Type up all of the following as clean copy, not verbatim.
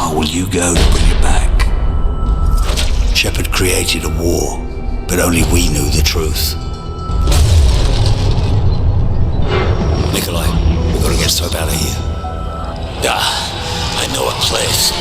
far will you go to bring it back? Shepard created a war, but only we knew the truth. Nikolai, we gotta get stuff out of here. I know a place.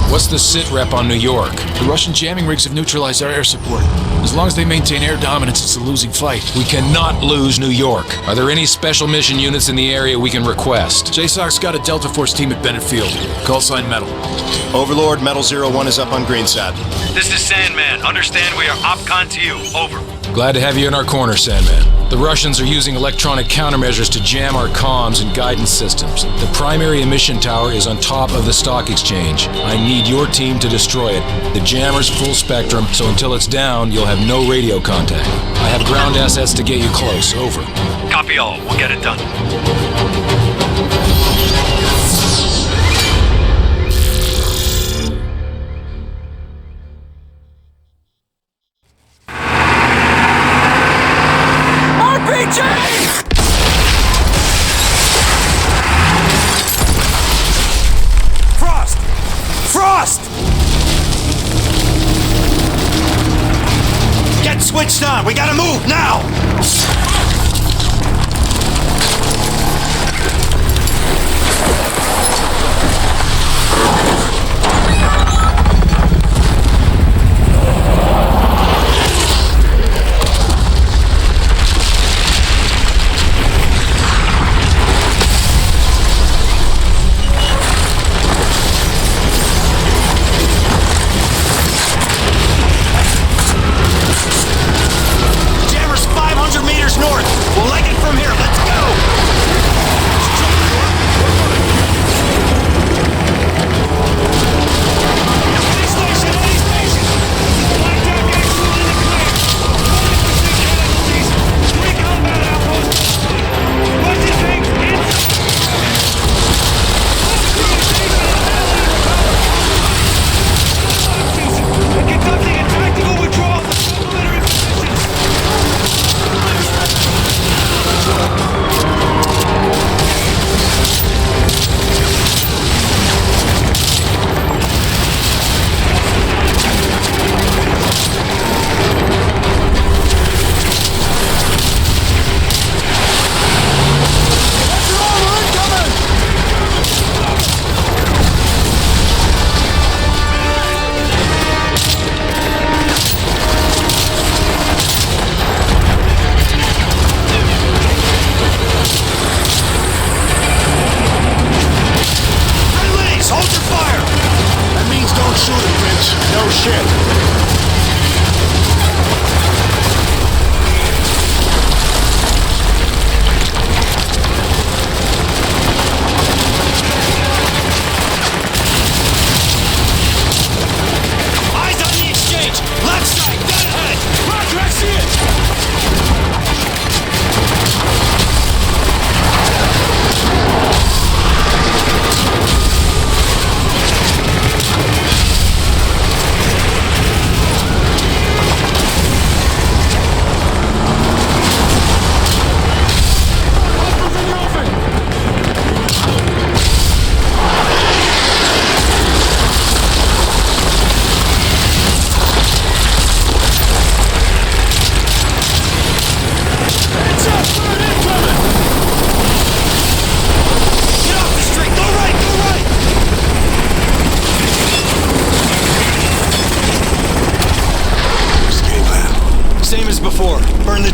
What's the sit rep on New York? The Russian jamming rigs have neutralized our air support. As long as they maintain air dominance, it's a losing fight. We cannot lose New York. Are there any special mission units in the area we can request? JSOC's got a Delta Force team at Bennett Field. Call sign Metal. Overlord, Metal 01 is up on Greenside. This is Sandman. Understand we are OPCON to you. Over. Glad to have you in our corner, Sandman. The Russians are using electronic countermeasures to jam our comms and guidance systems. The primary emission tower is on top of the stock exchange. I need your team to destroy it. The jammer's full spectrum, so until it's down, you'll have no radio contact. I have ground assets to get you close. Over. Copy all. We'll get it done. Frost! Get switched on! We gotta move, now!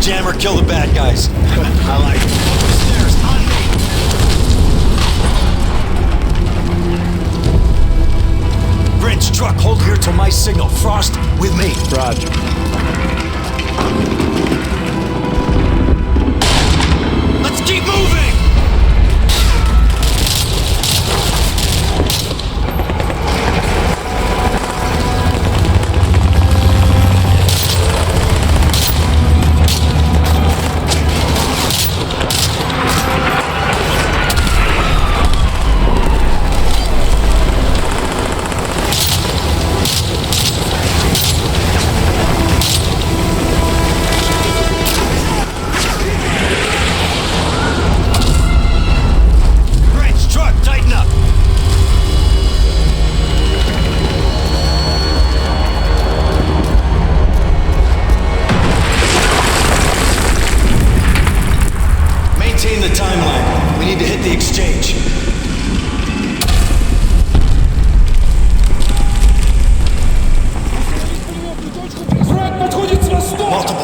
jammer, kill the bad guys. I like it. Upstairs, on me. Brent's truck, hold here till my signal. Frost, with me. Roger. Let's keep moving!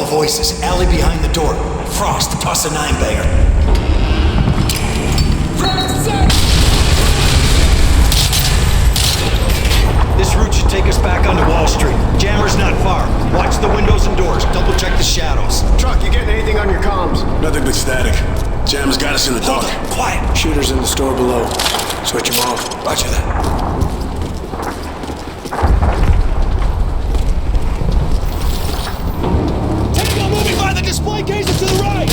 Voices, alley behind the door. Frost, toss a 9-banger. This route should take us back onto Wall Street. Jammer's not far. Watch the windows and doors. Double check the shadows. Truck, you getting anything on your comms? Nothing but static. Jam's got us in the dark. Hold it, quiet. Shooters in the store below. Switch them off. Roger that. Display cases to the right!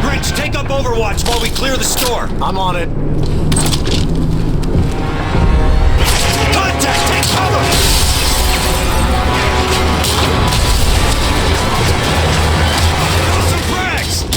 Grinch, take up Overwatch while we clear the store. I'm on it. Contact! Take cover! Throw some frags!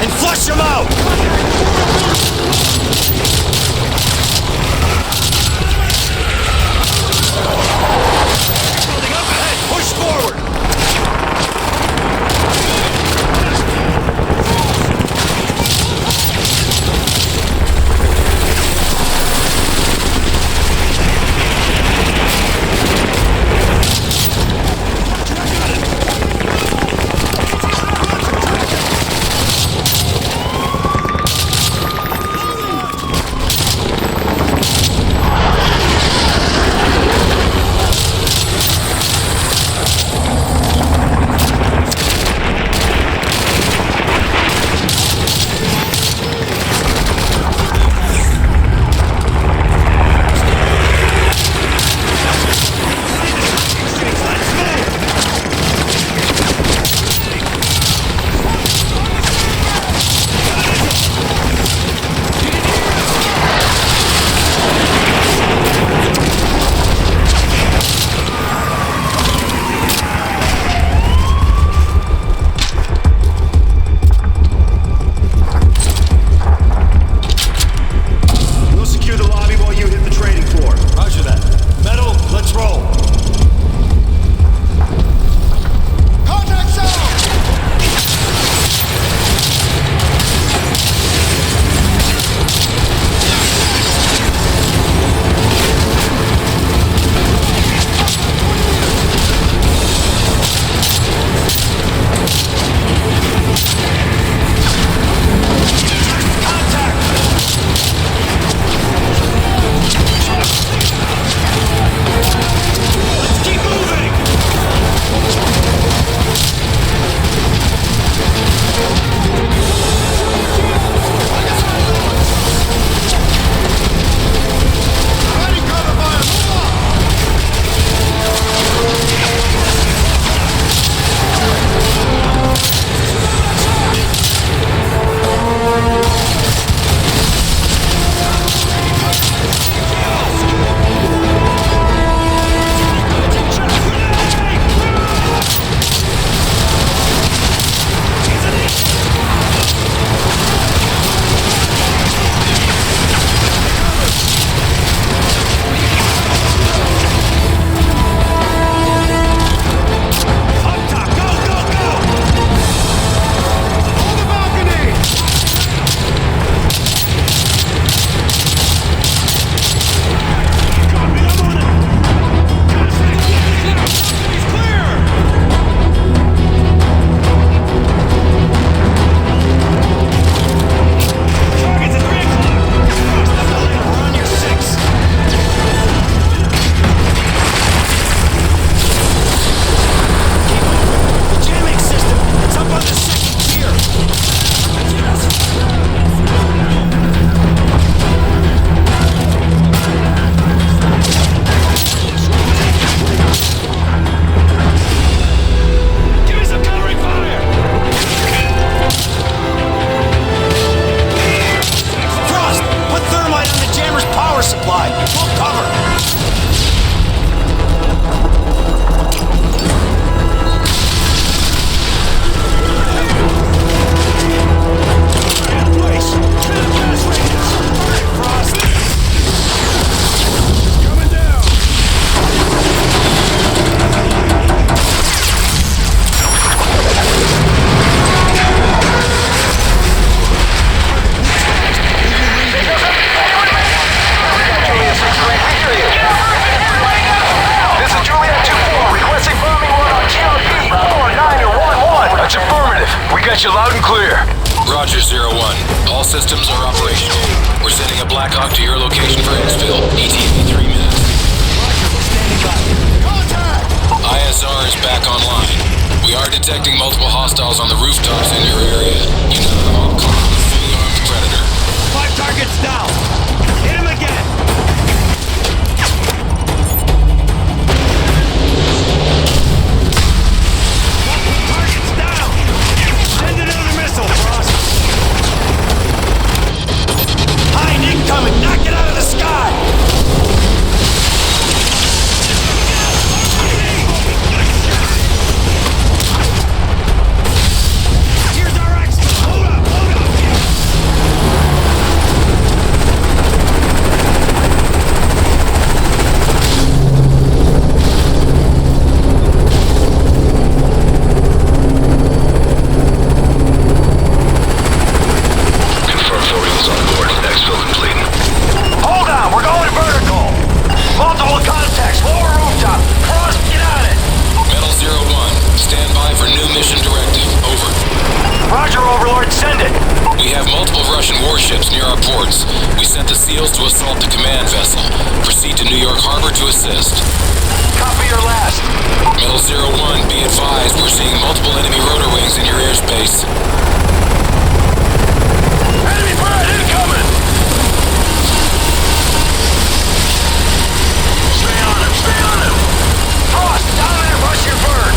and flush them out! Building up ahead! Push forward! got you loud and clear. Roger, 01. All systems are operational. We're sending a Black Hawk to your location for exfil. ETA 3 minutes. Roger, we're standing by. Contact! ISR is back online. We are detecting multiple hostiles on the rooftops in your area. You now have a fully armed Predator. 5 targets down. Hit him again. Targets down. Send another missile, Frost. Hind incoming. Knock it out of the sky. Here's our extra. Hold up, hold up. Confirm for wheels on board. Exfil complete. Hold on, we're going vertical. Multiple contacts, lower rooftop. Frost, get on it. Metal 01. Stand by for new mission directive. Over. Roger, Overlord, send it. We have multiple Russian warships near our ports. We sent the SEALs to assault the command vessel. Proceed to New York Harbor to assist. Copy your last. Metal 01, be advised, we're seeing multiple enemy rotor wings in your airspace. Enemy bird incoming. Stay on him, stay on him. Frost, down there, rush your bird.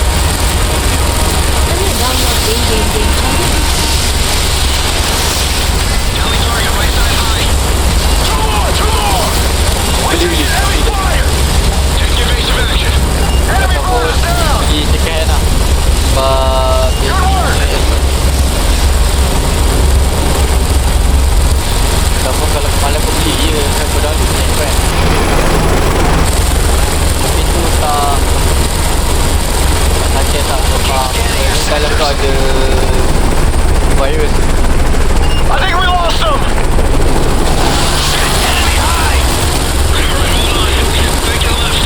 Tally target, right side high. Two more. Heavy fire. Taking evasive action. Enemy rotor down. Good work. Tapos kalau kepala aku beli je sampai dah lupa kan. Tapi tu tak sakit tak sebab dalam tu ada virus. I think we lost him. Enemy high. Hold on. Take your left.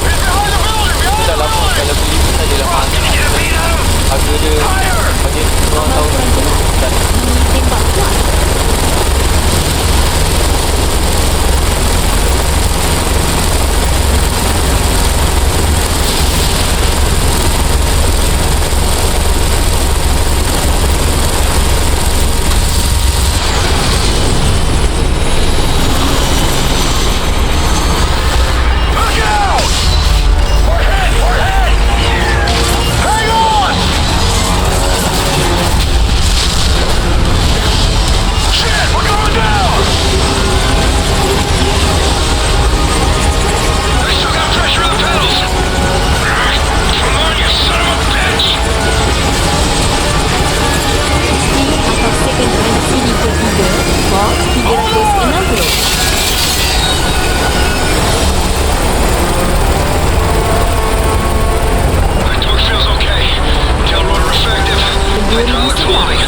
He's behind the building. Behind the Dalam building. kalau beli pun saja lah Frost, can you get a beat on him? harga dia Fire. bagi orang tahu dan Look out! We're hit! We're hit! Hang on! Shit! We're going down! They still got pressure on the pedals! Come on, you son of a bitch! My torque feels okay. Tail rotor effective. Hydraulics holding.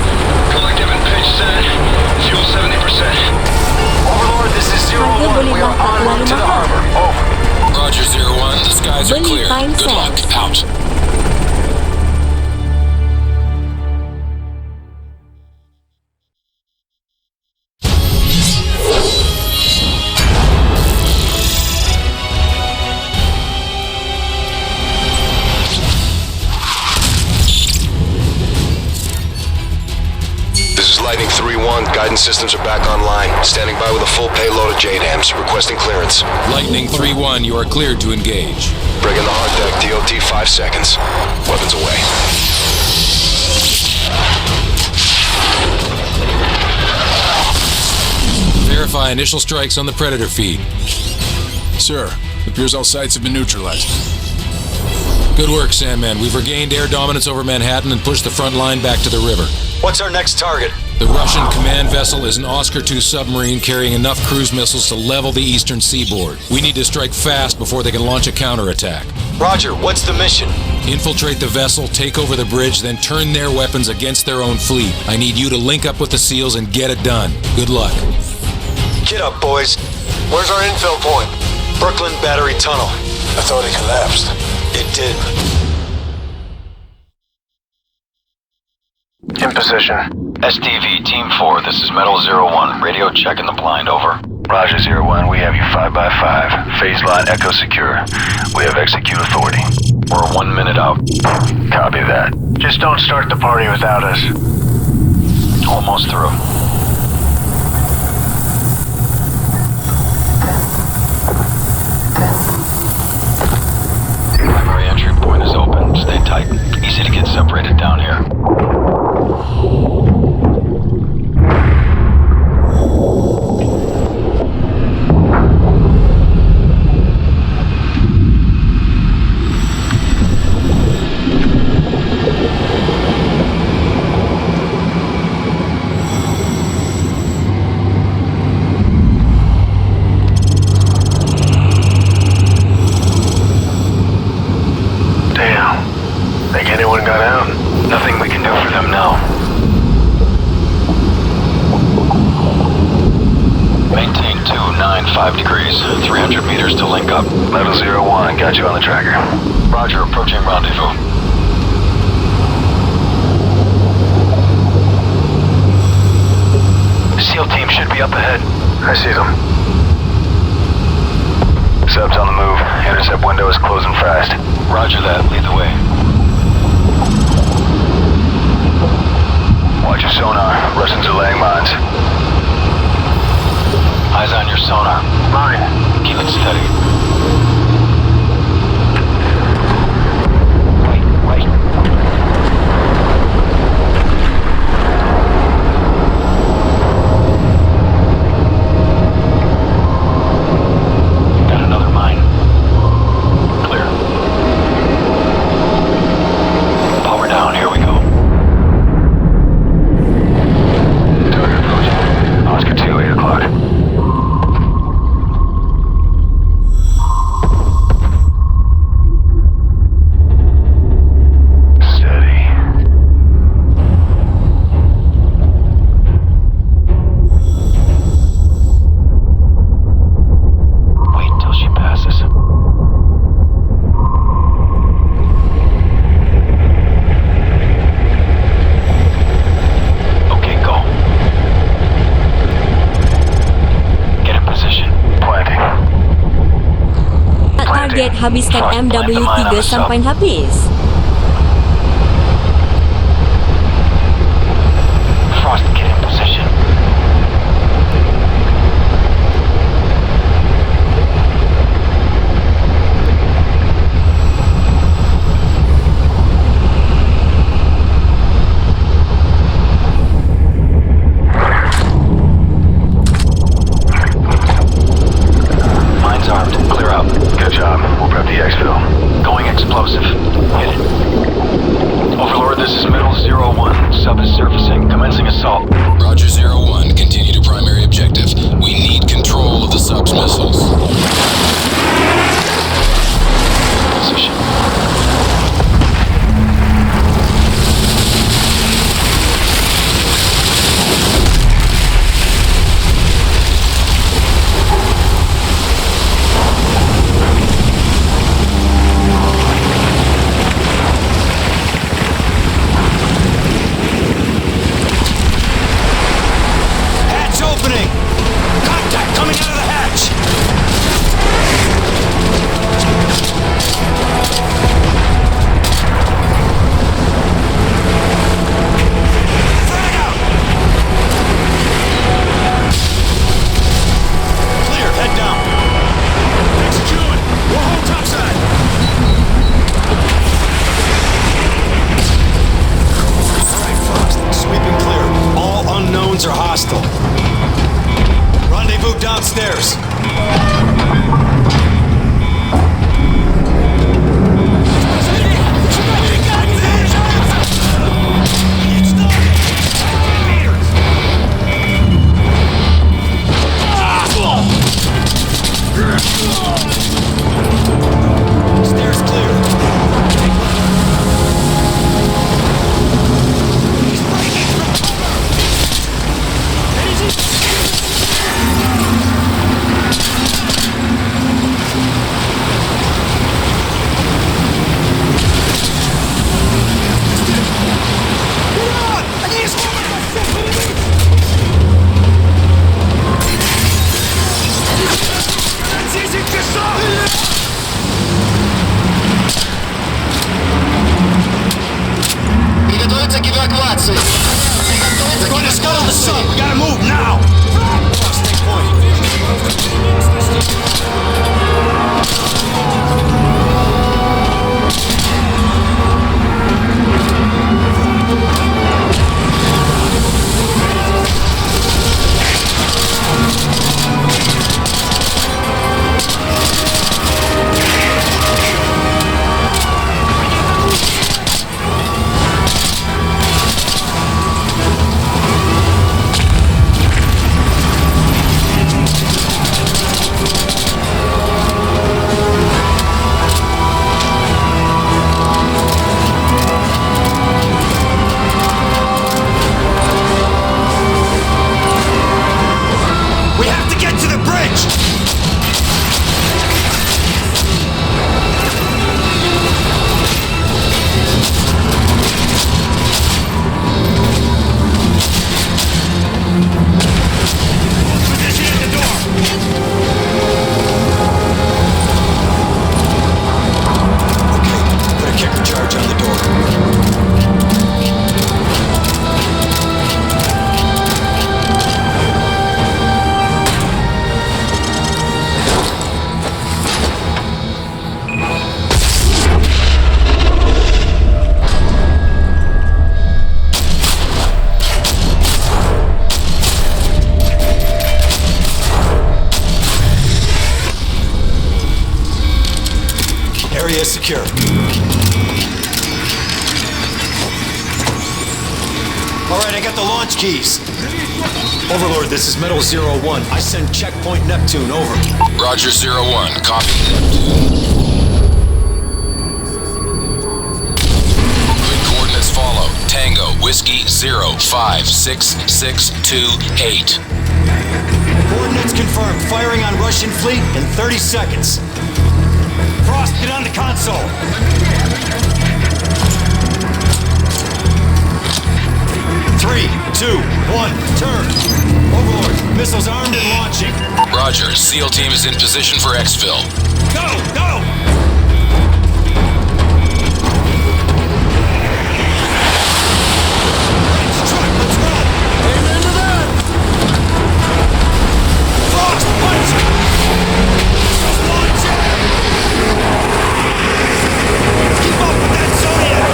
Collective and pitch set. Fuel 70%. Overlord, this is 01. We are en route to the harbor. Over. Roger, 01. The skies are clear. Good luck. Out. This is Lightning 3-1. Guidance systems are back online. Standing by with a full payload of JDAMs. Requesting clearance. Lightning 3-1, you are cleared to engage. Bring in the hard deck. DOT 5 seconds. Weapons away. Verify initial strikes on the Predator feed. Sir, appears all sites have been neutralized. Good work, Sandman. We've regained air dominance over Manhattan and pushed the front line back to the river. What's our next target? The Russian command vessel is an Oscar II submarine carrying enough cruise missiles to level the eastern seaboard. We need to strike fast before they can launch a counterattack. Roger, what's the mission? Infiltrate the vessel, take over the bridge, then turn their weapons against their own fleet. I need you to link up with the SEALs and get it done. Good luck. Get up, boys. Where's our infill point? Brooklyn Battery Tunnel. I thought it collapsed. It did. In position. STV, Team 4, this is Metal 01. Radio checking the blind, over. Roger, 01. We have you 5x5. Phase line Echo secure. We have execute authority. We're 1 minute out. Copy that. Just don't start the party without us. Almost through. Primary entry point is open. Stay tight. Easy to get separated down here. Nothing we can do for them now. Maintain 295 degrees, 300 meters to link up. Metal 01, got you on the tracker. Roger, approaching rendezvous. SEAL team should be up ahead. I see them. Sub's on the move. Intercept window is closing fast. Roger that, lead the way. Watch your sonar. Russians are laying mines. Eyes on your sonar. Mine. Keep it steady. Right. Got another mine. Clear. Power down, here we go. Oscar 2, 8 o'clock. Steady. Wait till she passes. Okay, go. Get in position. Planting. Target habiskan MW3 sampai habis. Frost, get in position. Mine's armed. Clear out. Good job. We'll prep the exfil. Going explosive. Hit it. Overlord, this is Metal 01. Sub is surfacing. Commencing assault. Roger 01, continue to primary objective. We need control of the sub's missiles. Position. Hatch opening! Contact coming out of the hatch! Frag out! Clear, head down. Executing. We'll hold topside. Alright, Frost. Sweeping clear. All unknowns are hostile. Rendezvous downstairs. Stairs clear. He's breaking from cover. secure. All right, I got the launch keys. Overlord, this is Metal 01. I send checkpoint Neptune, over. Roger, 01. Copy. Grid coordinates follow. Tango, Whiskey, 056628. Coordinates confirmed. Firing on Russian fleet in 30 seconds. Frost, get on the console. Three, two, one, turn. Overlord, missiles armed and launching. Roger, SEAL team is in position for exfil. Go, go! Truck, let's run! Amen to that! Frost, punch! Missiles launching! Keep up with that Zodiac!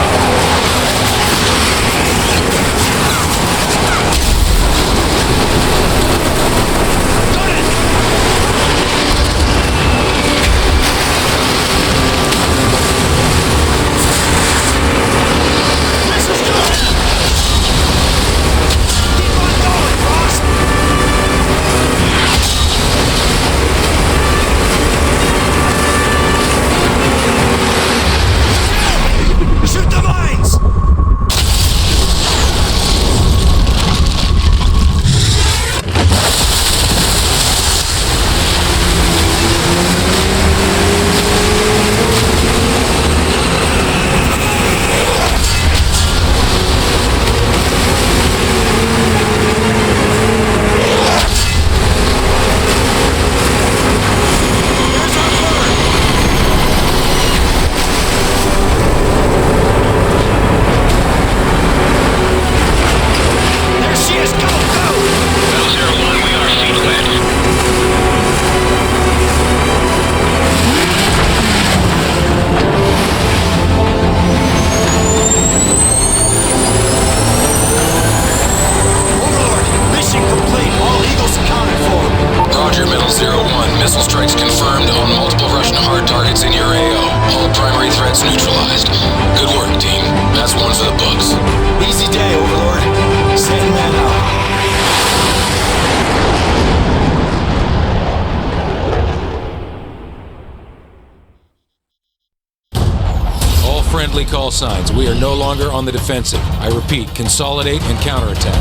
Friendly call signs. We are no longer on the defensive. I repeat, consolidate and counterattack.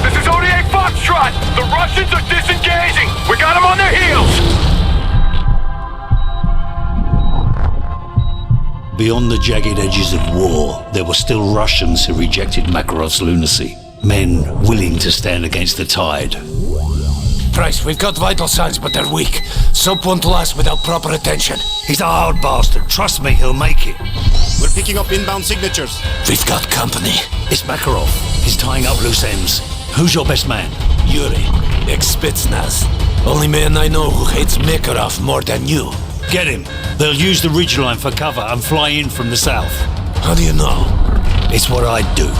This is ODA Foxtrot! The Russians are disengaging! We got them on their heels! Beyond the jagged edges of war, there were still Russians who rejected Makarov's lunacy. Men willing to stand against the tide. Price, we've got vital signs, but they're weak. Soap won't last without proper attention. He's a hard bastard. Trust me, he'll make it. We're picking up inbound signatures. We've got company. It's Makarov. He's tying up loose ends. Who's your best man? Yuri, ex-Spetsnaz. Only man I know who hates Makarov more than you. Get him. They'll use the ridgeline for cover and fly in from the south. How do you know? It's what I'd do.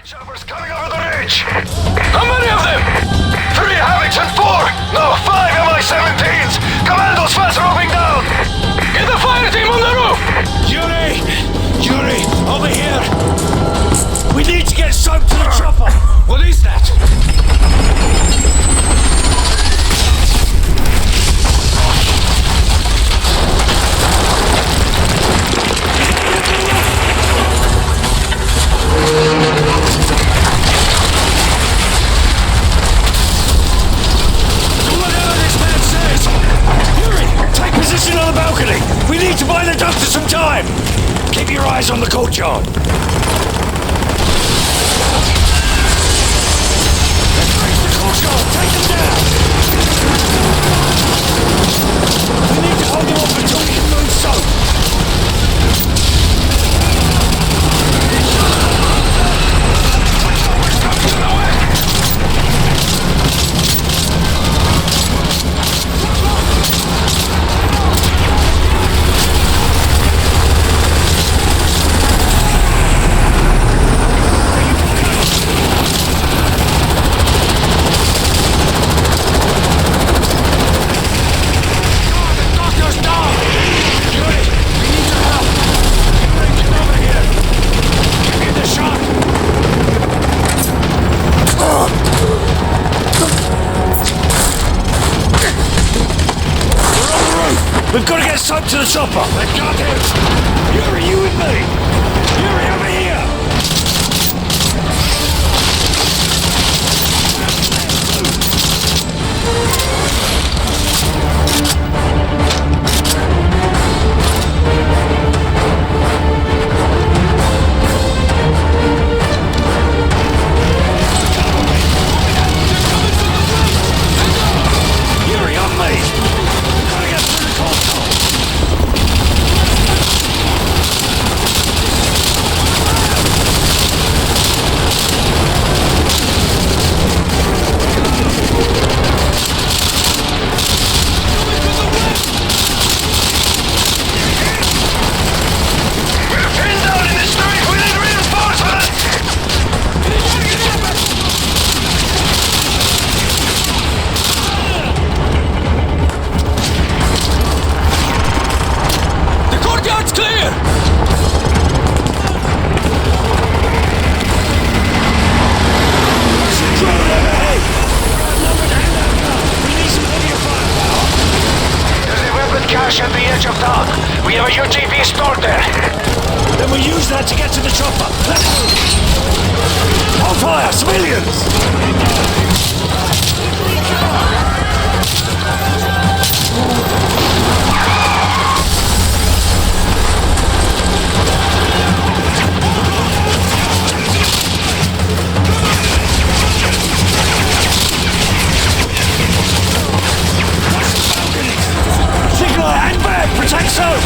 Choppers coming over the ridge! How many of them? 3 Havocs and 4! No, 5 Mi-17s! Commandos fast roving down! Get the fire team on the roof! Yuri! Yuri, over here! We need to get soap to the chopper! What is that? Position on the balcony! We need to buy the doctor some time! Keep your eyes on the courtyard! Let's raise the courtyard! Take them down! We need to hold them off until we can move soap! We've got to get Soap to the chopper. I got him! Yuri, you with me? Yuri, over here! Yuri, on me! Gotta get through the console. We're pinned down in the street. We need reinforcements. The courtyard's clear! There's a weapon cache at the edge of dock. We have a UGV stored there. Then we'll use that to get to the chopper. Let's move! Hold fire, civilians! Signal, hang back! Protect Soap!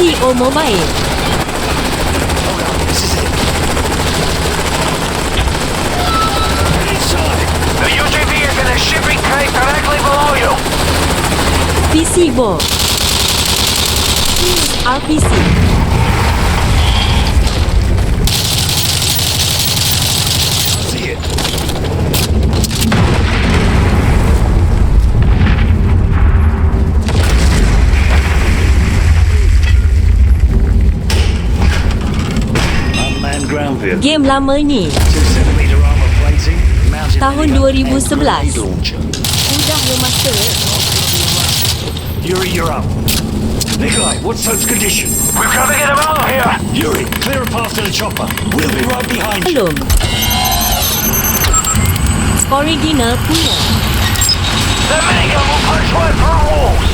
CO Mobile. The UGV is in a shipping crate directly below you. PC Bo. Use RPC. Unmanned ground vehicle. Game lama ni. 2 centimeter armor plating, mounted tahun 2011. Udah lo master. Yuri, you're up. Nikolai, what's Soap's condition? We've got to get him out of here! Yuri, clear a path to the chopper. We'll be right behind you. Belum. Original punya. That minigun will punch right through walls!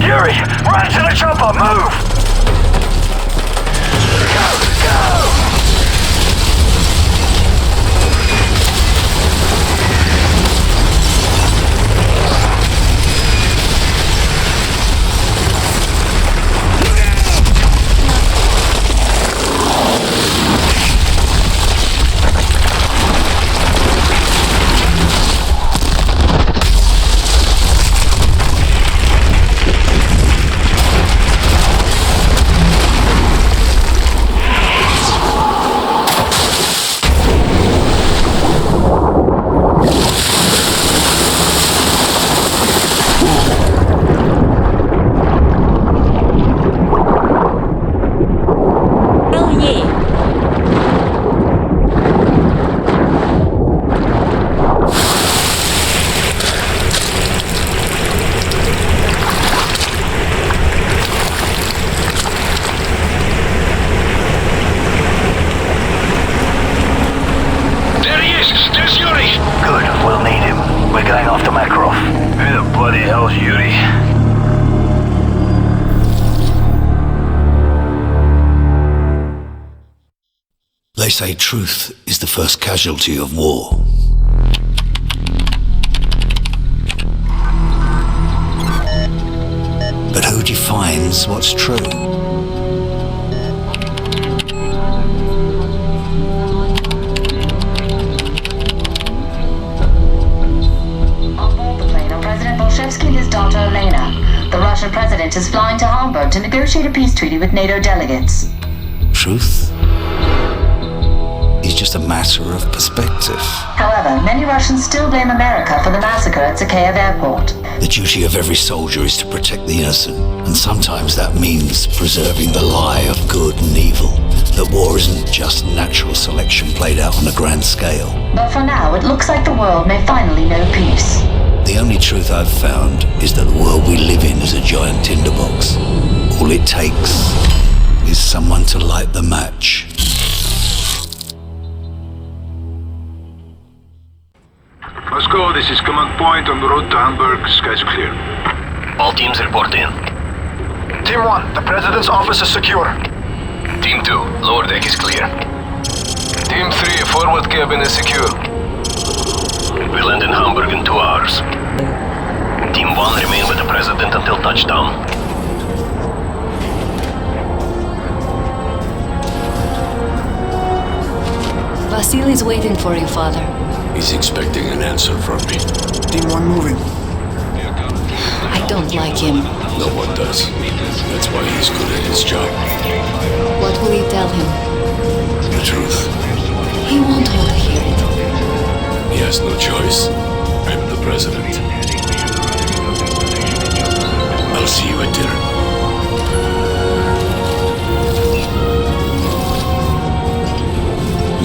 Yuri, run to the chopper, move! Go, go! They say truth is the first casualty of war. But who defines what's true? On board the plane are President Bolshevsky and his daughter Elena. The Russian president is flying to Hamburg to negotiate a peace treaty with NATO delegates. Truth is just a matter of perspective. However, many Russians still blame America for the massacre at Zakhaev Airport. The duty of every soldier is to protect the innocent, and sometimes that means preserving the lie of good and evil. That war isn't just natural selection played out on a grand scale. But for now, it looks like the world may finally know peace. The only truth I've found is that the world we live in is a giant tinderbox. All it takes is someone to light the match. Moscow, this is command point on the road to Hamburg. Skies clear. All teams report in. Team 1, the President's office is secure. Team 2, lower deck is clear. Team 3, forward cabin is secure. We land in Hamburg in 2 hours. Team 1 remain with the President until touchdown. Vasily's waiting for you, Father. He's expecting an answer from me. Team 1 moving. I don't like him. No one does. That's why he's good at his job. What will you tell him? The truth. He won't want to hear it. He has no choice. I'm the president. I'll see you at dinner.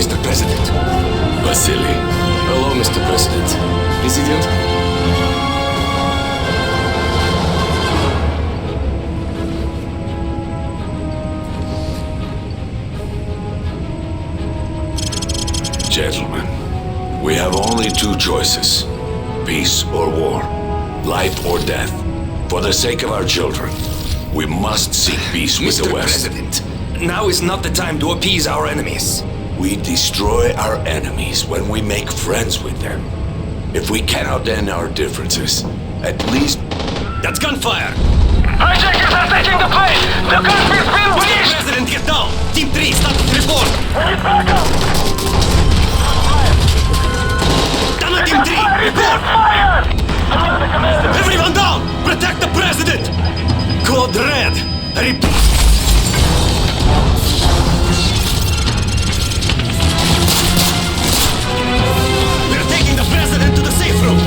Mr. President. Vasily. Hello, Mr. President. President? Gentlemen, we have only 2 choices. Peace or war. Life or death. For the sake of our children, we must seek peace with the West. Mr. President, now is not the time to appease our enemies. We destroy our enemies when we make friends with them. If we cannot end our differences, at least... That's gunfire! Hijackers are taking the plane! The cockpit's been breached! President, get down! Team 3, status report! Need backup! Tunnel Team 3, report! Fire! Everyone down! Protect the President! Code Red, repeat! We're taking the President to the safe room!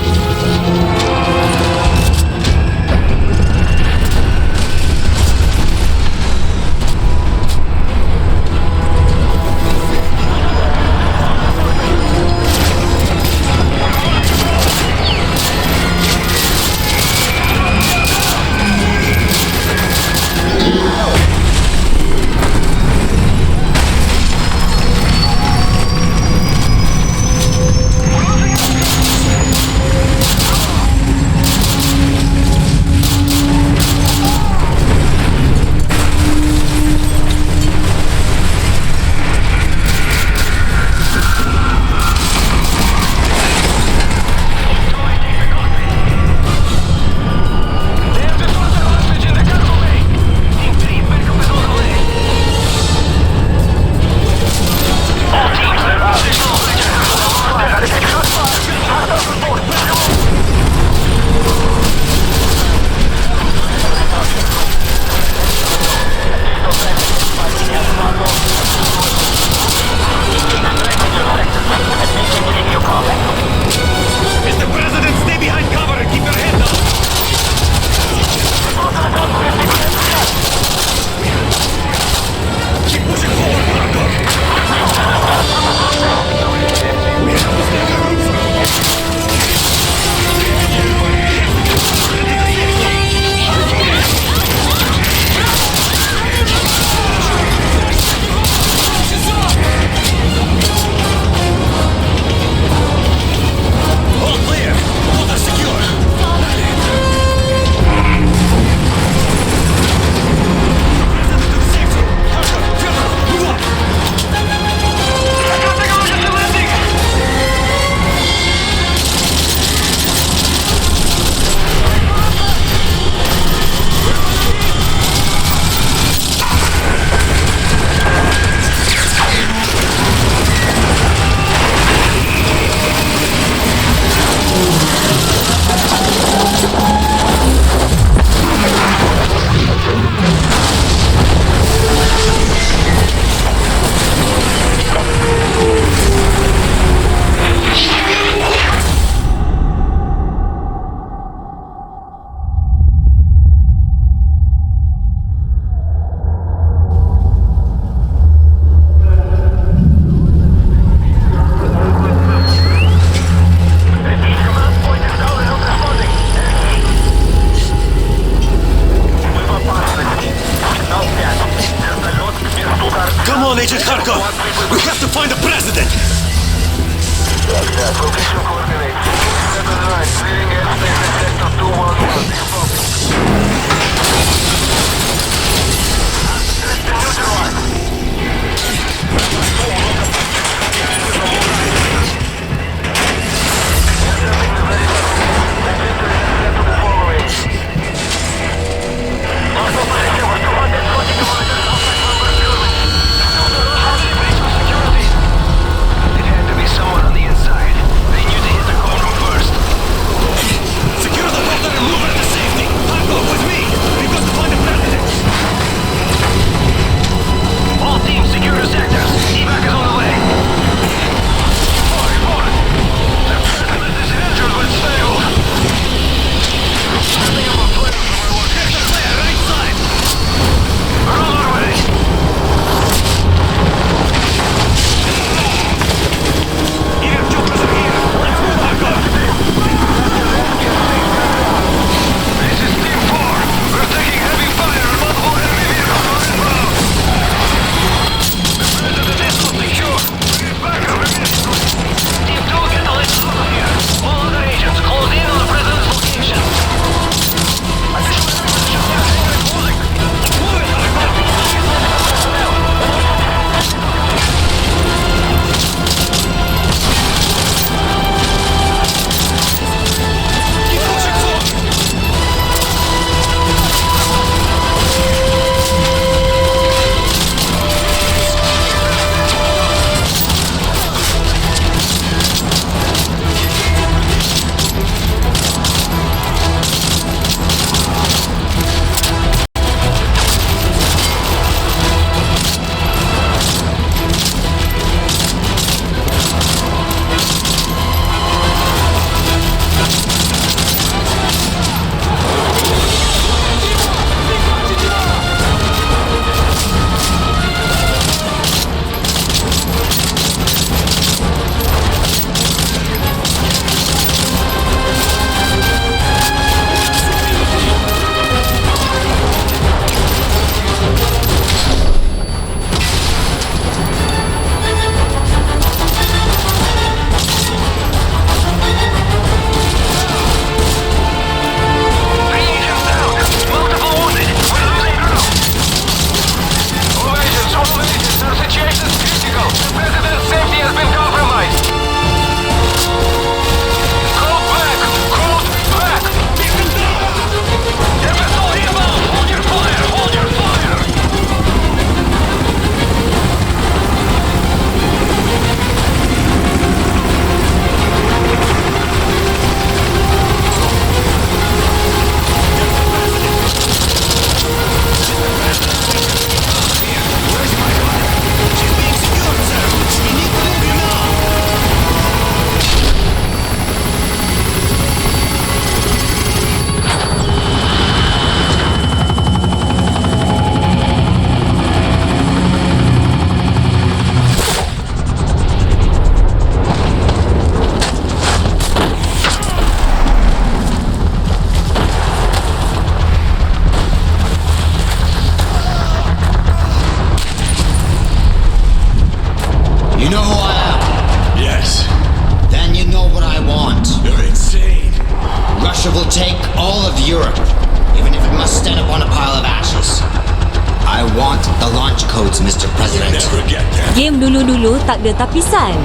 roads, Mr. President. Never get there. Game dulu-dulu tak ada tapisan.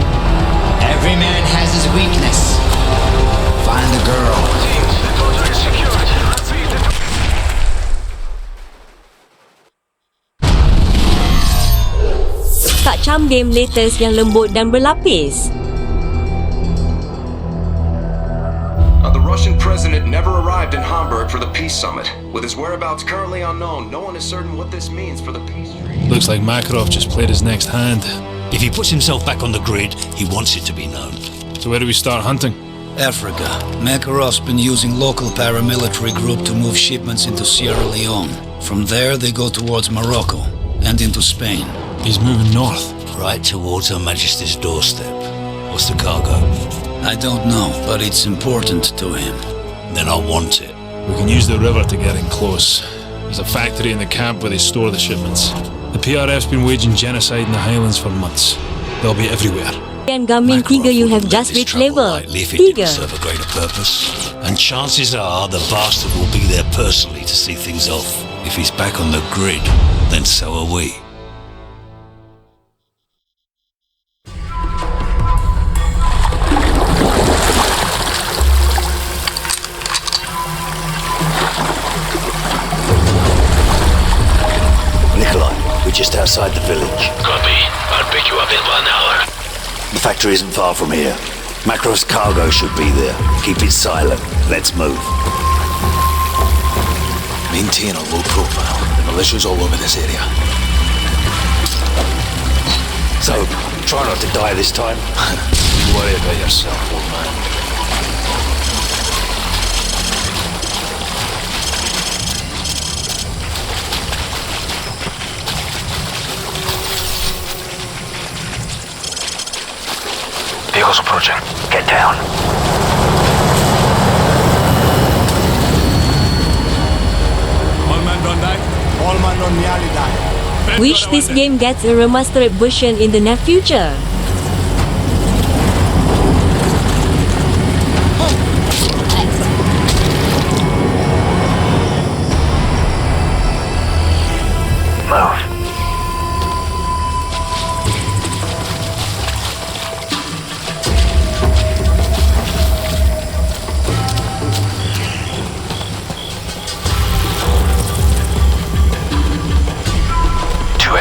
Every man has his weakness. Find the girl. Tak cam game latest yang lembut dan berlapis. The Russian president never arrived in Hamburg for the peace summit. With his whereabouts currently unknown, no one is certain what this means for the peace treaty. Looks like Makarov just played his next hand. If he puts himself back on the grid, he wants it to be known. So where do we start hunting? Africa. Makarov's been using local paramilitary group to move shipments into Sierra Leone. From there, they go towards Morocco and into Spain. He's moving north. Right towards Her Majesty's doorstep. What's the cargo? I don't know, but it's important to him. Then I want it. We can use the river to get in close. There's a factory in the camp where they store the shipments. The PRF's been waging genocide in the Highlands for months. They'll be everywhere. Dan Gaming 3 you have just reached level 3. If it didn't serve a greater purpose. And chances are the bastard will be there personally to see things off. If he's back on the grid, then so are we. Just outside the village. Copy. I'll pick you up in 1 hour. The factory isn't far from here. Makarov's cargo should be there. Keep it silent. Let's move. Maintain a low profile. The militia's all over this area. So, try not to die this time. You worry about yourself, old man. Vehicles approaching. Get down. All man don't die. All man don't nearly die. Wish this game gets a remastered version in the near future. Move.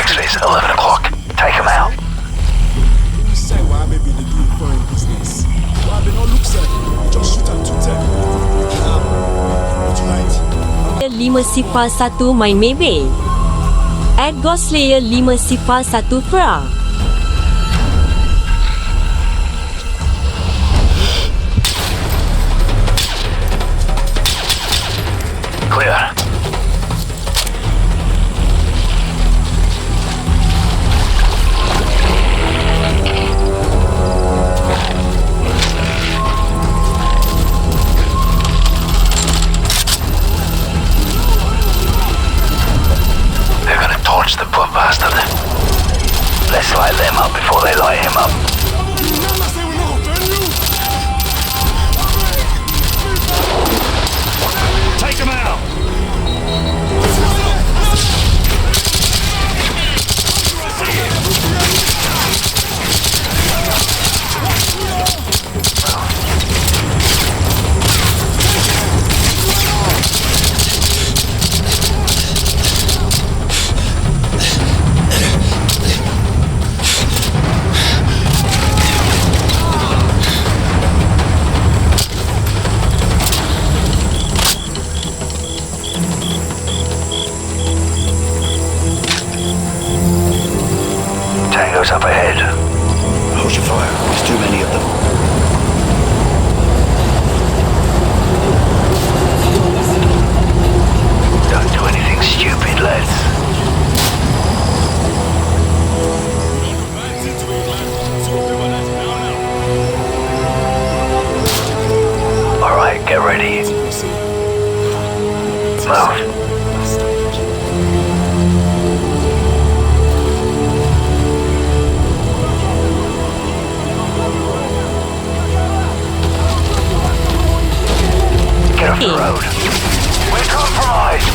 X-rays, 11 o'clock. Take him out. Say why baby they do foreign business. Why they not look sad? Just shoot at 210. Tonight. 501 main Maybe. Add Ghost Slayer 501 Fra. Clear. The poor bastard. Let's light them up before they light him up. Take him out! Tango's up ahead. Hold your fire. There's too many of them. Don't do anything stupid, lads. Alright, get ready. Move. Get off the road. We're compromised.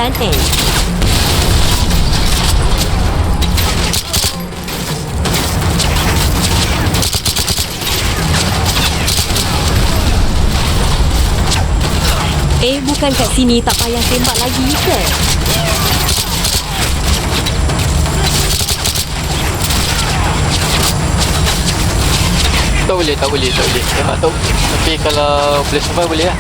Plan A. Bukan kat sini, tak payah tembak lagi ke? Tak boleh. Tembak tu. Tapi kalau boleh survive boleh lah.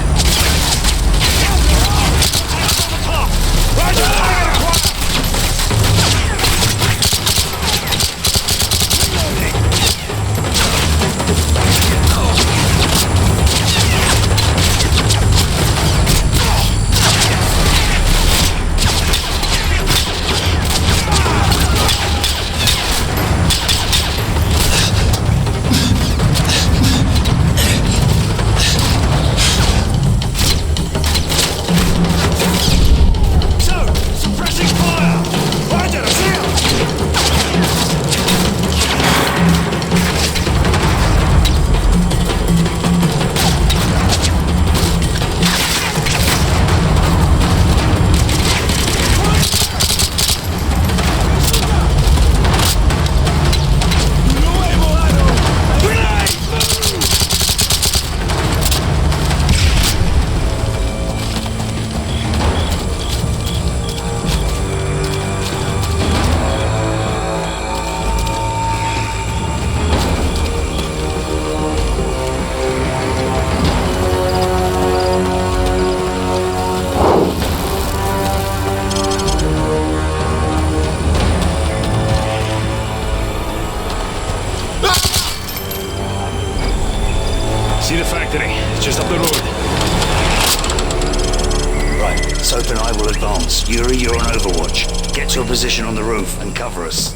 See the factory. It's just up the road. Right, Soap and I will advance. Yuri, you're on overwatch. Get to a position on the roof and cover us.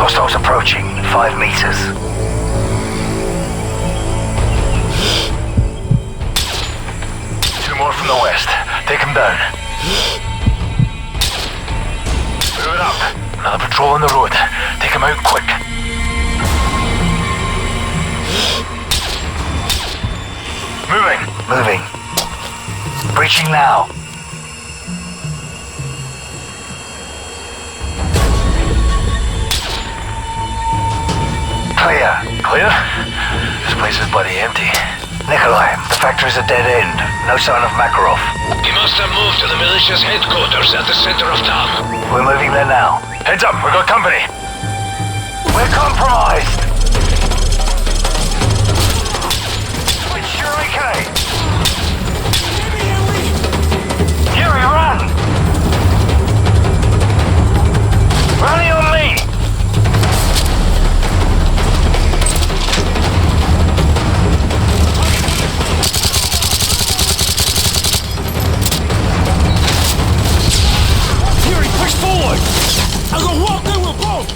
Hostiles approaching, 5 meters. Two more from the west. Take them down. Move it up. Another patrol on the road. Take them out quick. Moving. Breaching now. Clear? This place is bloody empty. Nikolai, the factory's a dead end. No sign of Makarov. He must have moved to the militia's headquarters at the center of town. We're moving there now. Heads up, we got company. We're compromised! Switch your AK! Yuri, run! Running on me! I'm gonna walk in with both!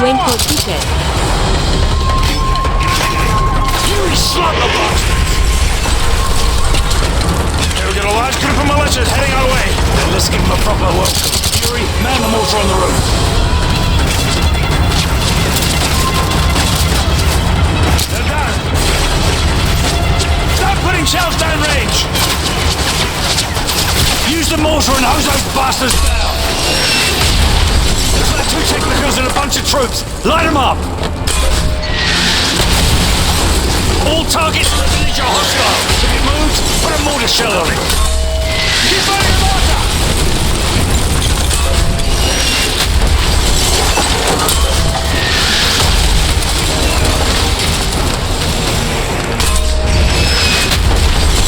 raincoat ticket. You slaughter bastards! Okay, we got a large group of militias heading our way. Then let's give them a proper welcome. Fury, man the mortar on the roof. They're down. Start putting shells down range. Use the mortar and hose those bastards down. There's like 2 technicals and a bunch of troops. Light them up. All targets in the village are hostile. If it moves, put a mortar shell on it. Keep firing mortar!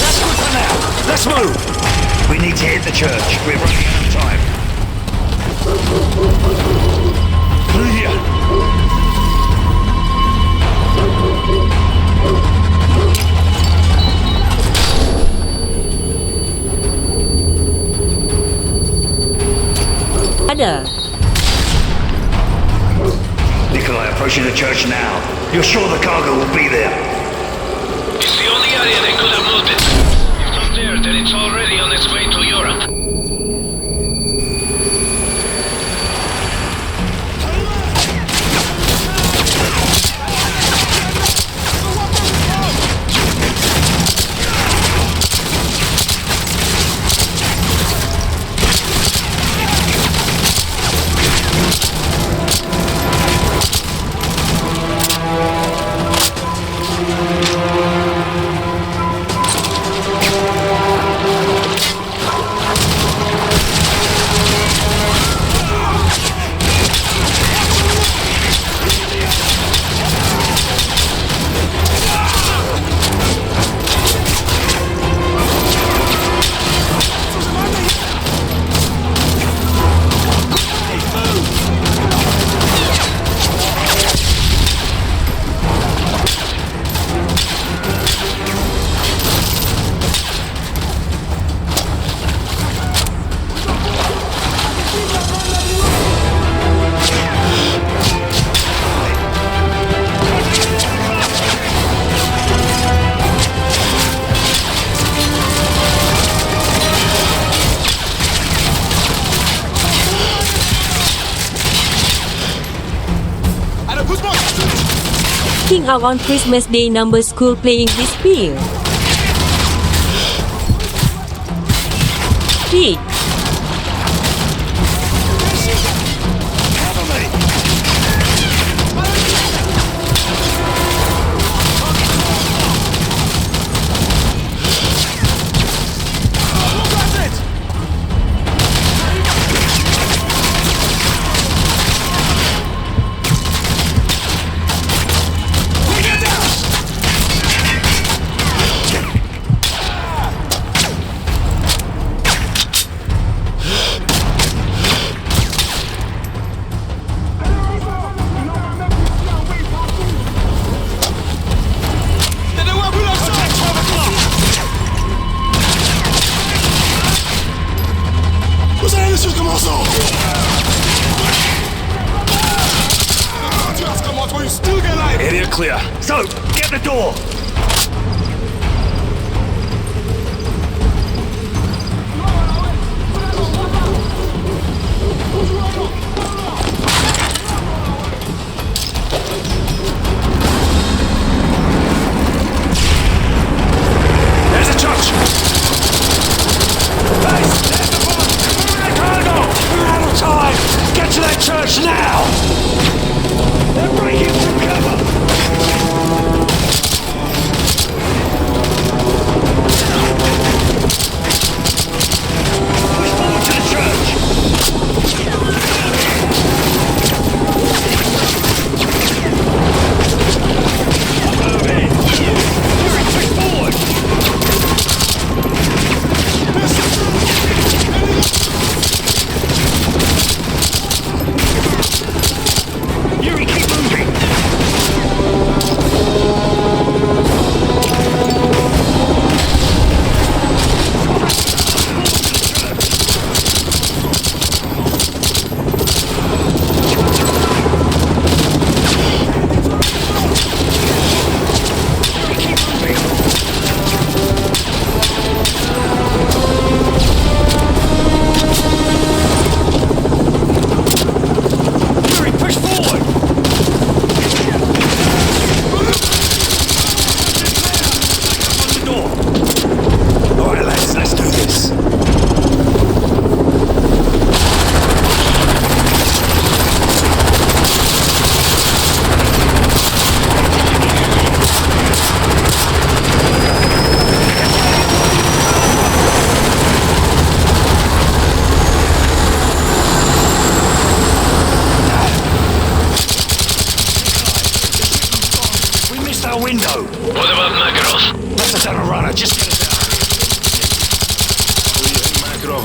That's good for now. Let's move. We need to hit the church. We're running out of time. Through here. Ada. Nikolai, approaching the church now. You're sure the cargo will be there? It's the only area they could have moved it. If not there, then it's already on its way to Europe. King out on Christmas Day number school playing this field. Pig. Area clear. So, get the door. There's a church. Base, there's the boss. Move that cargo. We're out of time. Get to that church now. They're breaking through cover!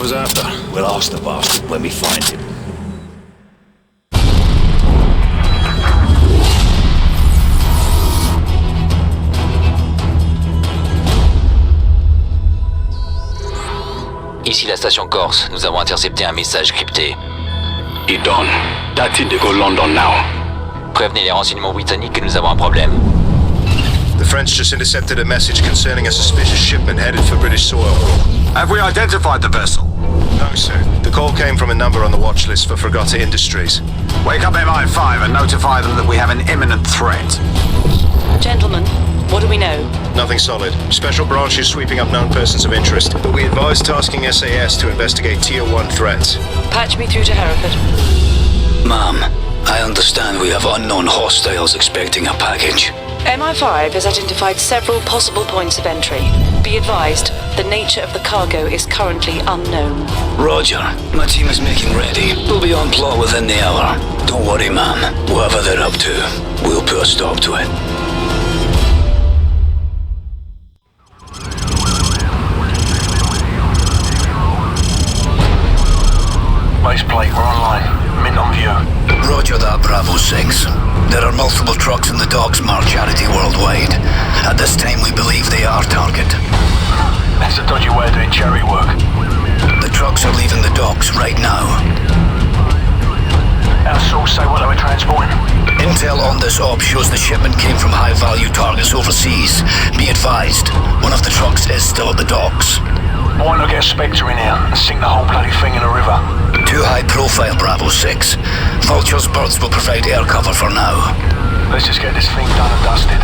was after? We'll ask the bastard when we find him. Ici la station Corse, nous avons intercepté un message crypté. Idon, dated to go London now. Prévenez les renseignements britanniques que nous avons un problème. The French just intercepted a message concerning a suspicious shipment headed for British soil. Have we identified the vessel? No, sir. The call came from a number on the watch list for Fregata Industries. Wake up MI5 and notify them that we have an imminent threat. Gentlemen, what do we know? Nothing solid. Special branch is sweeping up known persons of interest, but we advise tasking SAS to investigate Tier 1 threats. Patch me through to Hereford. Ma'am, I understand we have unknown hostiles expecting a package. MI5 has identified several possible points of entry. Be advised, the nature of the cargo is currently unknown. Roger. My team is making ready. We'll be on plot within the hour. Don't worry, ma'am. Whatever they're up to, we'll put a stop to it. Base plate, we're online. Mint on view. Roger that, Bravo 6. There are multiple trucks in the docks marked Charity Worldwide. At this time, we believe they are target. That's a dodgy way of doing charity work. The trucks are leaving the docks right now. Our source say what they were transporting? Intel on this op shows the shipment came from high-value targets overseas. Be advised, one of the trucks is still at the docks. Why not get a Spectre in here and sink the whole bloody thing in the river? Too high profile, Bravo 6. Vulture's birds will provide air cover for now. Let's just get this thing done and dusted.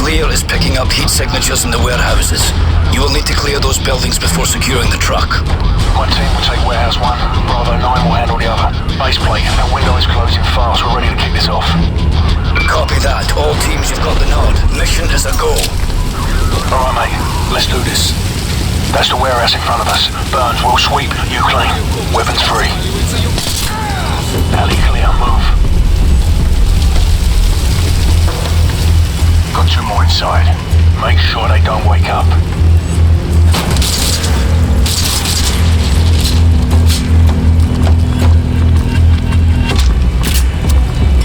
FLIR is picking up heat signatures in the warehouses. You will need to clear those buildings before securing the truck. My team will take warehouse 1. Bravo 9 will handle the other. Base plate, that window is closing fast. We're ready to kick this off. Copy that. All teams, you've got the nod. Mission is a go. Alright, mate. Let's do this. That's the warehouse in front of us. Burns, we'll sweep. You clean. Weapons free. Alley clear. Move. Got 2 more inside. Make sure they don't wake up.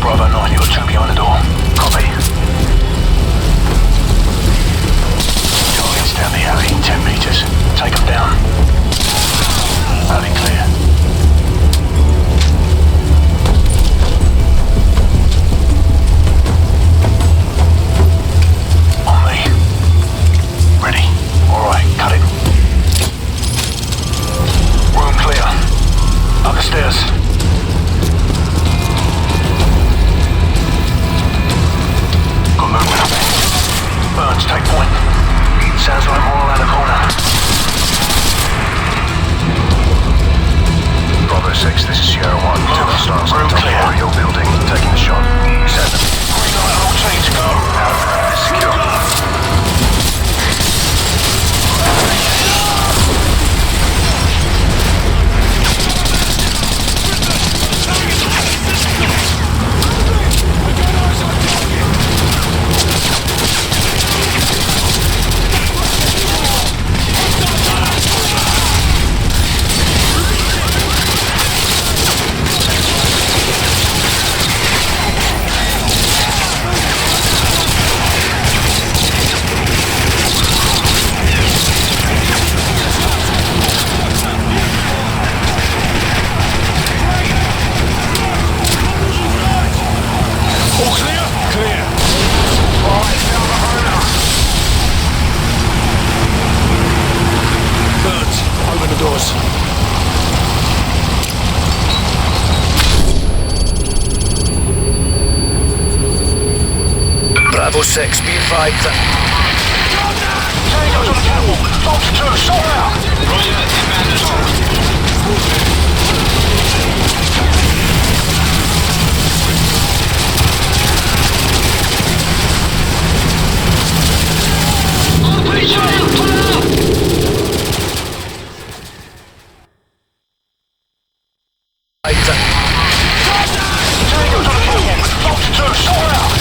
Bravo 9, you got 2 behind the door. Copy. Target's down the alley, 10 meters. Take them down. Alley clear. On me. Ready. Alright, cut it. Room clear. Up the stairs. Got movement up there. Burns, take point. Sounds like more around the corner. Bravo 6, this is Sierra 1. 2 hostiles on top floor of your building. Taking the shot. 7. Green light, all teams go. Secure. Bravo 6, be advised that... Tango's on the catwalk. Fox 2, sort out. Roger, inbound Tango's on the catwalk. Fox 2, sort out.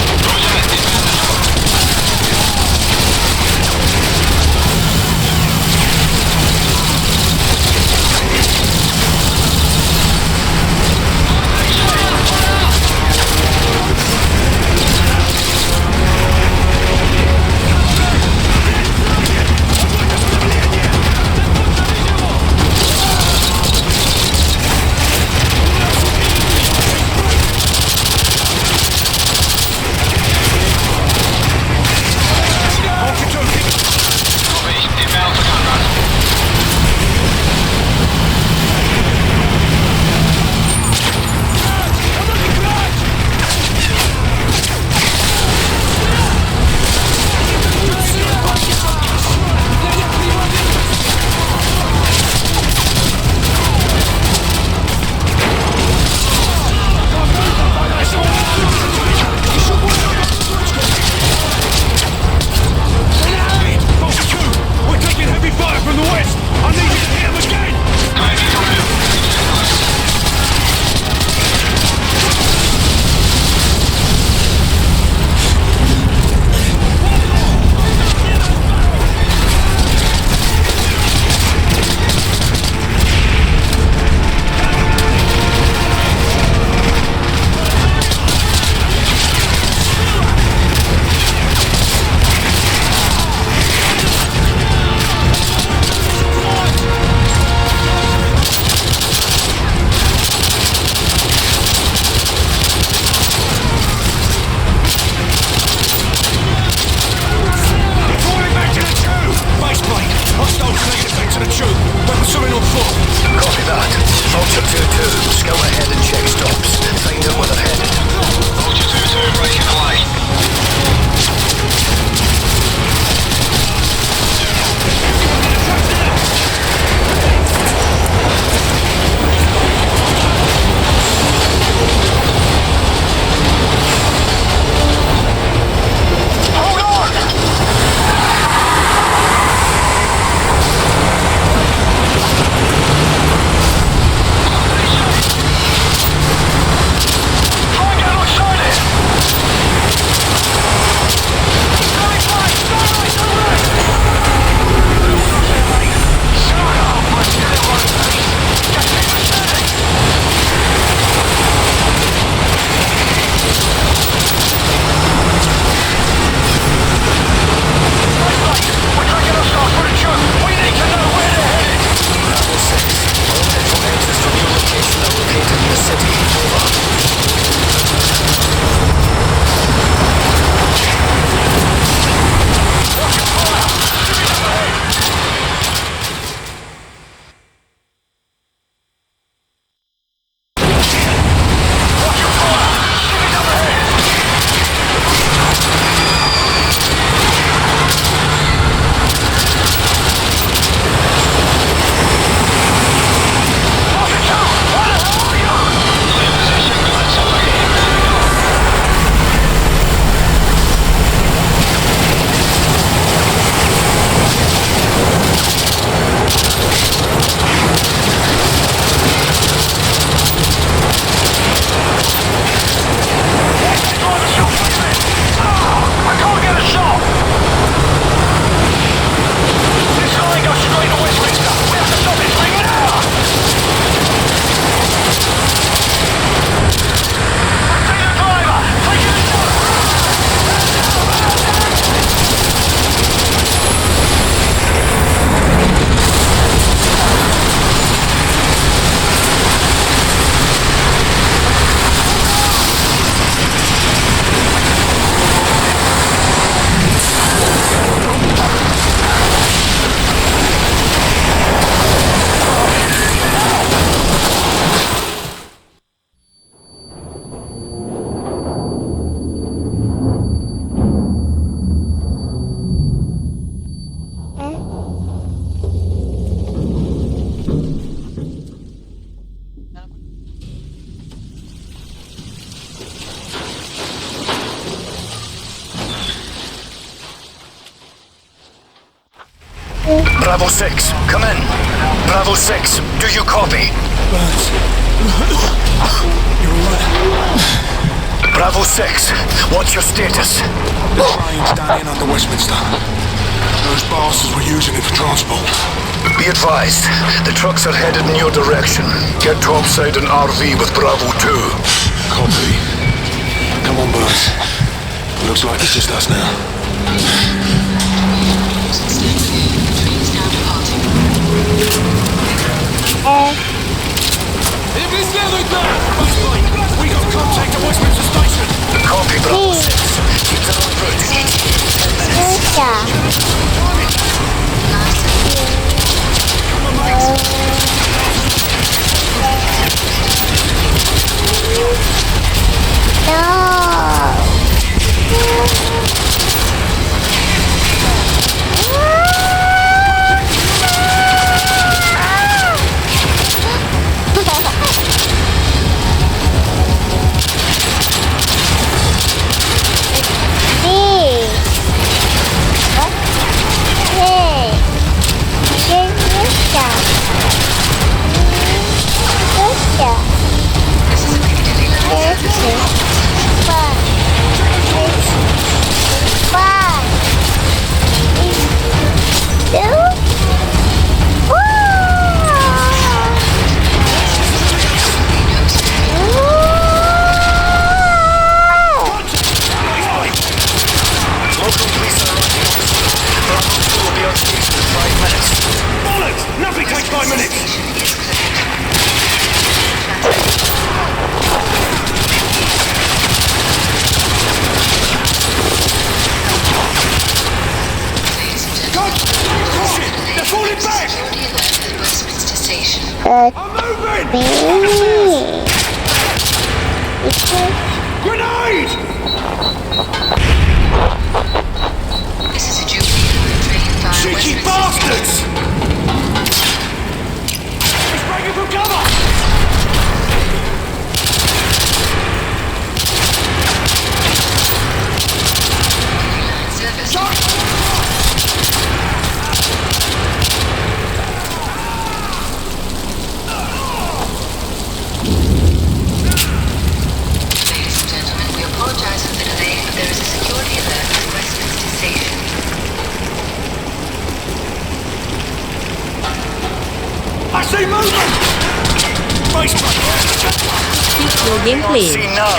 Bravo 6, come in. Bravo 6, do you copy? Burns. You're right. Bravo 6, what's your status? The train's down in under Westminster. Those bastards were using it for transport. Be advised, the trucks are headed in your direction. Get topside an RV with Bravo 2. Copy. Come on, Burns. Looks like it's just us now. We got contact at Westminster Station. Copy, Bravo 6. Keep them en route. 5 minutes! They're falling back! I'm moving! Grenade! This is a Jubilee. Cheeky bastards! He's breaking from cover! Ladies and gentlemen, we apologize for the delay, but there is a security alert at Westminster Station. I see movement! Keep your gameplay. See now.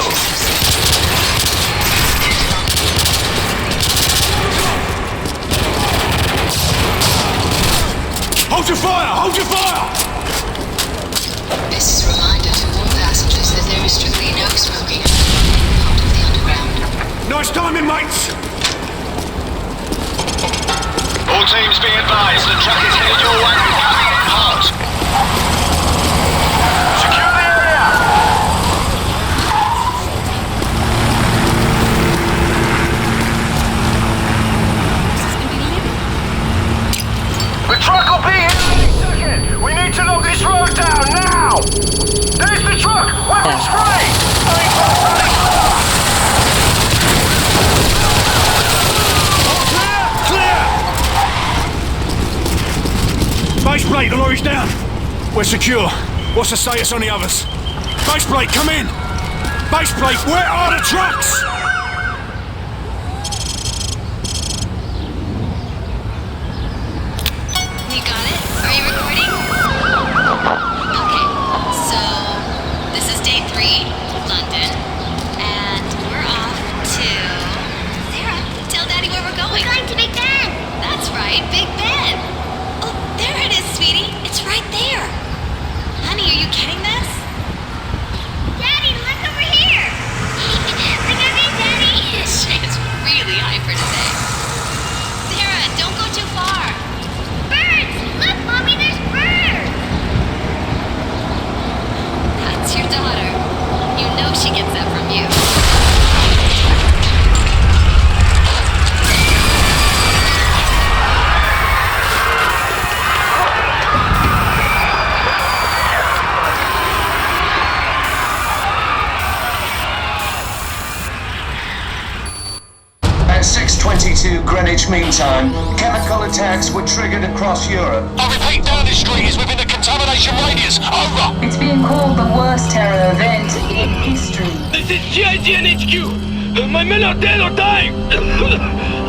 Hold your fire! Hold your fire! This is a reminder to all passengers that there is strictly no smoking out of the underground. Nice timing, mates! All teams be advised, the truck is headed your way. Coming in hot. Secure the area! The truck will be here any second! We need to lock this road down, now! There's the truck! Weapons free! Clear! Base plate, the lorry's down. We're secure. What's the status on the others? Base plate, come in! Base plate, where are the trucks? You got it? Are you recording? Okay, so this is day 3, London, and we're off to... Sarah, tell Daddy where we're going. We're going to Big Ben. That's right, Big Ben. Oh, there it is, sweetie. It's right there. Honey, are you getting this? Daddy, look over here. Look over here. Greenwich Mean Time. Chemical attacks were triggered across Europe. I repeat, Downing Street is within the contamination radius. Over. It's being called the worst terror event in history. This is GIGN HQ. My men are dead or dying.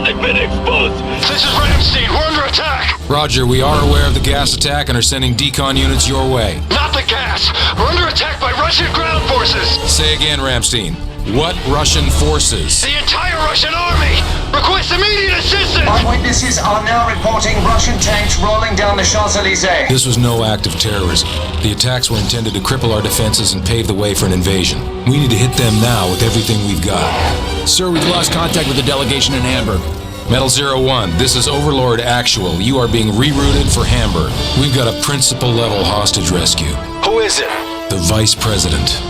I've been exposed. This is Ramstein. We're under attack. Roger, we are aware of the gas attack and are sending decon units your way. Not the gas. We're under attack by Russian ground forces. Say again, Ramstein. What Russian forces? The entire Russian army! Request immediate assistance! Eyewitnesses are now reporting Russian tanks rolling down the Champs-Élysées. This was no act of terrorism. The attacks were intended to cripple our defenses and pave the way for an invasion. We need to hit them now with everything we've got. Sir, we've lost contact with the delegation in Hamburg. Metal 01, this is Overlord Actual. You are being rerouted for Hamburg. We've got a principal-level hostage rescue. Who is it? The Vice President.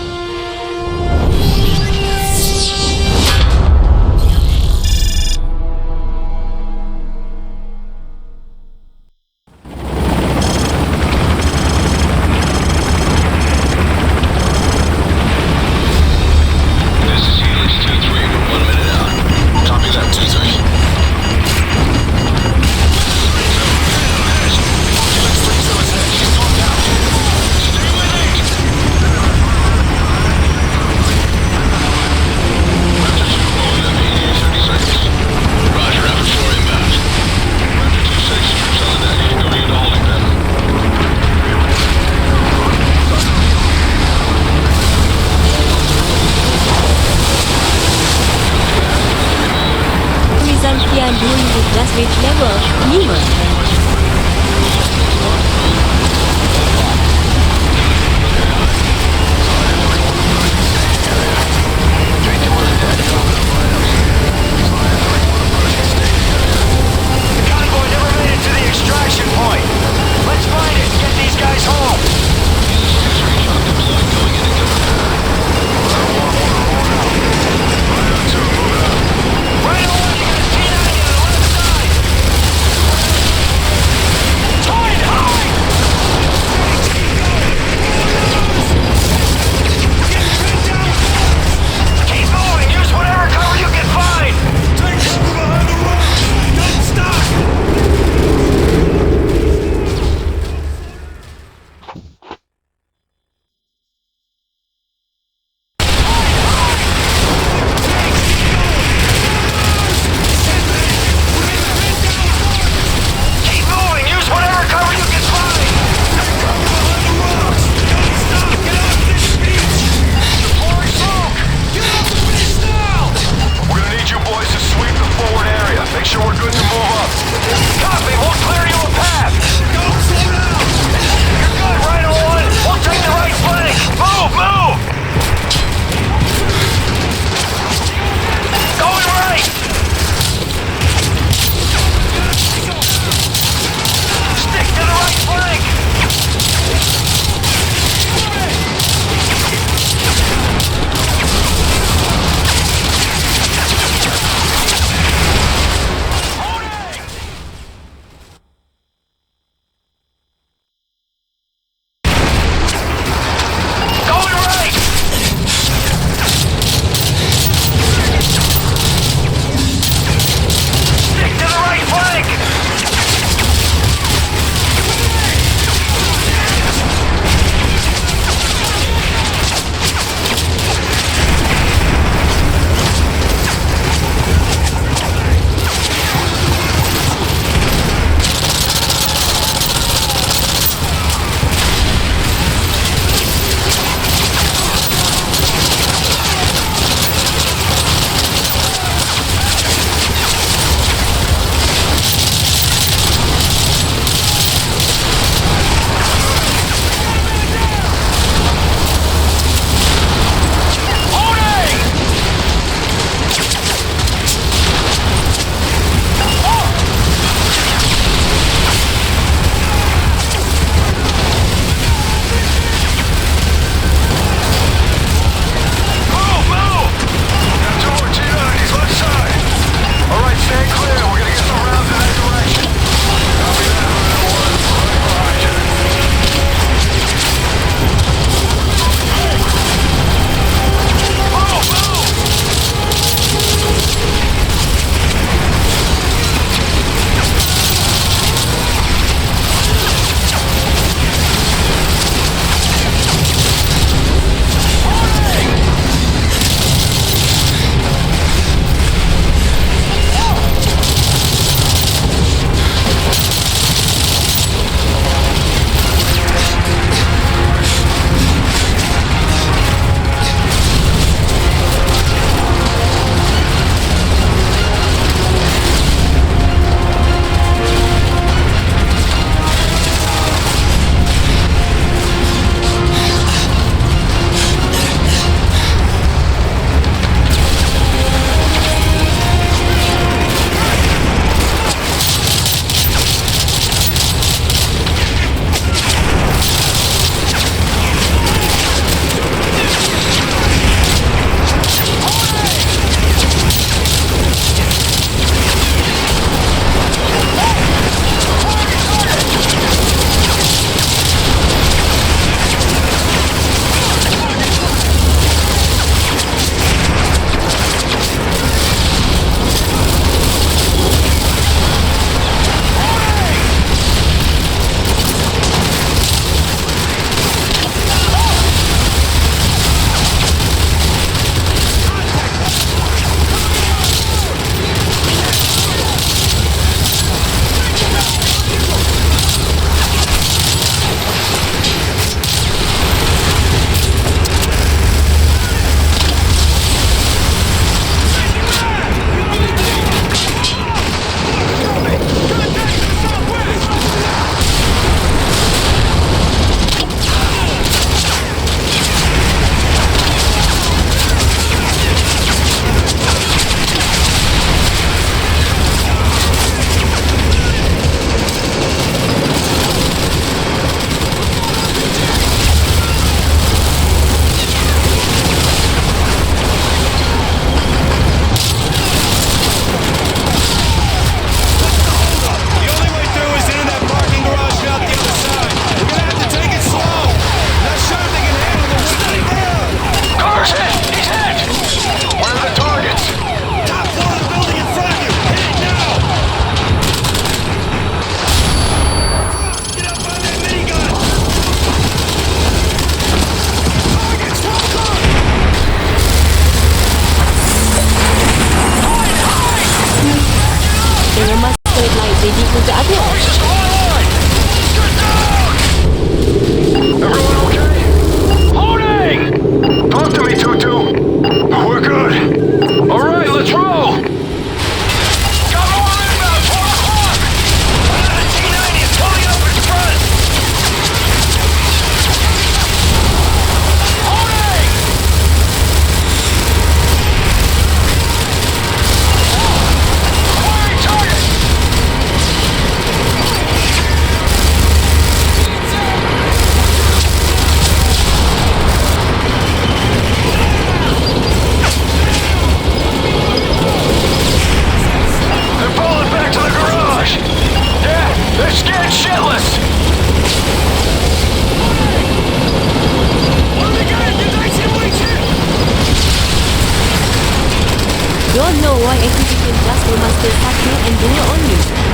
Master 1 and 2 only.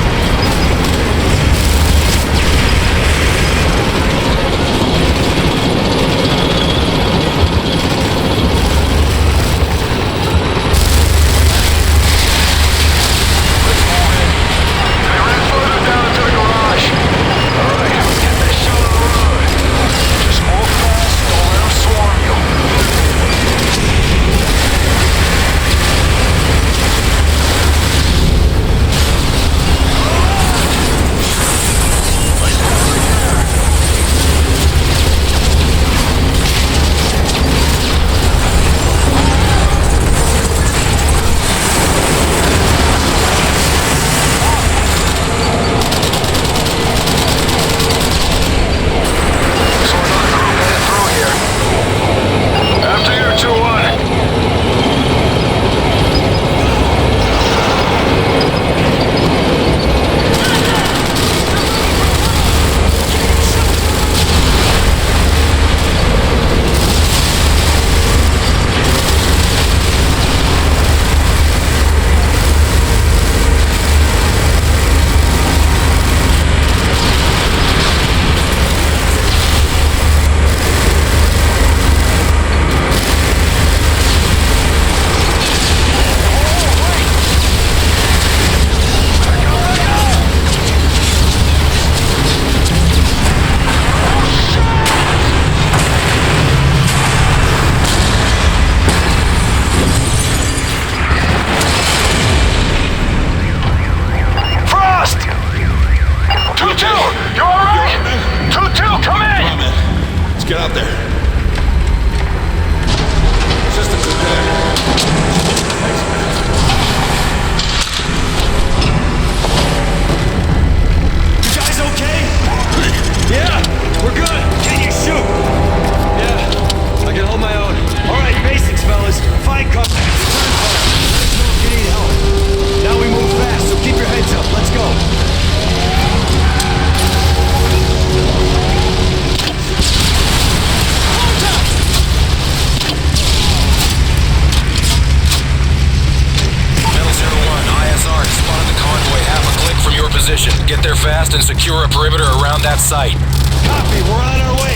Get there fast and secure a perimeter around that site. Copy, we're on our way.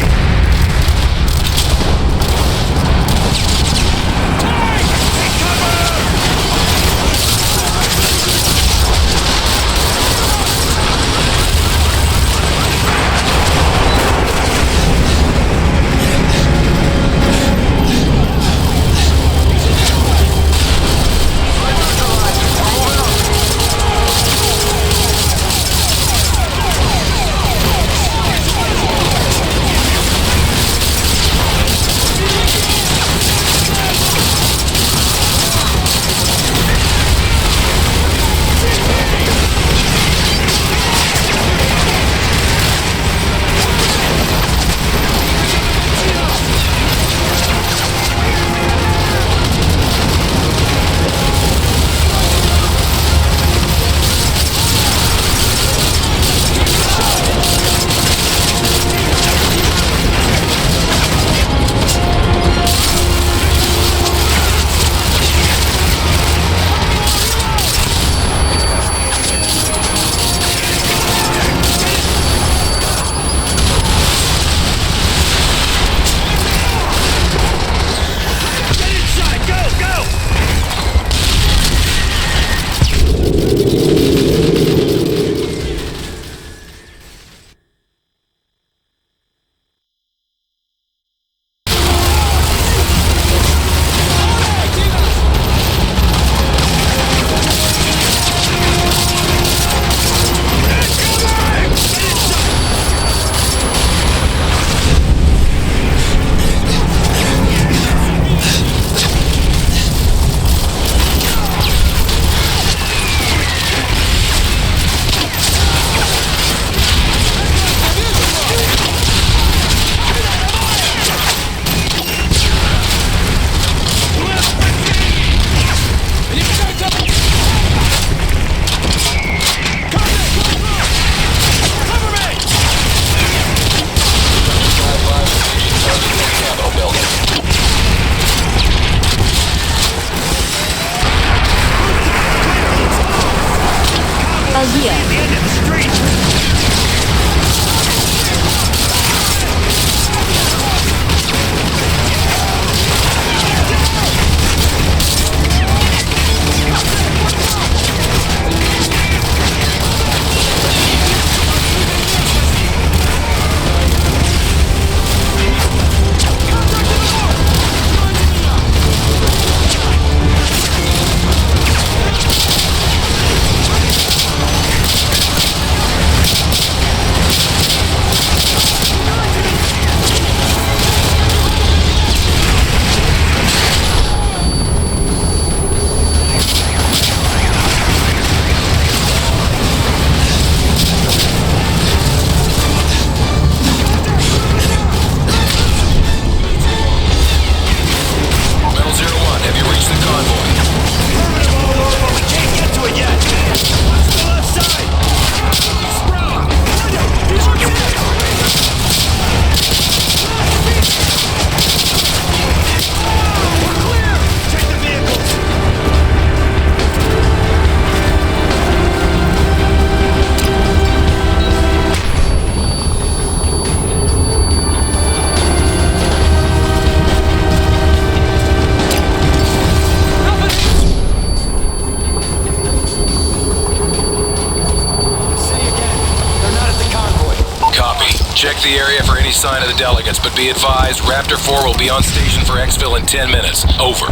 the area for any sign of the delegates, but be advised, Raptor 4 will be on station for exfil in 10 minutes. Over.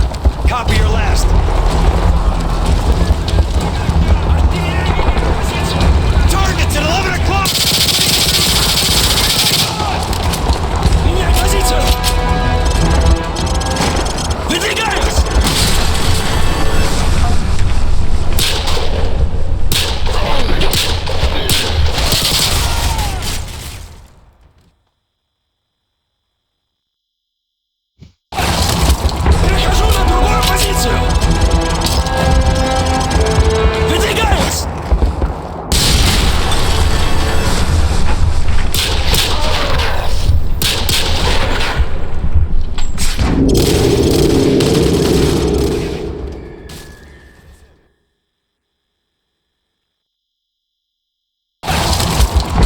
Copy your last. Target's at 11 o'clock! Выдвигаемся! Перехожу на другую позицию! Выдвигаемся!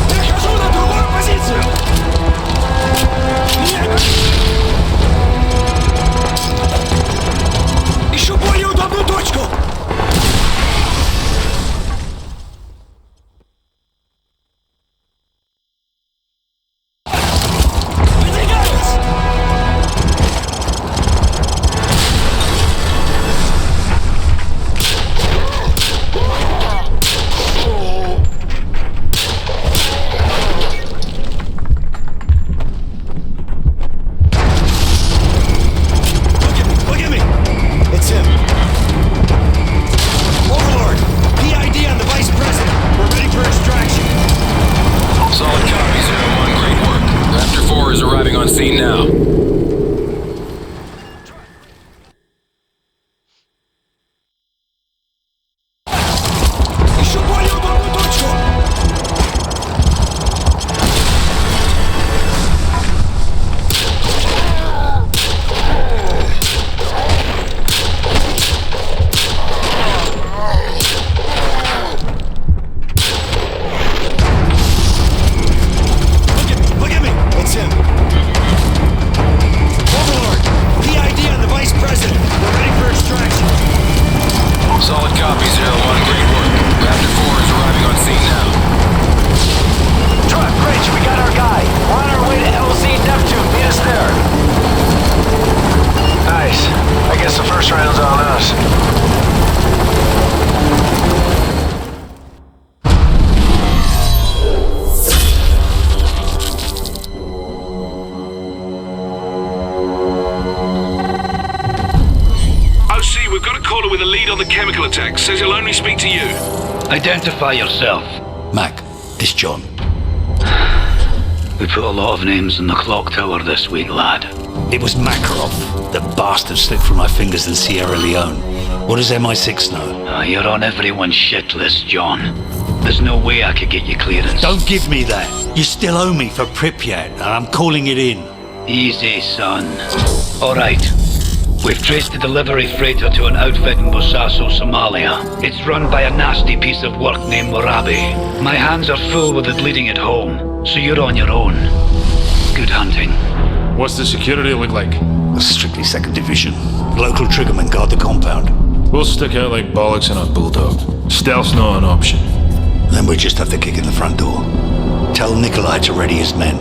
Перехожу на другую позицию! Ищу более удобную точку! Выдвигаюсь! Look at me! It's him. Overlord! PID on the Vice President. We're ready for extraction. Solid copy, 01. Great work. Raptor 4 is arriving on scene now. Ищу более удобную точку! Look at me! It's him. Overlord! PID on the Vice President. We're ready for extraction. Solid copy, 01. Great work. Raptor 4 is arriving on scene now. Truck, Bridge, we got our guy. We're on our way to LZ Neptune. Meet us there. Nice. I guess the first round's on us. OC, we've got a caller with a lead on the chemical attack. Says he'll only speak to you. Identify yourself. Mac, it's John. We put a lot of names in the clock tower this week, lad. It was Makarov. The bastard slipped through my fingers in Sierra Leone. What does MI6 know? You're on everyone's shit list, John. There's no way I could get you clearance. Don't give me that. You still owe me for Pripyat, and I'm calling it in. Easy, son. All right. We've traced the delivery freighter to an outfit in Bosaso, Somalia. It's run by a nasty piece of work named Morabi. My hands are full with it leading it home, so you're on your own. Good hunting. What's the security look like? Strictly 2nd Division. Local triggermen guard the compound. We'll stick out like bollocks in a bulldog. Stealth's not an option. Then we just have to kick in the front door. Tell Nikolai to ready his men.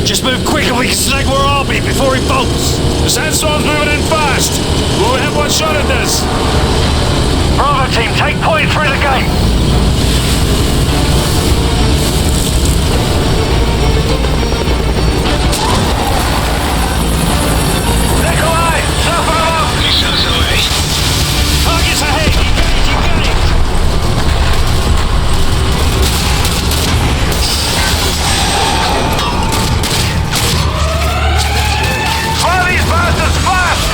Just move quick and we can snag where I'll be before he bolts. The sandstorm's moving in fast. Will we have one shot at this? Bravo team, take point through the gate. Nikolai, stop her up! Missiles away. Targets ahead! Engage! Fire these bastards fast!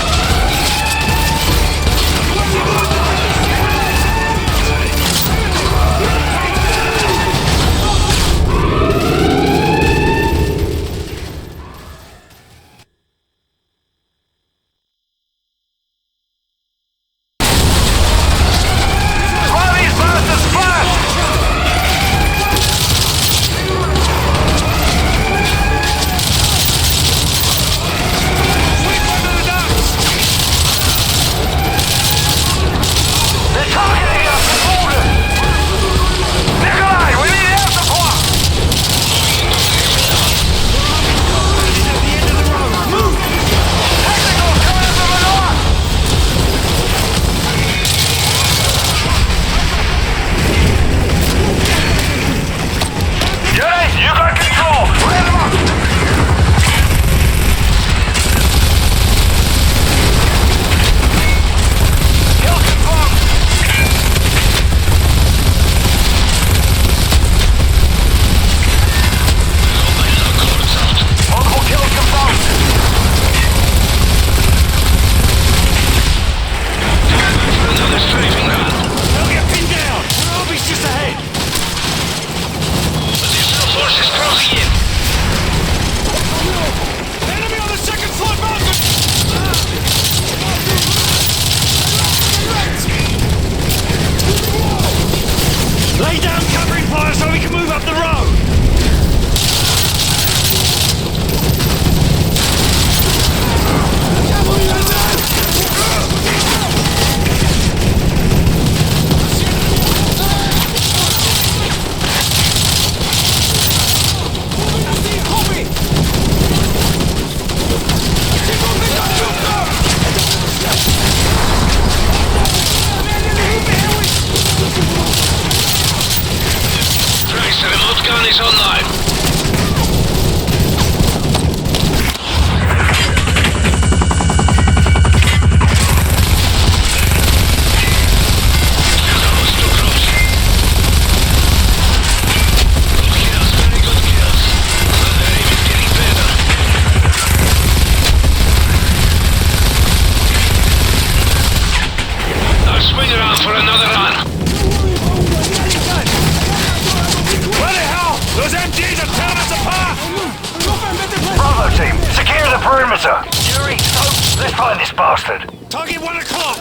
perimeter. Yuri, Stokes, let's find this bastard. Target 1 o'clock.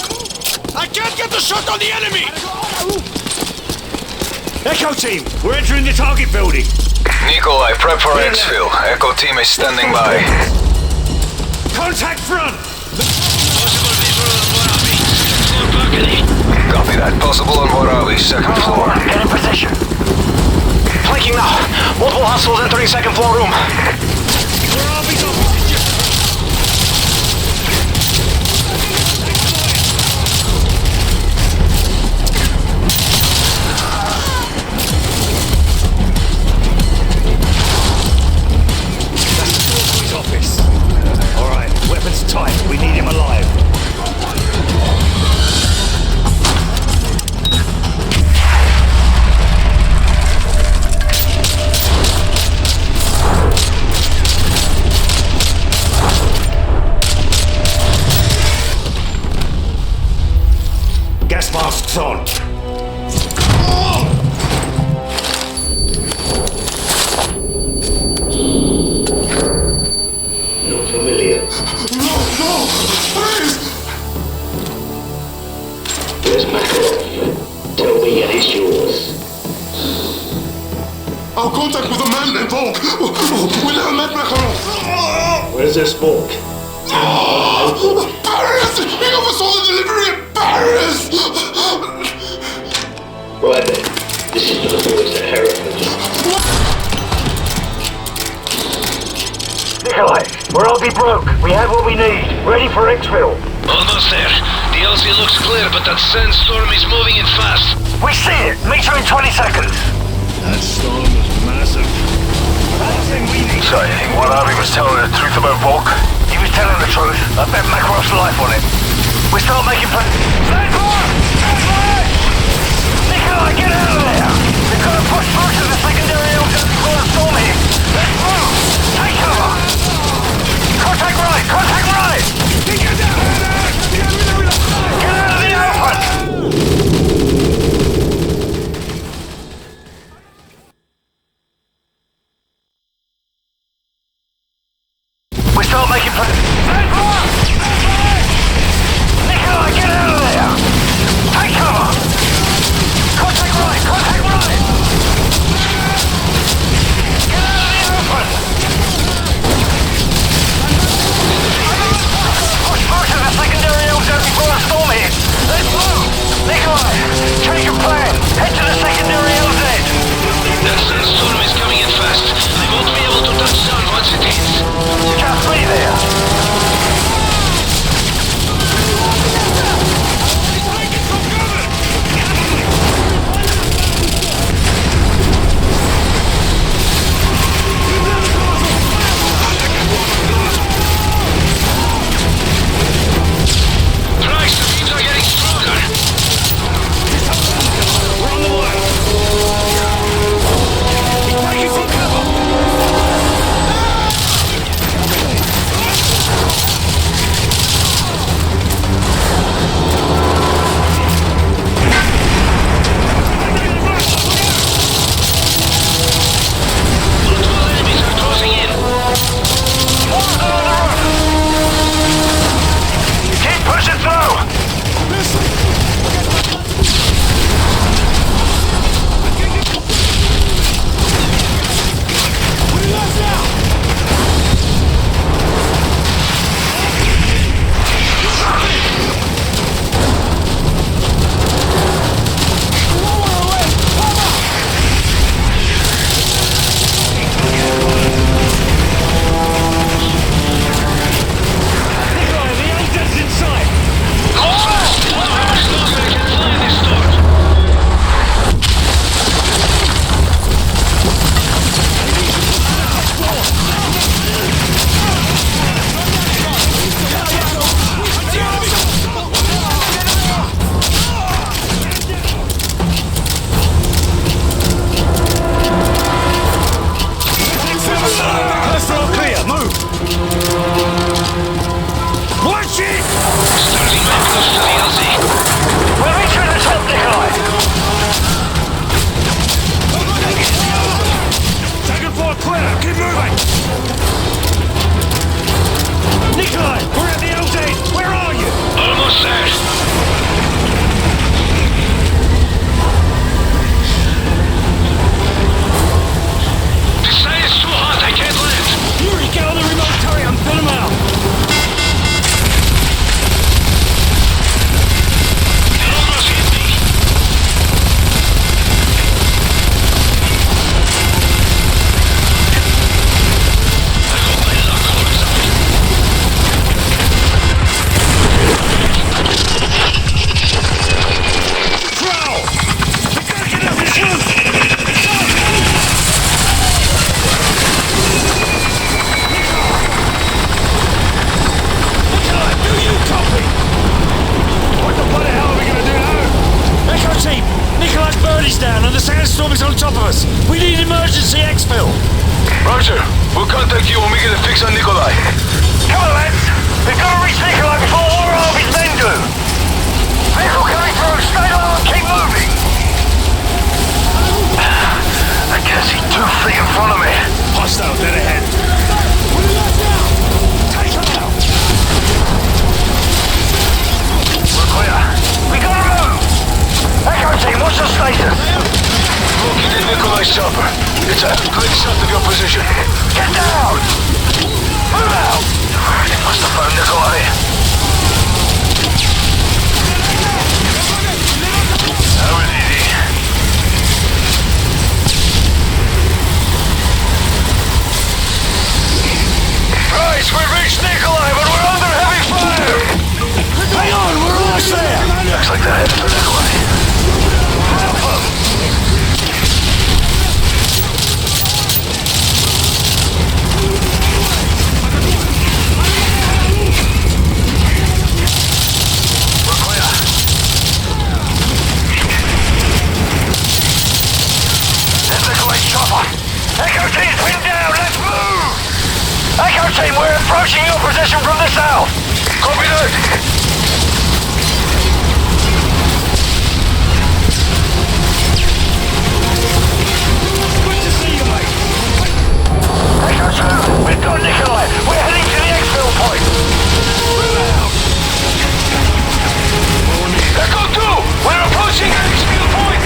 I can't get the shot on the enemy. Echo team, we're entering the target building. Nikolai, prep for exfil. Echo team is standing by. Contact front. Possible visual on Warabi. Floor balcony. Copy that. Possible on Warabi, second floor. Get in position. Flanking now. Multiple hostiles entering second floor room. Warabi's opposite you. That's the door to his office. All right, weapons tight. We need him alive. Gas masks on. Not familiar. No, please! Where's Makarov? Tell me and it's yours. Our contact with the man named Volk. We never met Makarov. Where's this Volk? Paris! He oversaw the delivery in Paris! Right then. This is for the boys at Hereford. Nikolai, Warabi broke. We have what we need. Ready for exfil. Almost there. The LZ looks clear, but that sandstorm is moving in fast. We see it. Meet you in 20 seconds. That storm was massive. So you think Warabi was telling the truth about Volk? He was telling the truth. I bet Makarov's life on it. We start making plans. Stand forward! Stand forward! Nikolai, get out of there! We've got to push through to the secondary elder before the storm hits. Let's move! Take cover! Contact right! Contact right! Get out of the open! We start making plans. Stand forward! Stand forward! Nikolai, get out of there! Take cover! Contact right! Contact right! Get out of the open! Push through to the secondary elder before the storm hits! Let's move! Nikolai, change your plan! Head to the secondary LZ! That sandstorm is coming in fast. I won't be able to touch down once it hits. Just be there! Roger. We'll contact you when we get a fix on Nikolai. Come on, lads. We've got to reach Nikolai before all of his men do. Vehicle coming through. Stay low and keep moving. I can't see 2 feet in front of me. Hostile dead ahead. Take him out. We're clear. We gotta move. Echo team, what's the status? Located Nikolai's chopper. It's a click south of your position. Get down! Move out! They must have found Nikolai. That was easy. Christ, we've reached Nikolai, but we're under heavy fire! Hang on, we're almost there! Looks like they're headed for Nikolai. Help them! We're clear. There's Nikolai's chopper! Echo team's pinned down, let's move! Echo team, we're approaching your position from the south! Copy that! Echo 2, we've got Nikolai! We're heading to the exfil point! Move out! Echo 2! We're approaching the exfil point!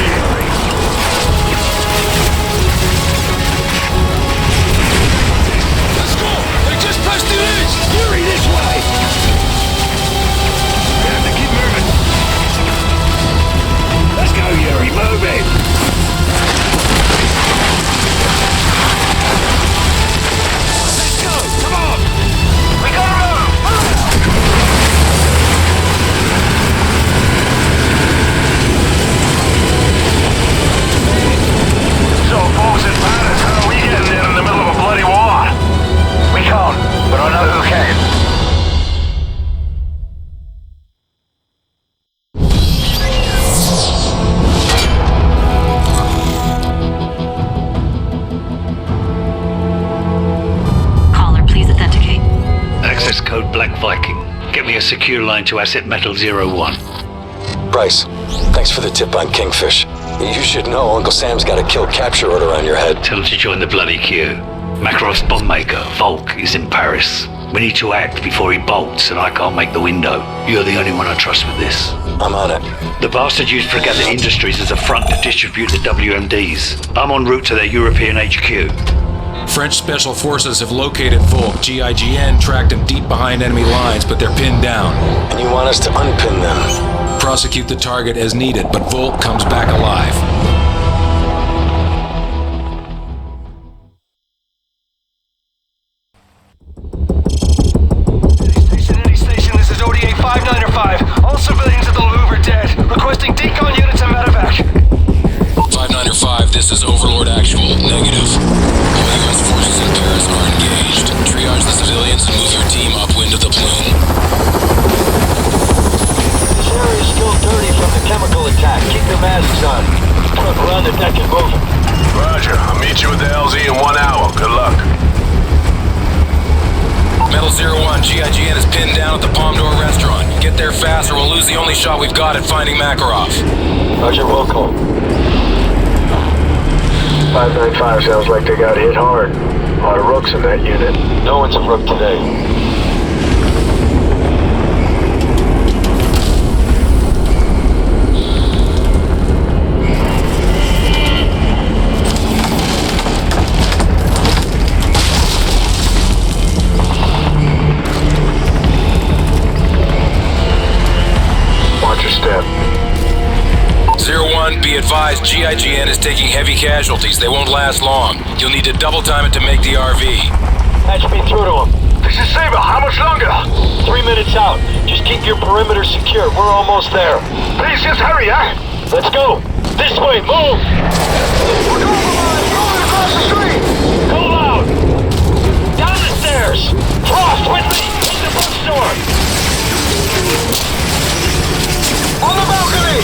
Let's go! They just pressed the edge! Yuri, this way! We have to keep moving. Let's go, Yuri, move it! Let's go! Come on! We gotta move! So, folks in Paris, how are we getting there in the middle of a bloody war? We can't, but I know who can. Caller, please authenticate. Access code Black Viking. Get me a secure line to Asset Metal 01. Bryce, thanks for the tip on Kingfish. You should know Uncle Sam's got a kill capture order on your head. Tell him to join the bloody queue. Makarov's bomb maker, Volk, is in Paris. We need to act before he bolts, and I can't make the window. You're the only one I trust with this. I'm on it. The bastard used Forgotten Industries as a front to distribute the WMDs. I'm en route to their European HQ. French Special Forces have located Volk. GIGN tracked him deep behind enemy lines, but they're pinned down. And you want us to unpin them? Prosecute the target as needed, but Volk comes back alive. Station, this is ODA 595. All civilians at the Louvre are dead. Requesting decon units and medevac. 595, this is Overlord Actual. Negative. All U.S. forces in Paris are engaged. Triage the civilians and move your team upwind of the plume. This area is still dirty from the chemical attack. Keep your masks on. Run the deck and move. Roger. I'll meet you at the LZ in 1 hour. Good luck. Metal 01, GIGN is pinned down at the Palme d'Or restaurant. Get there fast or we'll lose the only shot we've got at finding Makarov. Roger, roll call. 595 sounds like they got hit hard. A lot of rooks in that unit. No one's a rook today. Watch your step. 01, be advised, GIGN is taking heavy casualties. They won't last long. You'll need to double time it to make the RV. Patch me through to him. This is Saber. How much longer? 3 minutes out. Just keep your perimeter secure. We're almost there. Please just hurry, huh? Let's go. This way. Move. We're going across the street. Go loud. Down the stairs. Frost, with me. In the bookstore. On the balcony.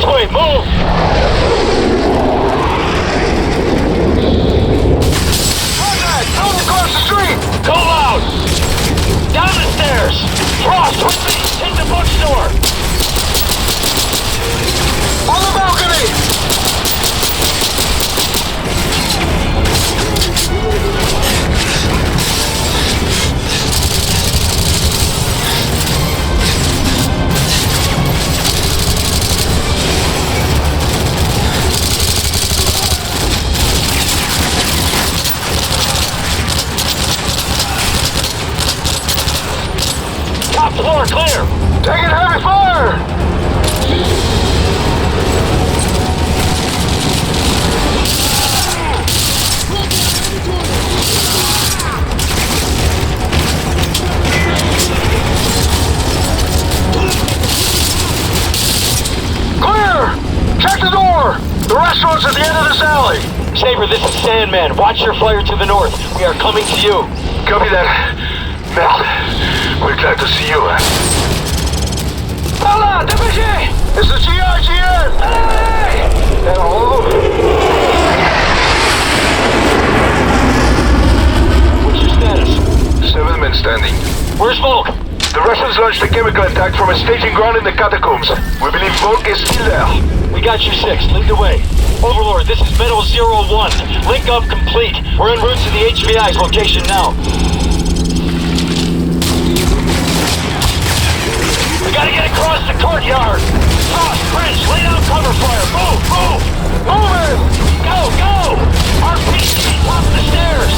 way, move! Contact! Coming across the street! Go loud! Down the stairs! Frost, with me! Hit the bookstore! On the balcony! Top floor clear! Taking heavy fire! Clear! Check the door! The restaurant's at the end of this alley! Saber, this is Sandman. Watch your flyer to the north. We are coming to you. Copy that. Mel, we're glad to see you. Hola, dépêchez! It's the GIGN! Hey! Hello? What's your status? 7 men standing. Where's Volk? The Russians launched a chemical attack from a staging ground in the catacombs. We believe Volk is still there. We got you 6. Lead the way. Overlord, this is Metal 01. Link up complete. We're en route to the HVI's location now. We gotta get across the courtyard! Frost, French, lay down cover fire! Move! Move! Moving! Go! Go! RPG, top the stairs!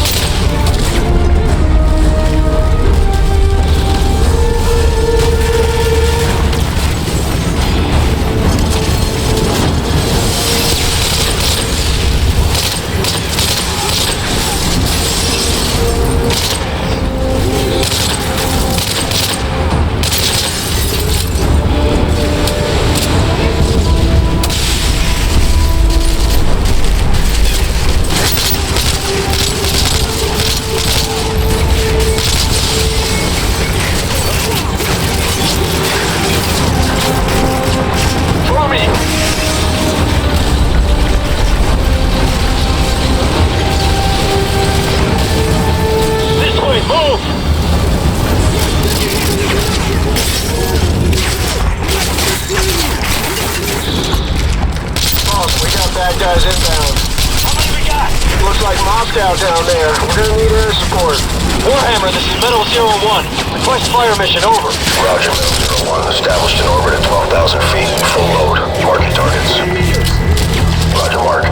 Down there. We're gonna need air support. Warhammer, this is Metal 01. Request fire mission, over. Roger, Metal 01. Established in orbit at 12,000 feet. Full load. Marking targets. Roger, mark.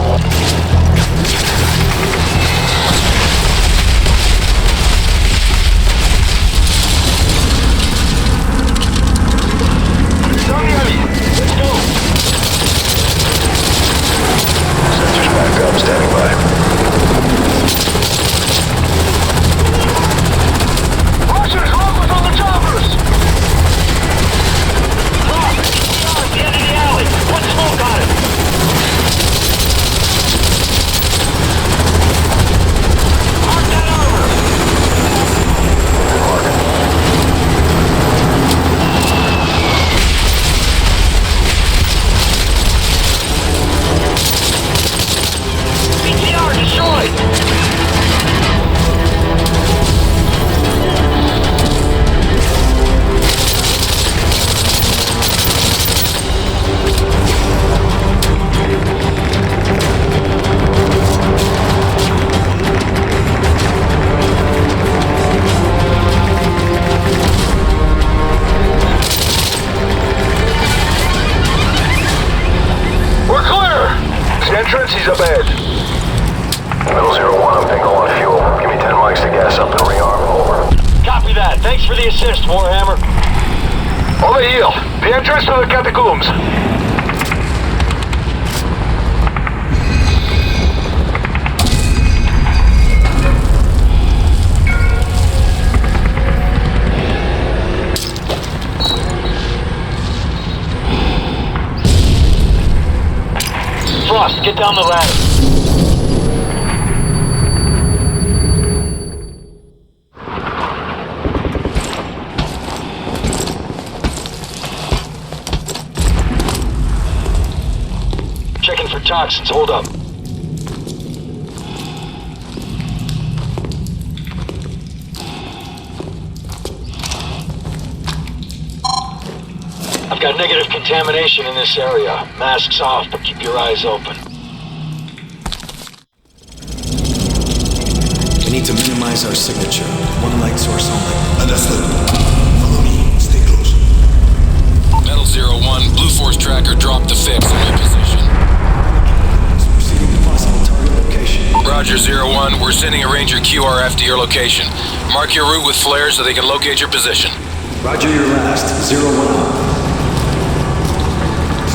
Let's go. Sensors back up. Standing by. Russians, Rockers on the choppers! Rock, at the end of the alley. Put smoke on it. Mark that armor. BTR destroyed. He's up ahead. Metal 01, I'm Pinko on fuel. Give me 10 mics to gas up and rearm. Over. Copy that. Thanks for the assist, Warhammer. Over here. The entrance to the catacombs. Frost, get down the ladder. Checking for toxins. Hold up. I've got negative contamination in this area. Masks off, but keep your eyes open. We need to minimize our signature. One light source only. Understood. Follow me. Stay close. Metal 01, Blue Force tracker dropped the fix in your position. Proceeding to possible target location. Roger 01, we're sending a Ranger QRF to your location. Mark your route with flares so they can locate your position. Roger your last. 01 out.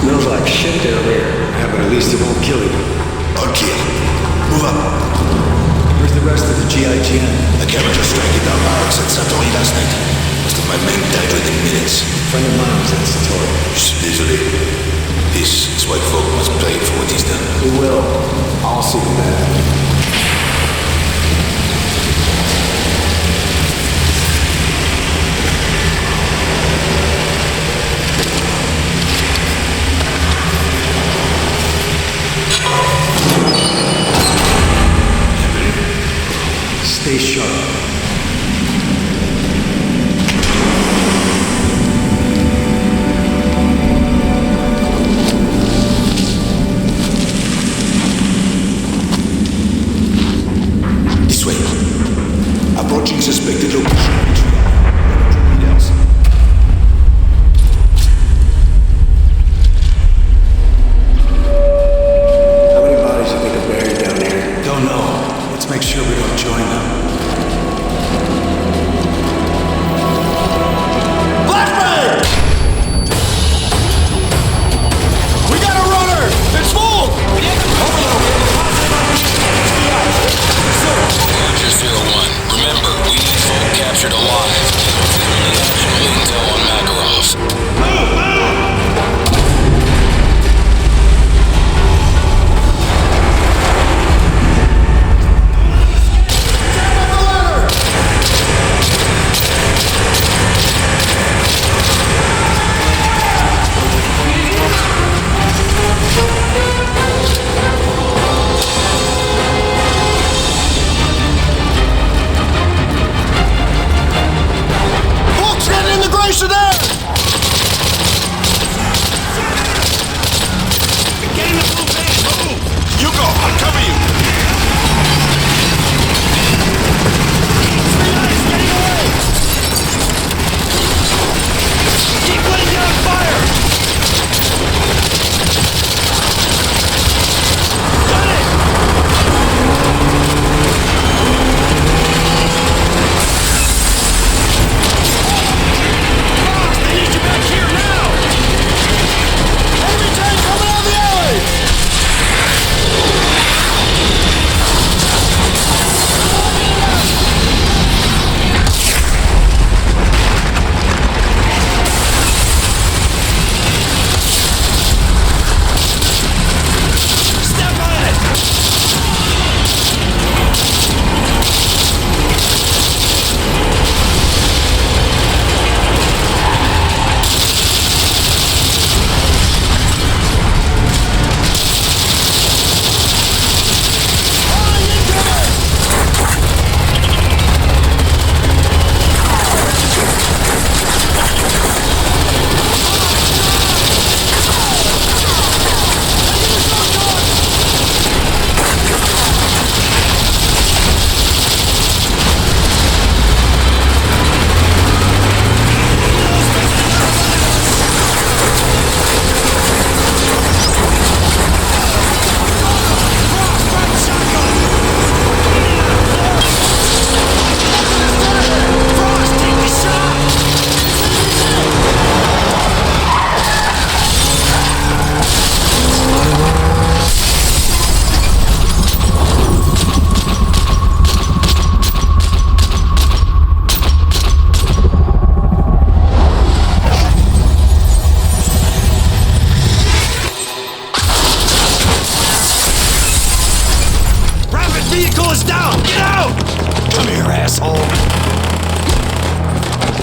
Smells like shit down there. Yeah, but at least it won't kill you. Okay. Move up. Where's the rest of the GIGN? The chemical strike in our barracks at Satori last night. Most of my men died within minutes. A friend of mine was at Satori. Désolé. This is why folk must pay for what he's done. We will. I'll see you back. Stay sharp. This way. Approaching suspected location. Meters. How many bodies do you think are buried down here? Don't know. Let's make sure we don't join them. Captured alive. It's the only actionable intel on Makarov.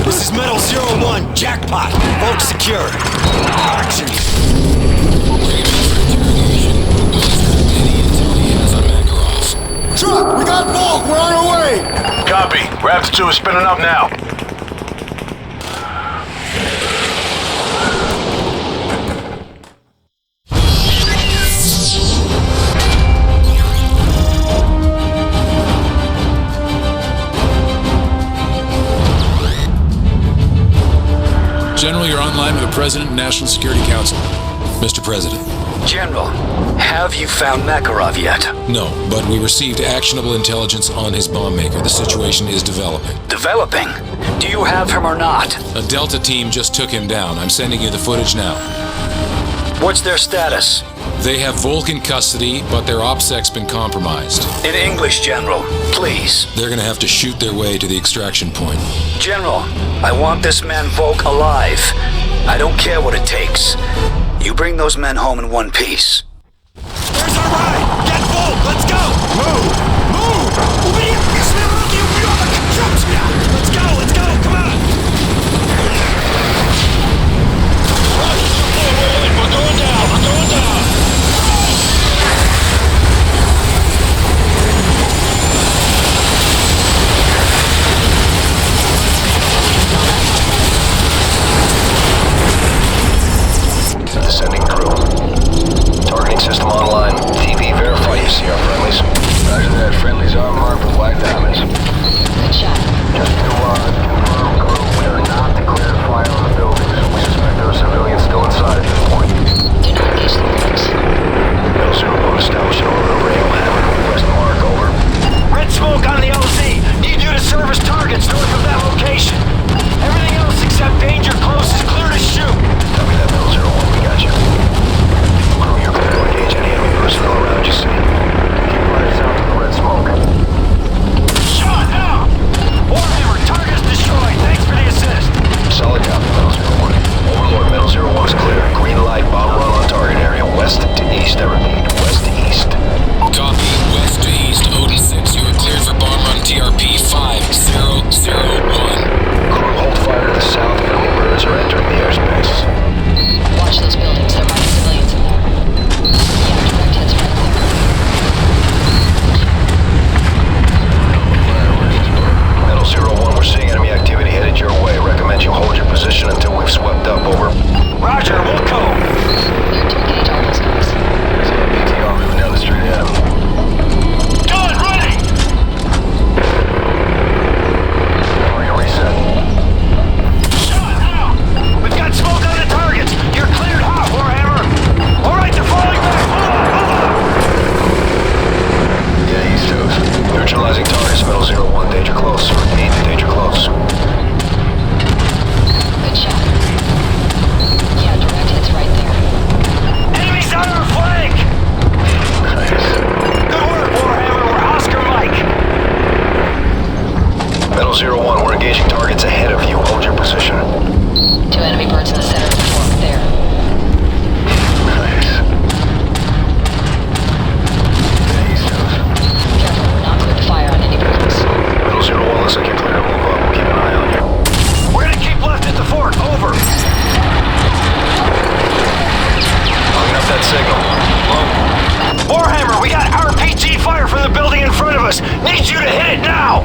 This is Metal 01, Jackpot. Vault secure. Action. Bring him in for interrogation. Raptor 2 is spinning up now. General, you're online with the President and National Security Council. Mr. President. General, have you found Makarov yet? No, but we received actionable intelligence on his bomb maker. The situation is developing. Developing? Do you have him or not? A Delta team just took him down. I'm sending you the footage now. What's their status? They have Volk in custody, but their OPSEC's been compromised. In English, General, please. They're gonna have to shoot their way to the extraction point. General, I want this man Volk alive. I don't care what it takes. You bring those men home in one piece. Where's our ride? Get Volk! Let's go! Move! Move! Let's go! Let's go! Come on! We're going down! We're going down! Descending crew. Targeting system online. TV, verify you see our friendlies. Roger that. Friendlies are marked with white diamonds. Good shot. Just to confirm, crew, we are not declared fire on the buildings. We suspect there are civilians still inside at this point. Do not engage the buildings. Metal Zero One establishing orbital rail hammer. West mark, over. Red smoke on the LZ. Need you to service targets north of that location. Everything else except danger close is clear to shoot. Copy that, Metal Zero One. We got you. Crew, you're clear to engage any enemy personnel around you, see. Keep your eyes out to the red smoke. Shot now! Warhammer, target's destroyed. Thanks for the assist. Solid copy, Metal Zero One. Overlord, Metal Zero One is clear. Green light, bomb run on target area. West to east, I repeat. West to east. Copy. West to east, Odin 6. You are cleared for bomb run TRP 5001. Crew, hold fire to the south. Enemy birds are entering the airspace. Watch those buildings. There might be civilians in there. Yeah, direct hits right there. Metal Zero One, we're seeing enemy activity headed your way. Recommend you hold your position until we've swept up. Over. Roger, we'll go. Clear to engage all those guys. PTR moving down the street ahead of them. Done! Ready! Reset. Shot now! We've got smoke on the targets. You're cleared hot, Warhammer. All right, they're falling back. Yeah, East Coast. Neutralizing targets, Metal Zero One. Danger close. Repeat, danger close. Good shot. Yeah, direct hits right there. Enemies on our flank! Nice. Good work, Warhammer. We're Oscar Mike. Metal Zero One, we're engaging targets ahead of you. Hold your position. Two enemy birds in the center of the fort. There. Nice. Yeah, East Coast. Careful, we're not clear to fire on any buildings. Metal Zero One, looks like you're clear to move up. We'll keep an eye on you. We're gonna keep left at the fort. Over. Hooking up that signal. Warhammer, we got RPG fire from the building in front of us. Need you to hit it now.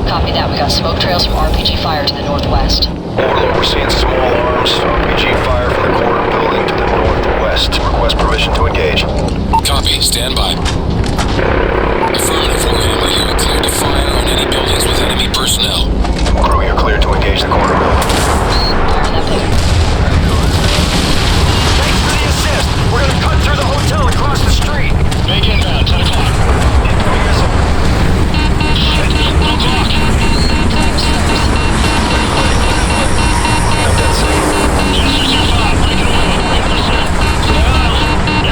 Copy that. We got smoke trails from RPG fire to the northwest. Overlord, we're seeing small arms. RPG fire from the corner building to the northwest. Request permission to engage. Copy. Stand by. Affirmative, Warhammer. You are cleared to fire on any buildings with enemy personnel. Crew, you're clear to engage the corner building. Fire on that building. Thanks for the assist. We're gonna cut through the hotel across the street. Make inbound, 10 o'clock. Shit, 1 o'clock. Jester 2-5, break it away. Break the set. Stay out.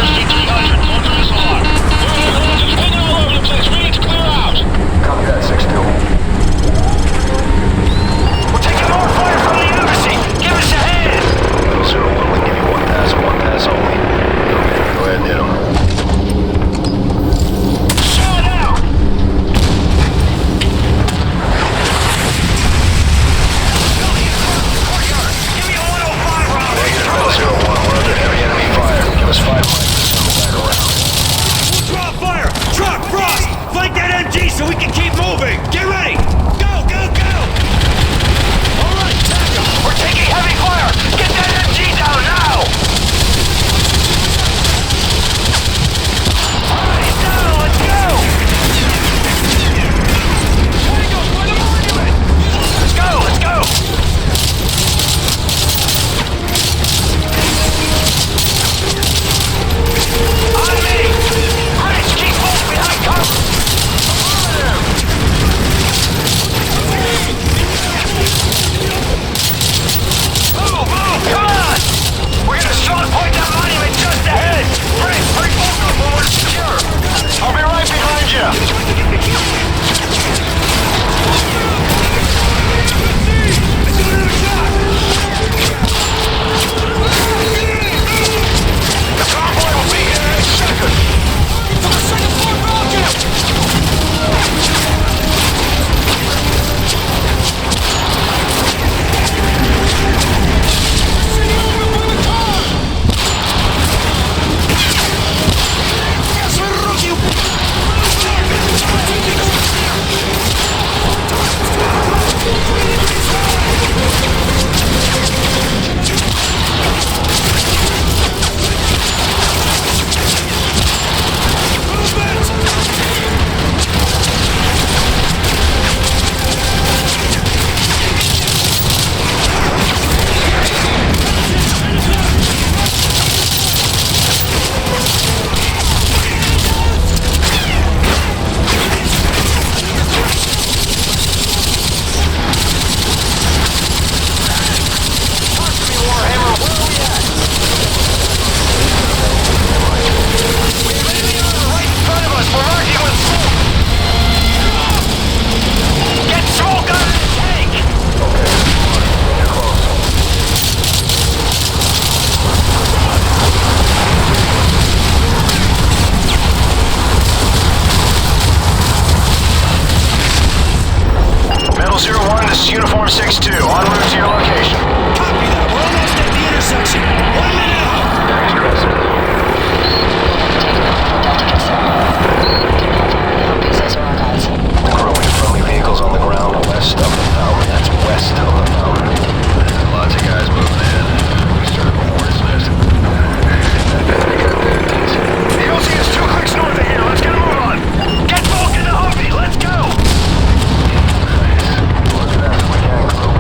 SG-300, call for missile lock. Just hanging all over the place. We need to clear out. Copy that, 6-2. We're taking more fire from the embassy. Give us a hand. Metal Zero One, we give you one pass only. Okay, go ahead and hit him. Shot out. Give me a 105 round. Negative, Metal Zero One, we're under heavy enemy fire. Give us 5 minutes to circle back around. We'll draw fire! Truck, Frost! Flank that MG so we can keep moving! Get ready! Go, go! 162, en route to your location. Copy that. We're almost at the intersection. 1 minute out. Crew, we have friendly vehicles on the ground west of the tower. That's west of the tower. Lots of guys moving in. We started before it's missed. The LZ is 2 clicks north of here. Let's get a move on. Get Volk in the Humvee. Let's go. Look at that if we can, crew.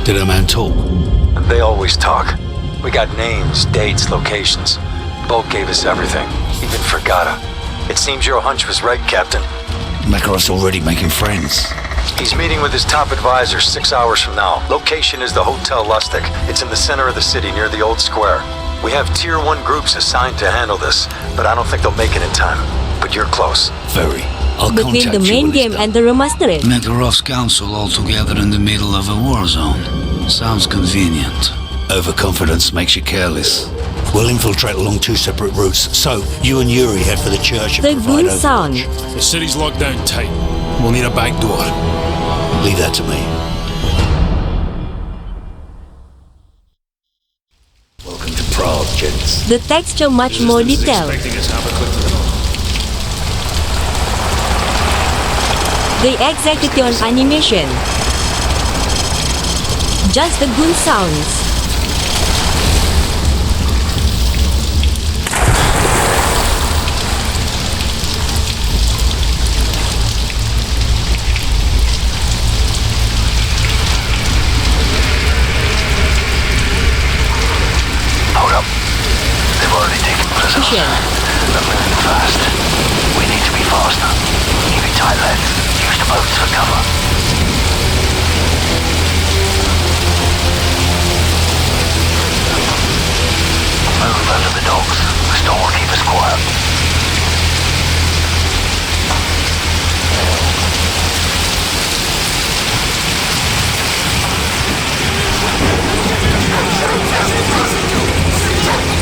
Did our man talk? They always talk. We got names, dates, locations. Volk gave us everything, even Fragata. It seems your hunch was right, Captain. Makarov's already making friends. He's meeting with his top advisor 6 hours from now. Location is the Hotel Lustig. It's in the center of the city near the old square. We have Tier 1 groups assigned to handle this, but I don't think they'll make it in time. But you're close. Very. I'll Between the main game and the remastered. Makarov's council all together in the middle of a war zone. Sounds convenient. Overconfidence makes you careless. We'll infiltrate along 2 separate routes, so you and Yuri head for the church and The provide Goon Sound. The city's locked down tight. We'll need a back door. Leave that to me. Welcome to Prague, gents. The text show much more detail. The execution animation. Just the Goon sounds. They're moving fast. We need to be faster. Keep it tight, lads. Use the boats for cover. Move under the docks. The storm will keep us quiet.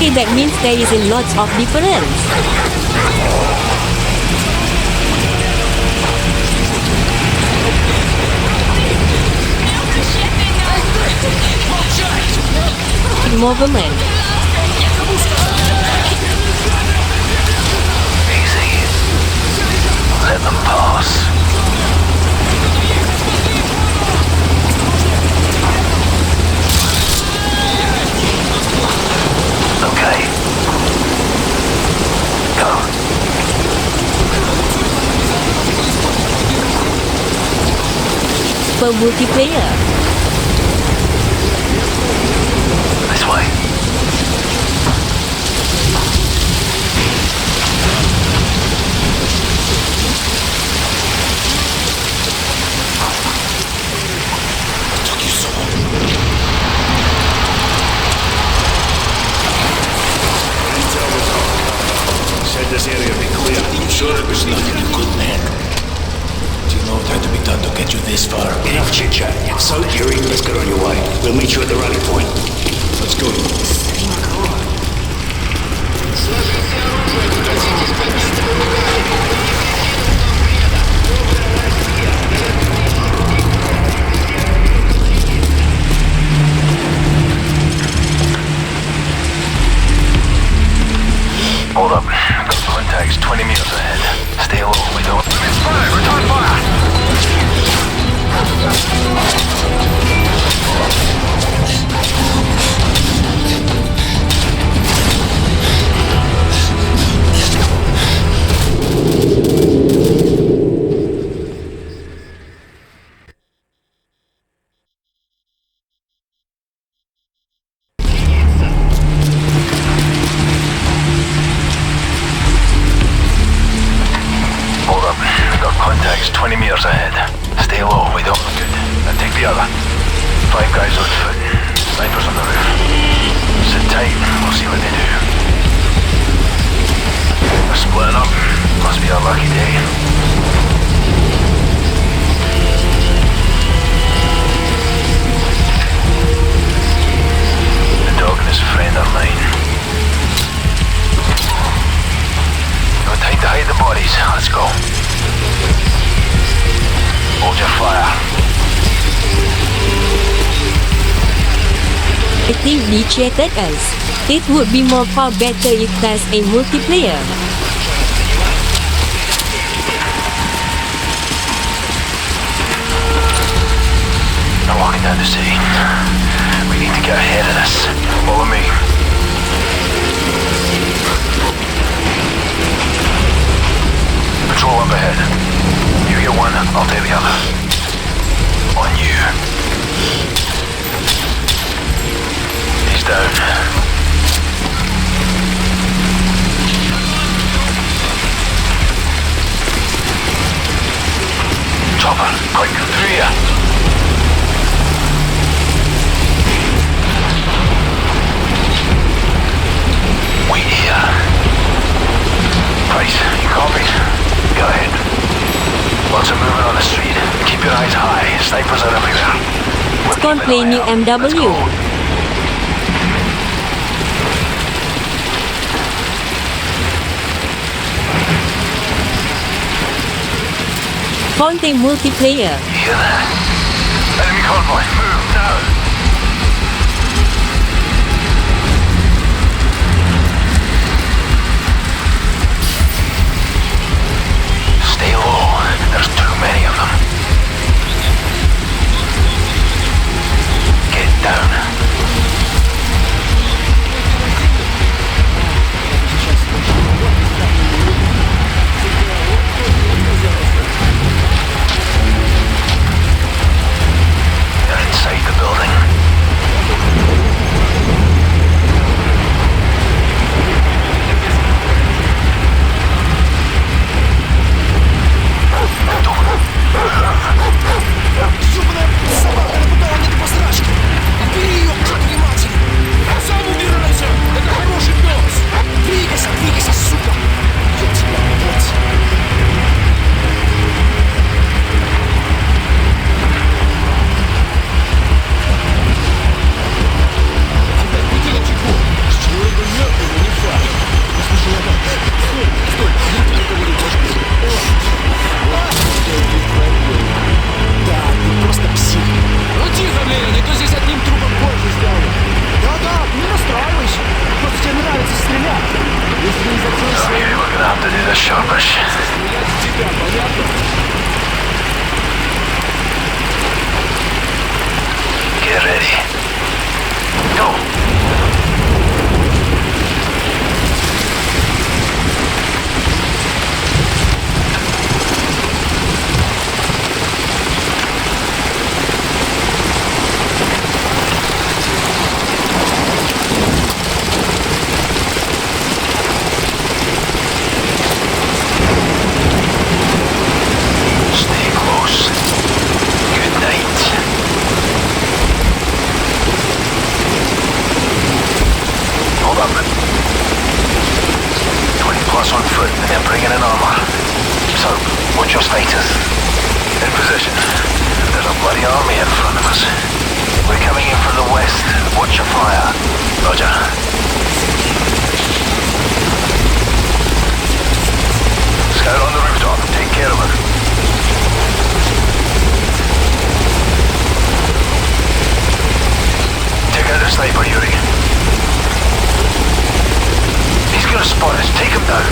Okay, that means there is a lot of difference. Movement. Easy. Let them pass. Okay. Go. For multiplayer. This way. Took you so long. Said this area would be clear. You sure it was nothing you couldn't handle? Do you know what had to be done to get you this far? Enough chit-chat. So, Yuri, let's get on your way. We'll meet you at the rally point. Let's go. Hold up. Contacts 20 meters ahead. Stay low. We don't... Fire! Return fire! Hold up. Got contacts 20 meters ahead. Stay low. We don't look good. Now take the other. 5 guys on foot. Snipers on the roof. Sit tight. We'll see what they do. They're splitting up. Must be a lucky day. The dog and his friend are mine. No time to hide the bodies. Let's go. Hold your fire. I think they cheated us. It would be more far better if there's a multiplayer. They're walking down the city. We need to get ahead of this. Follow me. Patrol up ahead. You get one, I'll take the other. On you. Keep your eyes high. Snipers are everywhere. Spawn play new MW. Fonte multiplayer. Hear that? Enemy convoy. Move now. Stay low. There's too many of them. Get down. They're inside the building. Ёбаная собака нападала мне до пострашки! Бери ее, к чертовой матери! Сам убирайся! Это хороший пес! Двигайся, сука! Я тебя, блядь! Да, ты просто псих. Ну тихо, блин, не то здесь одним трупом больше сделали. Да, не расстраивайся. Просто тебе нравится стрелять. Если не закроешь свои... We're gonna have to do the sharpish. Стрелять в тебя, понятно? Get ready. Go. Stay close. Good night. Hold up. 20 plus on foot, and they're bringing in armor. So, what's your status? In position. There's a bloody army in front of us. We're coming in from the west. Watch your fire. Roger. Scout on the rooftop. Take care of it. Take out the sniper, Yuri. He's gonna spot us. Take him down.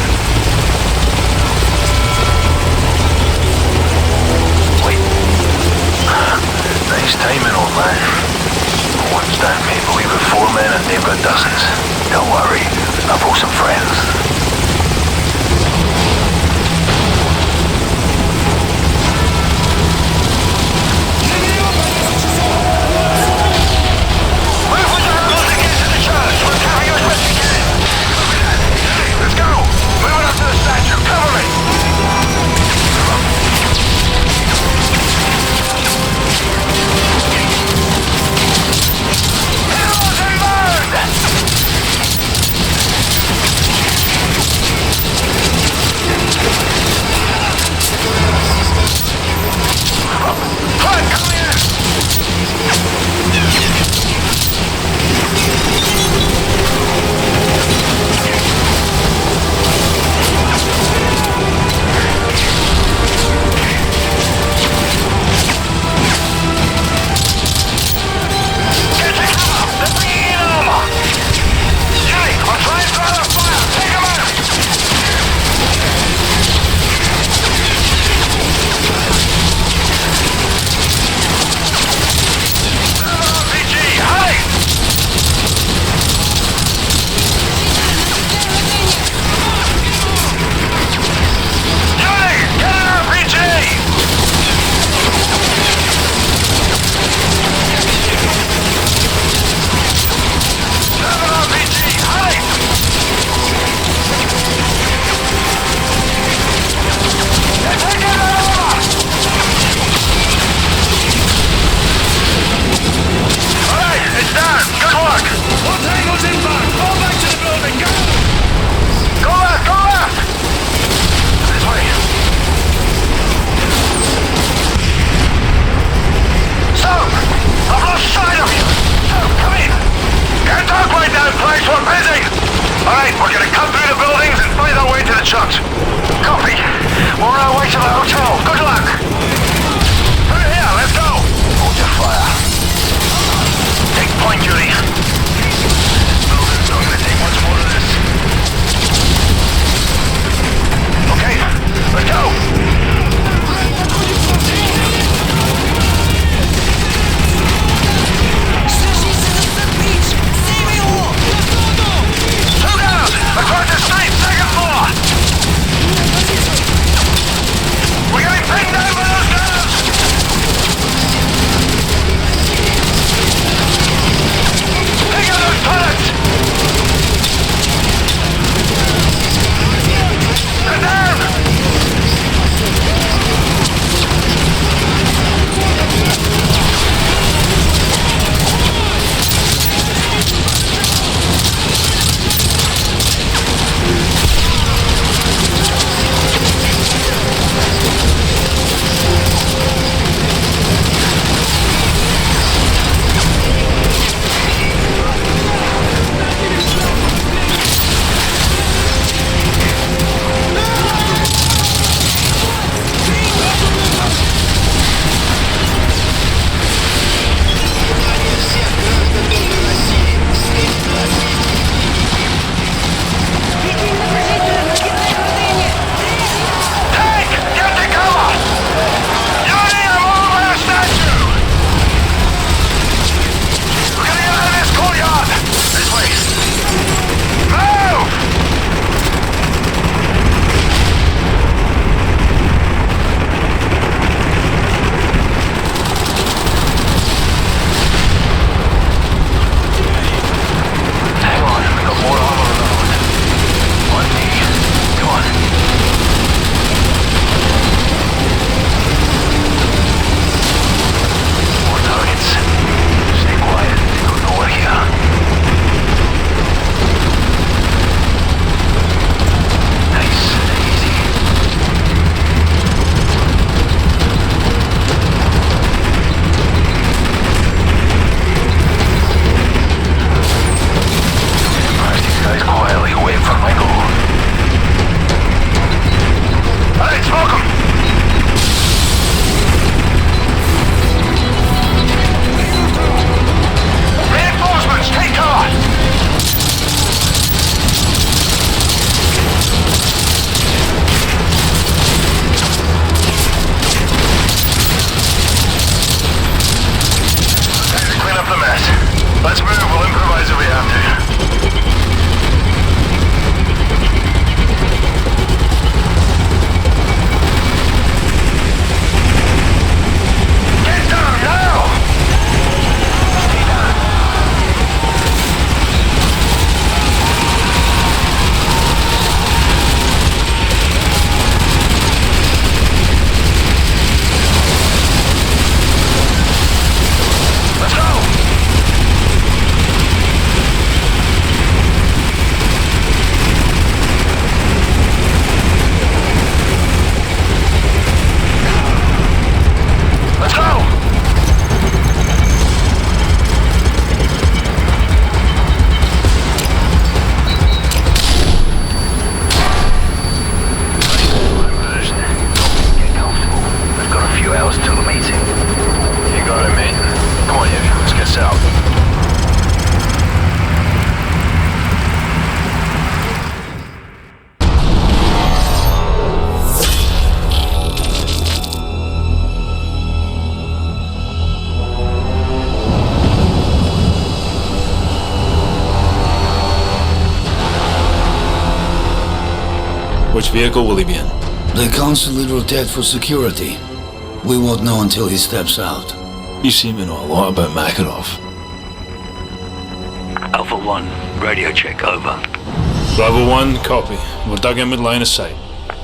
Wait. Nice timing, old man. One's down, mate, but we've got 4 men and they've got dozens. Don't worry. I'll pull some friends. Let's go! Move up to the statue. Cover me! Heroes inbound! We're gonna cut through the buildings and fight our way to the church. Copy. We're on our way to the hotel. Good luck. Through here, let's go. Hold your fire. Take point, Judy. Building's not gonna take much more of this. Okay, let's go. Across the street, second floor! We're getting pinned down by those gunners! Pick up those turrets! They're down! Which vehicle will he be in? The consulate rotate for security. We won't know until he steps out. You seem to know a lot about Makarov. Alpha 1, radio check, over. Bravo 1, copy. We're dug in with line of sight.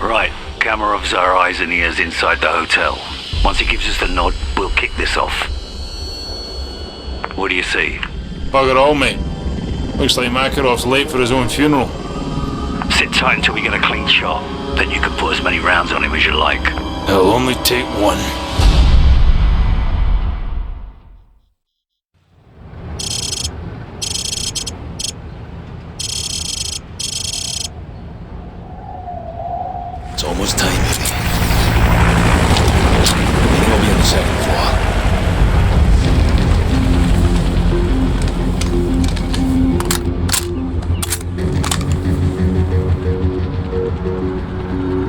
Right, Kamarov's our eyes and ears inside the hotel. Once he gives us the nod, we'll kick this off. What do you see? Bugger all, mate. Looks like Makarov's late for his own funeral. Sit tight until we get a clean shot. Then you can put as many rounds on him as you like. It'll only take one. almost time, Yuri. Meeting will be on the second floor.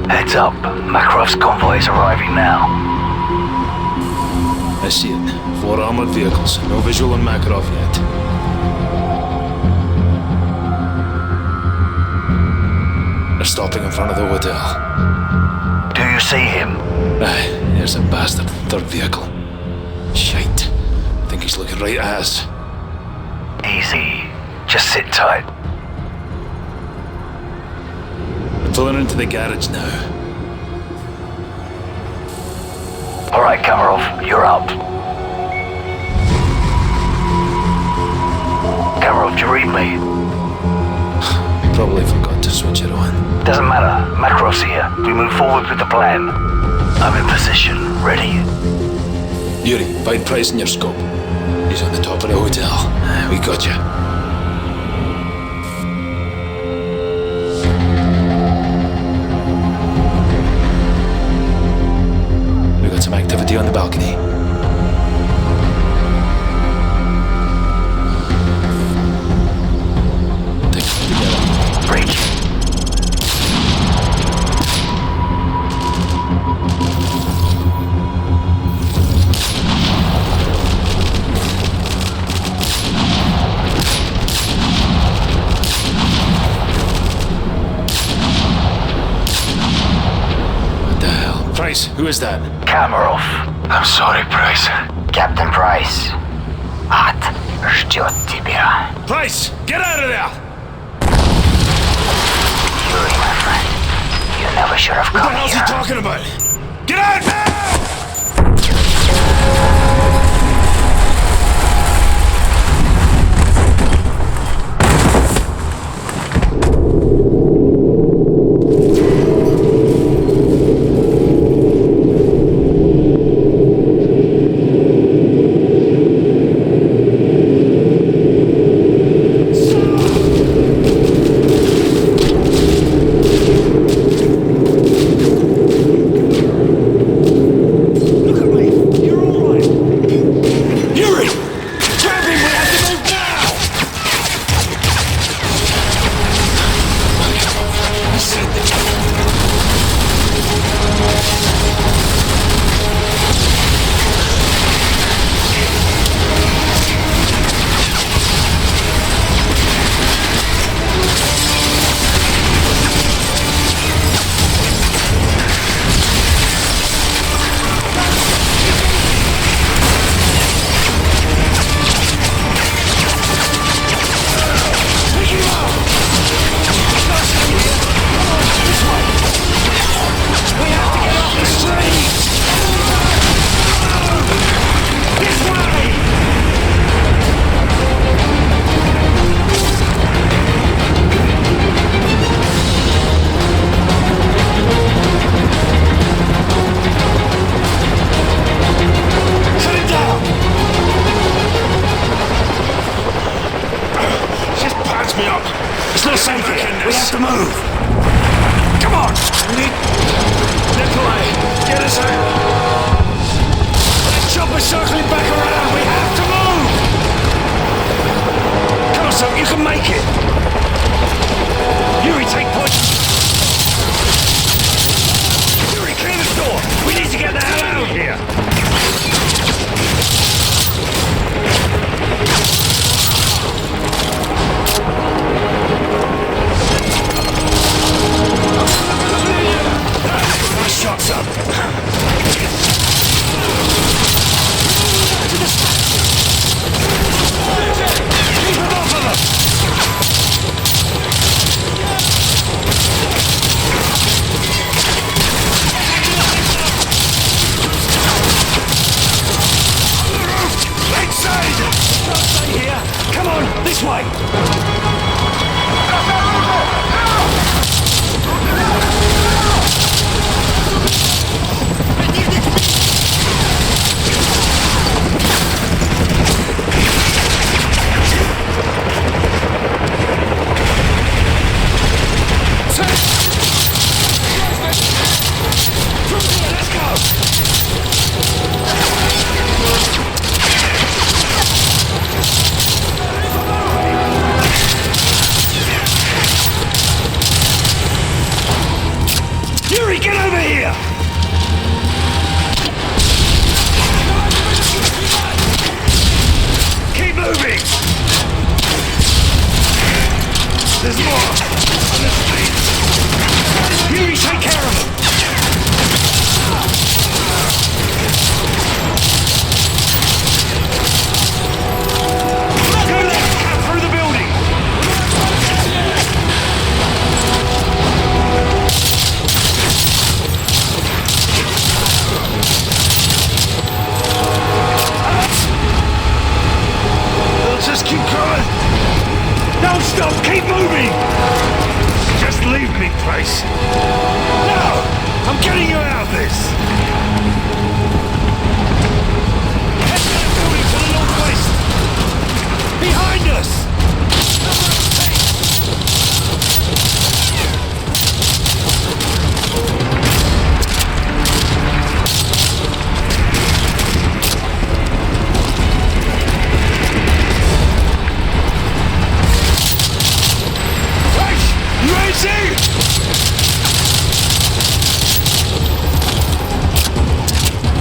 Heads up. Makarov's convoy is arriving now. I see it. 4 armored vehicles. No visual on Makarov yet. They're stopping in front of the hotel. Do you see him? Aye, there's a bastard. Third vehicle. Shite. I think he's looking right at us. Easy. Just sit tight. We're pulling into the garage now. Alright, Kamarov, you're up. Kamarov, do you read me? Probably forgot to switch it on. Doesn't matter. Makarov's here. We move forward with the plan. I'm in position. Ready. Yuri, find Price in your scope. He's on the top of the hotel. We got you. We got some activity on the balcony. Take it together. Breach. Price, who is that? Kamarov. I'm sorry, Price. Captain Price. Ад ждет тебя. Price, get out of there! Yuri, my friend. You never should have come What the hell's here. he talking about? Get out now! We have to move. Come on! Nikolai, get us out! The chopper's circling back around. We have to move! Come on, son, you can make it. Yuri, take point. Yuri, clear the door. We need to get the hell out of here. Shots up. Keep him off of us. Yuri, get over here! Keep moving! There's more! On the street! Yuri, take care of him! Go left! Cut through the building! Just keep going! Don't stop! Keep moving! Just leave me, Price. No! I'm getting you out of this! Head to that building to the northwest! Behind us!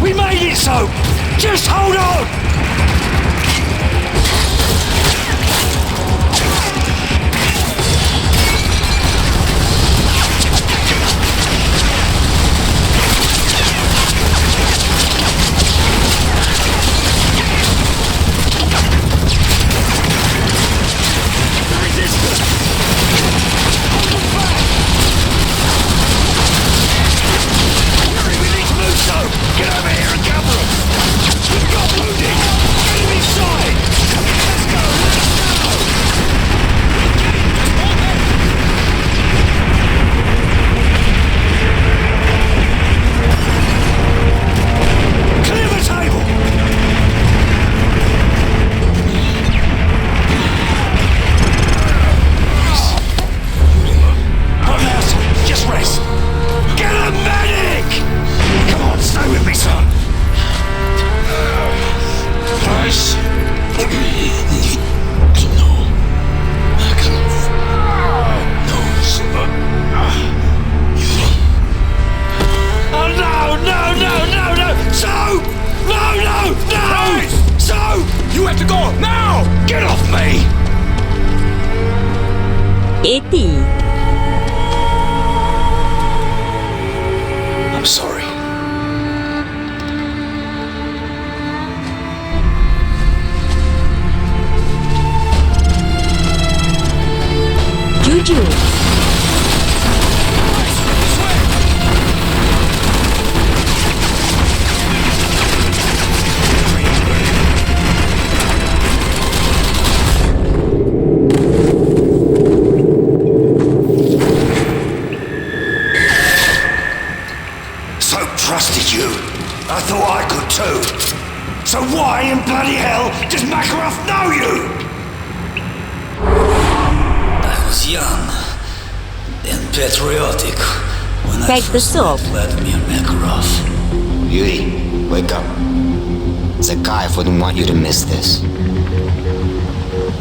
We made it, so just hold on! Get over here and cover us! We've got looting! Get him inside! Let's go! Clear the table! Not now, son. Just rest. Get a medic! Come on, stay with me, son. Price, you need to know Makarov knows Yuri. Oh no! So! No! Price! So! You have to go now! Get off me! 80. I'm sorry. Juju. So trusted you. I thought I could too. So why in bloody hell does Makarov know you? I was young and patriotic when I Take the first soap. met Vladimir Makarov. Yuri, wake up. Zakayev wouldn't want you to miss this.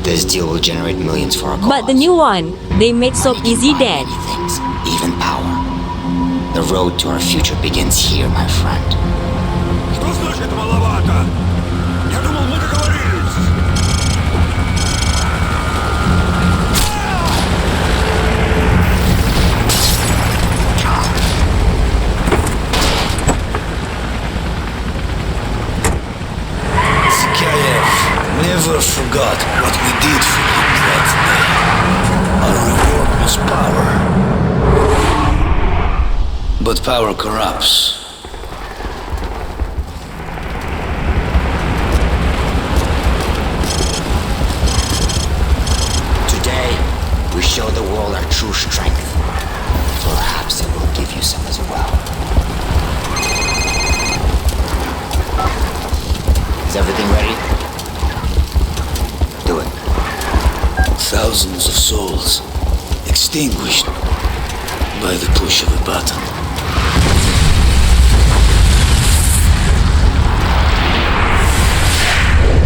This deal will generate millions for our cause. But the new one, they made so easy then. Things, even power. The road to our future begins here, my friend. Что значит маловато? Я думал, мы договорились. Zakayev never forgot what we did for him that day. Our reward was power. But power corrupts. Today, we show the world our true strength. Perhaps it will give you some as well. Is everything ready? Do it. Thousands of souls extinguished by the push of a button.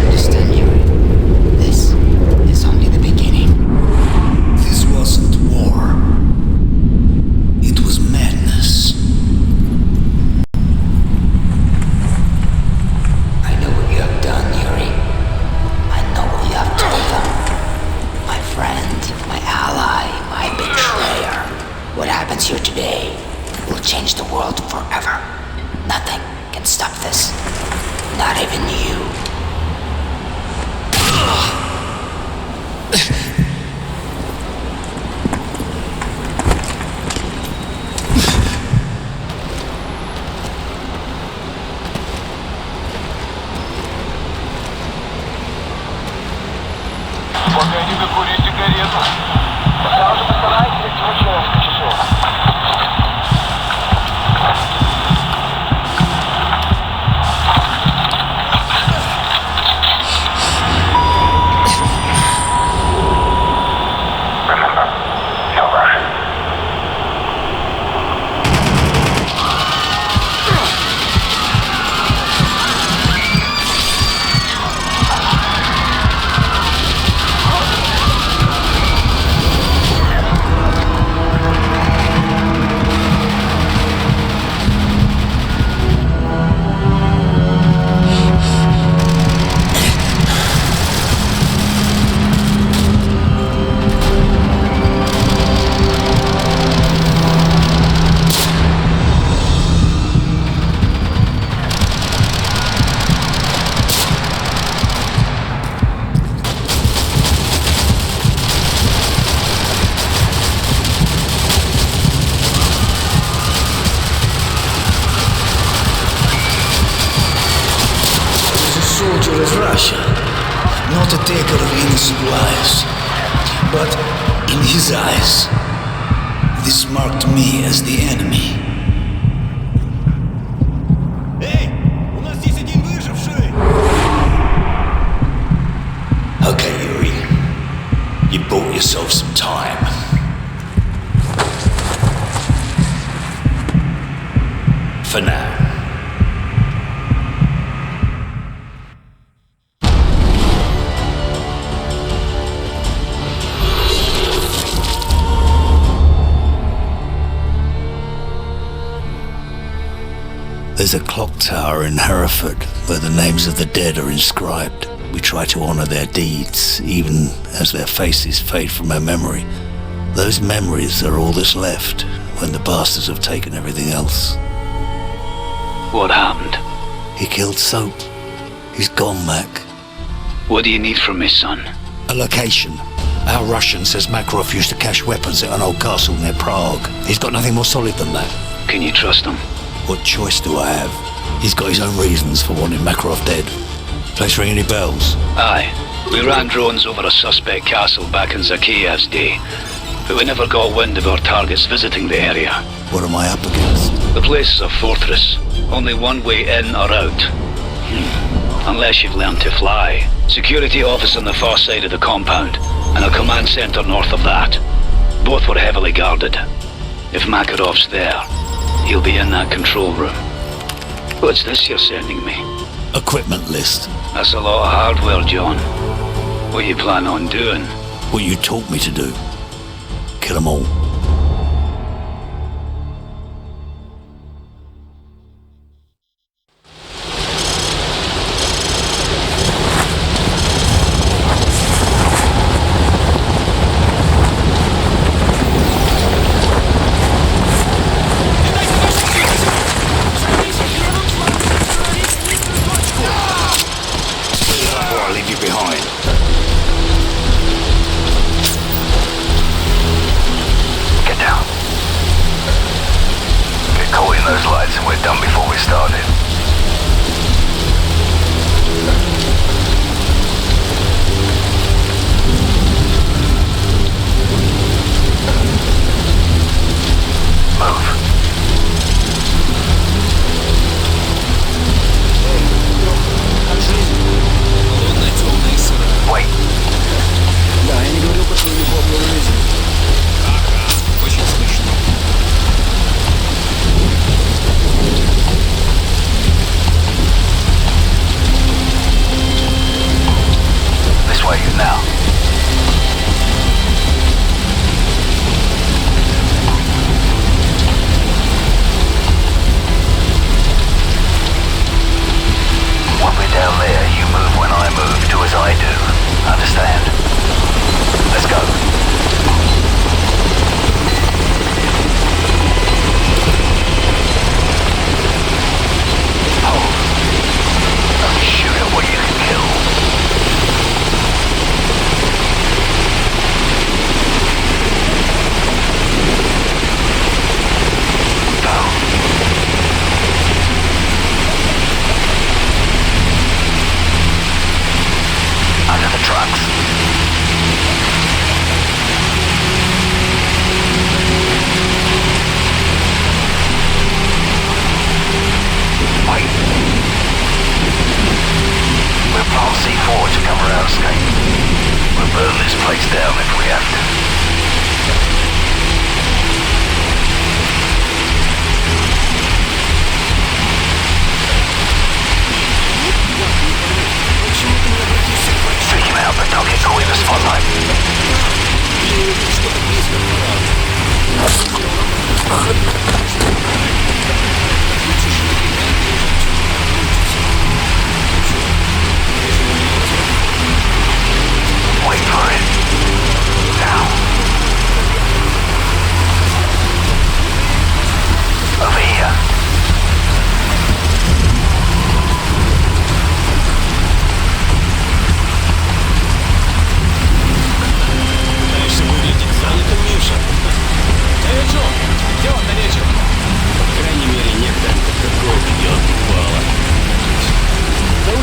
Understand, Yuri. This is only the beginning. This wasn't war. It was madness. happens here today will change the world forever. Nothing can stop this. Not even you. Погоди, докури сигарету. Сразу постарайтесь всего через несколько часов. Soldier of Russia, not a taker of innocent lives, but in his eyes, this marked me as the enemy. Эй, у нас здесь один выживший! Okay, Yuri, you bought yourself some time. For now. There's a clock tower in Hereford where the names of the dead are inscribed. We try to honor their deeds, even as their faces fade from our memory. Those memories are all that's left when the bastards have taken everything else. What happened? He killed Soap. He's gone, Mac. What do you need from me, son? A location. Our Russian says Makarov used to cache weapons at an old castle near Prague. He's got nothing more solid than that. Can you trust him? What choice do I have? He's got his own reasons for wanting Makarov dead. Place ring any bells? Aye. We ran drones over a suspect castle back in Zakiyev's day, but we never got wind of our targets visiting the area. What am I up against? The place is a fortress. Only one way in or out. Unless you've learned to fly. Security office on the far side of the compound, and a command center north of that. Both were heavily guarded. If Makarov's there, he'll be in that control room. What's this you're sending me? Equipment list. That's a lot of hardware, John. What you plan on doing? What you taught me to do. Kill them all.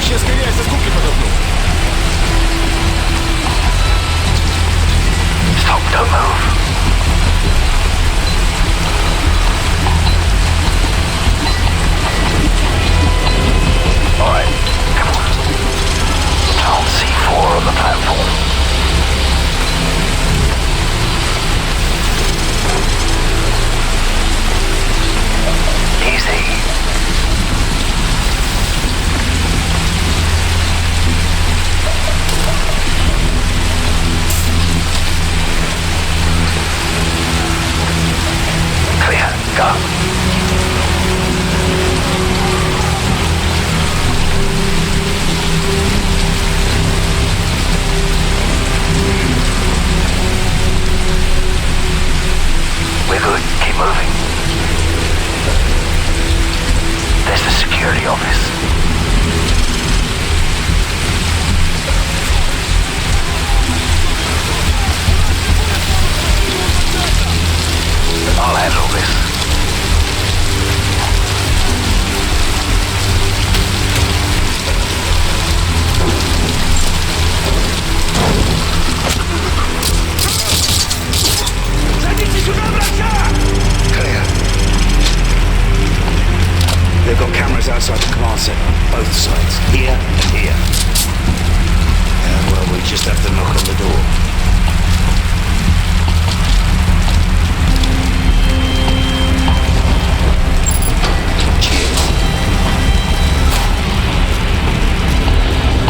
Вообще стреляй, со скуки подохну. Stop, don't move. Alright, come on. Plant C4 on the platform. Easy. Clear, go. We're good. Keep moving. There's the security office. I'll handle this. Clear. They've got cameras outside the command center, both sides, here and here. And well, we just have to knock on the door. Cheers.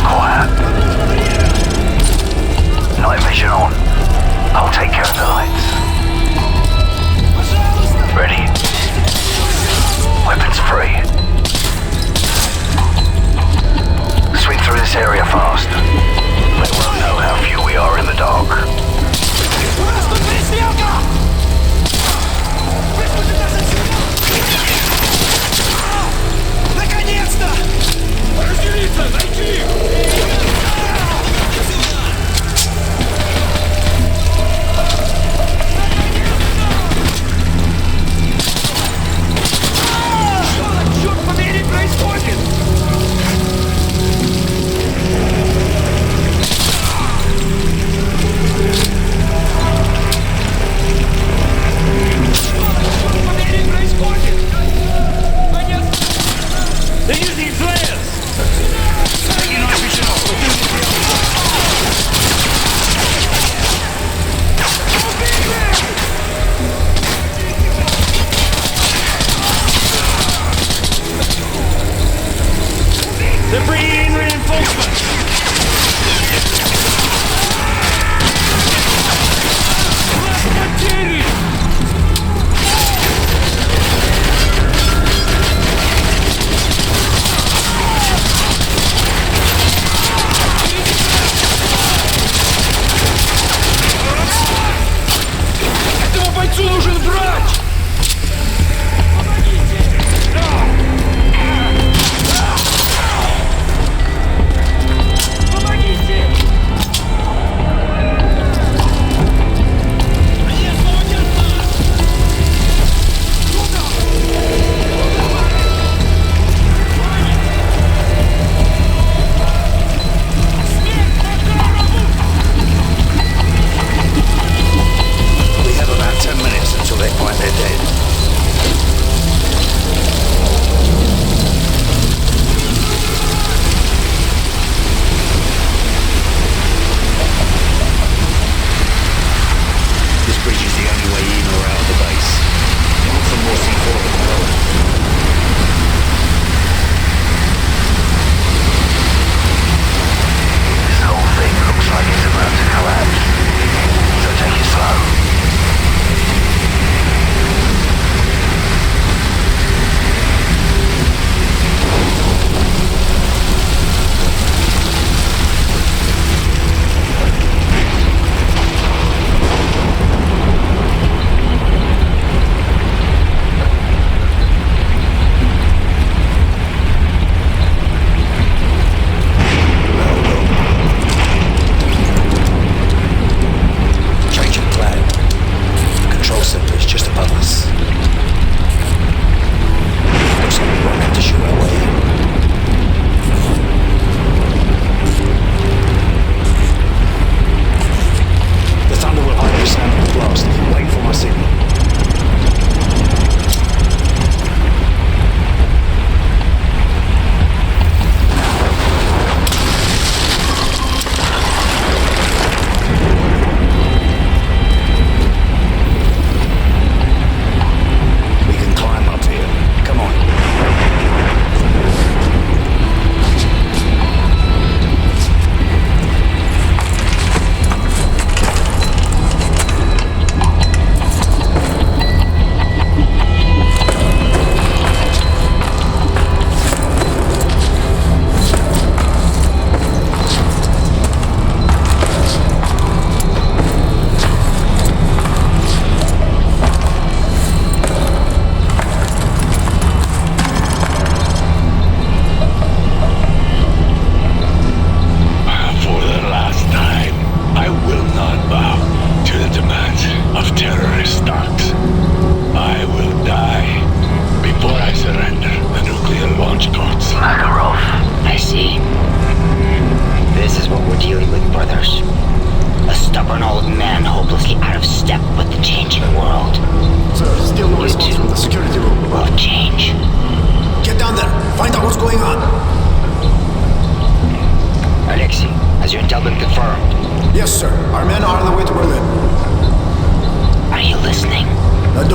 Quiet. Night vision on. I'll take care of the lights. Ready? Weapons free. Swing through this area fast. They won't know how few we are in the dark.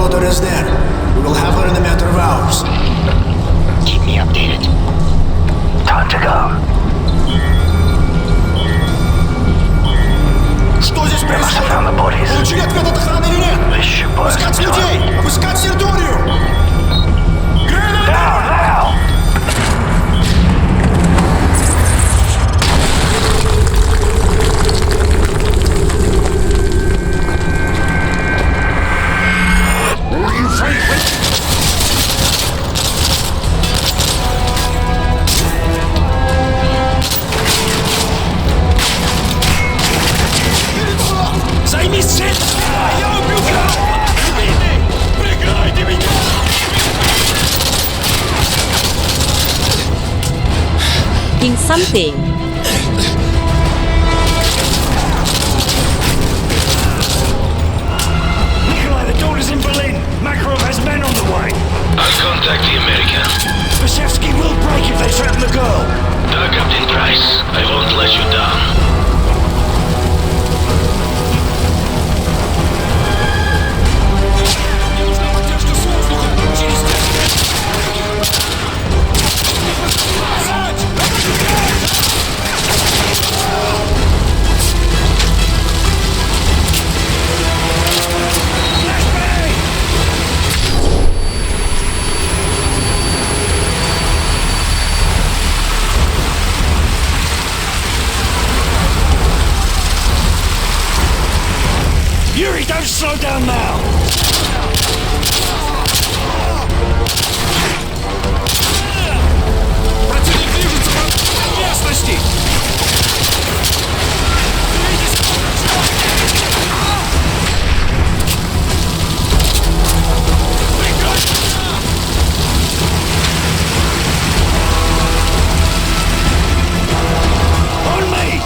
daughter is there. We will have her in a matter of hours. Keep me updated. Time to go. Что здесь происходит? Получили ответ от охраны или нет? Обыскать людей! Обыскать территорию! Гранаты! Займись целью! Я убил кого? Прикройте меня! In something. Nikolai, the daughter's in Berlin. Makarov has men on the way. I'll contact the American. Bashevsky will break if they trap the girl. Captain Price, I won't let you down. Yuri, don't slow down now! Противник движется по местности! On me!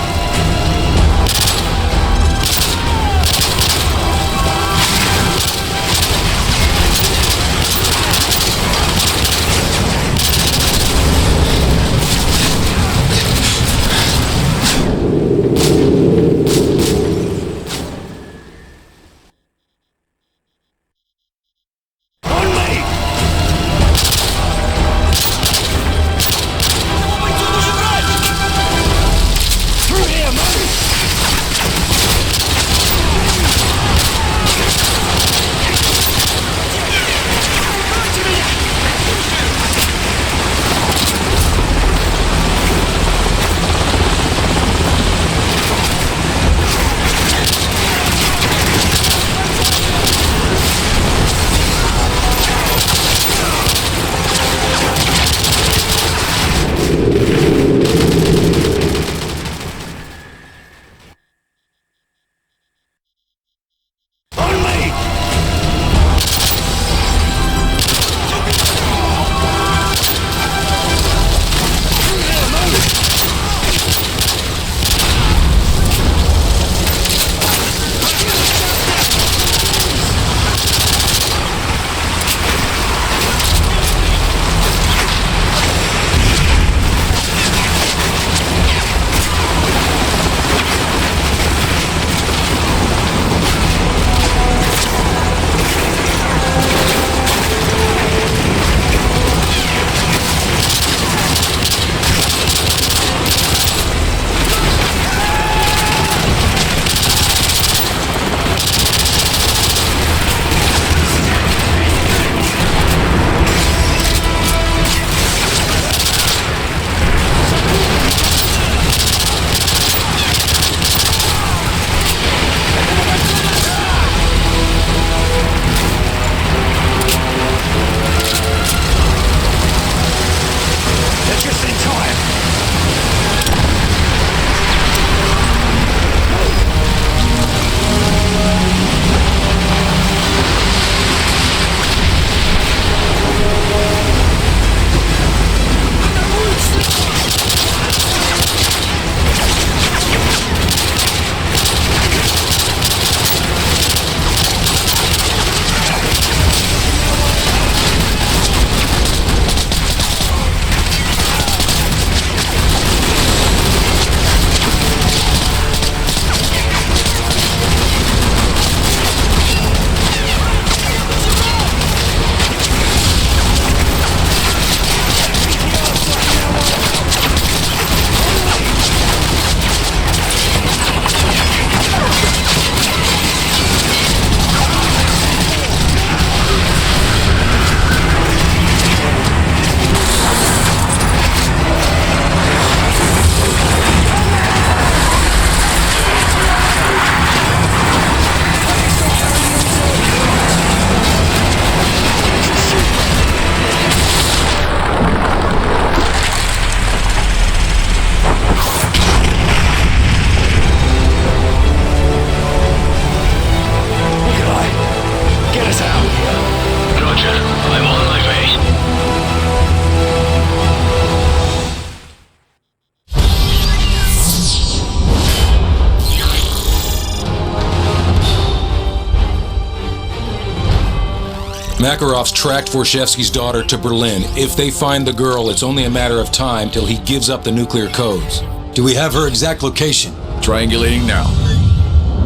Makarov's tracked Vorshevsky's daughter to Berlin. If they find the girl, it's only a matter of time till he gives up the nuclear codes. Do we have her exact location? Triangulating now.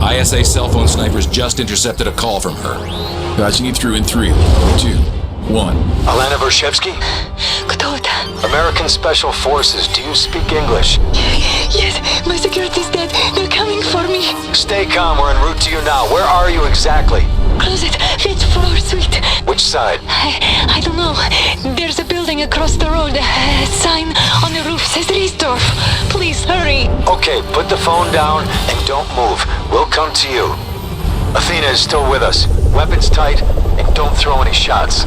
ISA cell phone snipers just intercepted a call from her. Patching you through in 3, 2, 1. Alana Vorshevsky? Кто это? American Special Forces. Do you speak English? Yes, my security's dead. They're coming for me. Stay calm. We're en route to you now. Where are you exactly? Closet, 5th floor suite. Which side? I don't know. There's a building across the road. A sign on the roof says Riesdorf. Please, hurry. Okay, put the phone down and don't move. We'll come to you. Athena is still with us. Weapons tight, and don't throw any shots.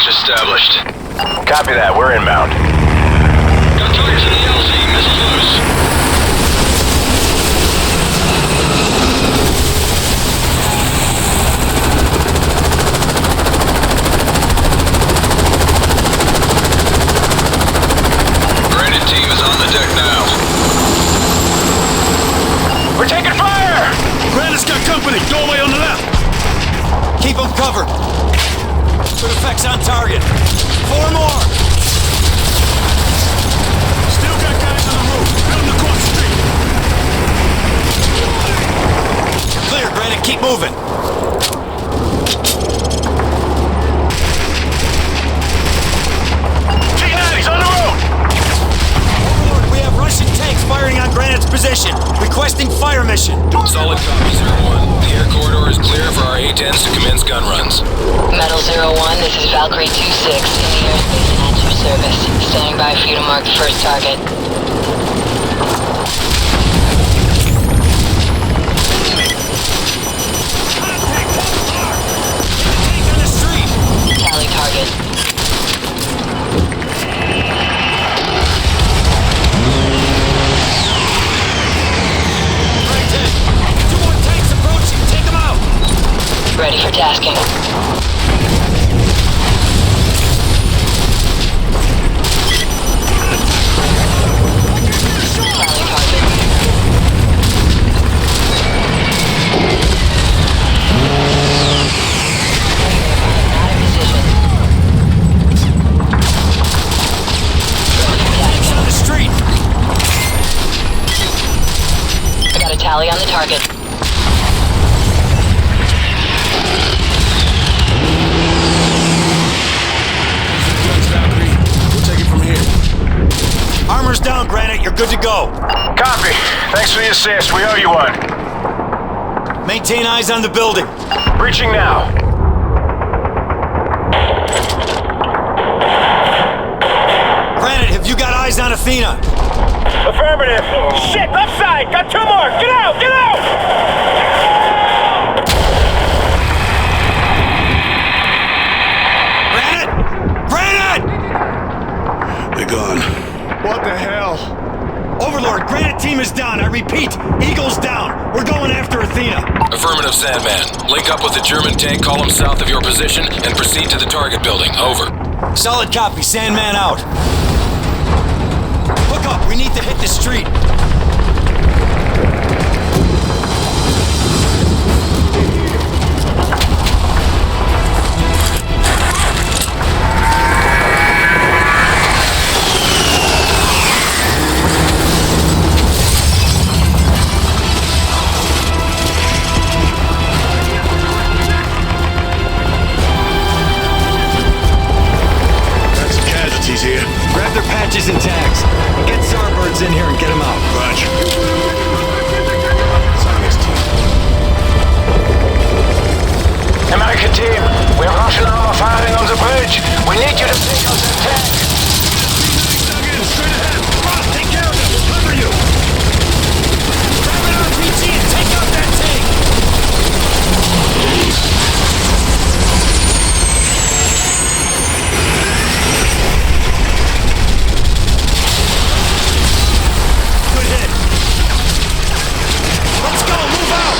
Established. Copy that. We're inbound. Got targets in the LZ. Missile loose. Brandon team is on the deck now. We're taking fire! Brandon's got company. Doorway on the left. Keep them covered. Good effects on target. 4 more. Still got guys on the roof. Out in the cross street. Keep moving. T-90's on the road! Overlord, we have Russian tanks firing on Granite's position. Requesting fire mission. Solid copy, 01. The air corridor is clear for our A-10s to commence gun runs. Metal 01, this is Valkyrie 26 in the airspace and at your service. Standing by for you to mark the first target. Tally target. Two more tanks approaching. Take them out. Ready for tasking. Tally target. On the street. I got a tally on the target. Guns, Valkyrie. We'll take it from here. Armor's down, Granite. You're good to go. Copy. Thanks for the assist. We owe you one. Maintain eyes on the building. Breaching now. Granite, have you got eyes on Athena? Affirmative. Shit, left side. Got two more. Get out. Get out. Granite! Granite! They're gone. What the hell? Overlord, Granite team is down. I repeat, Eagle's down. We're going after Athena. Affirmative, Sandman. Link up with the German tank column south of your position and proceed to the target building. Over. Solid copy. Sandman out. Hook up. We need to hit the street. Got some casualties here. Grab their patches and tags. Get Starbirds in here and get them out. Roger. Sonic's team. American team, we have Russian armor firing on the bridge. We need you to take out that tank. Straight ahead. Ross, take care of it. We'll cover you. Grab an RPG and take out that tank. Good hit. Let's go. Move out.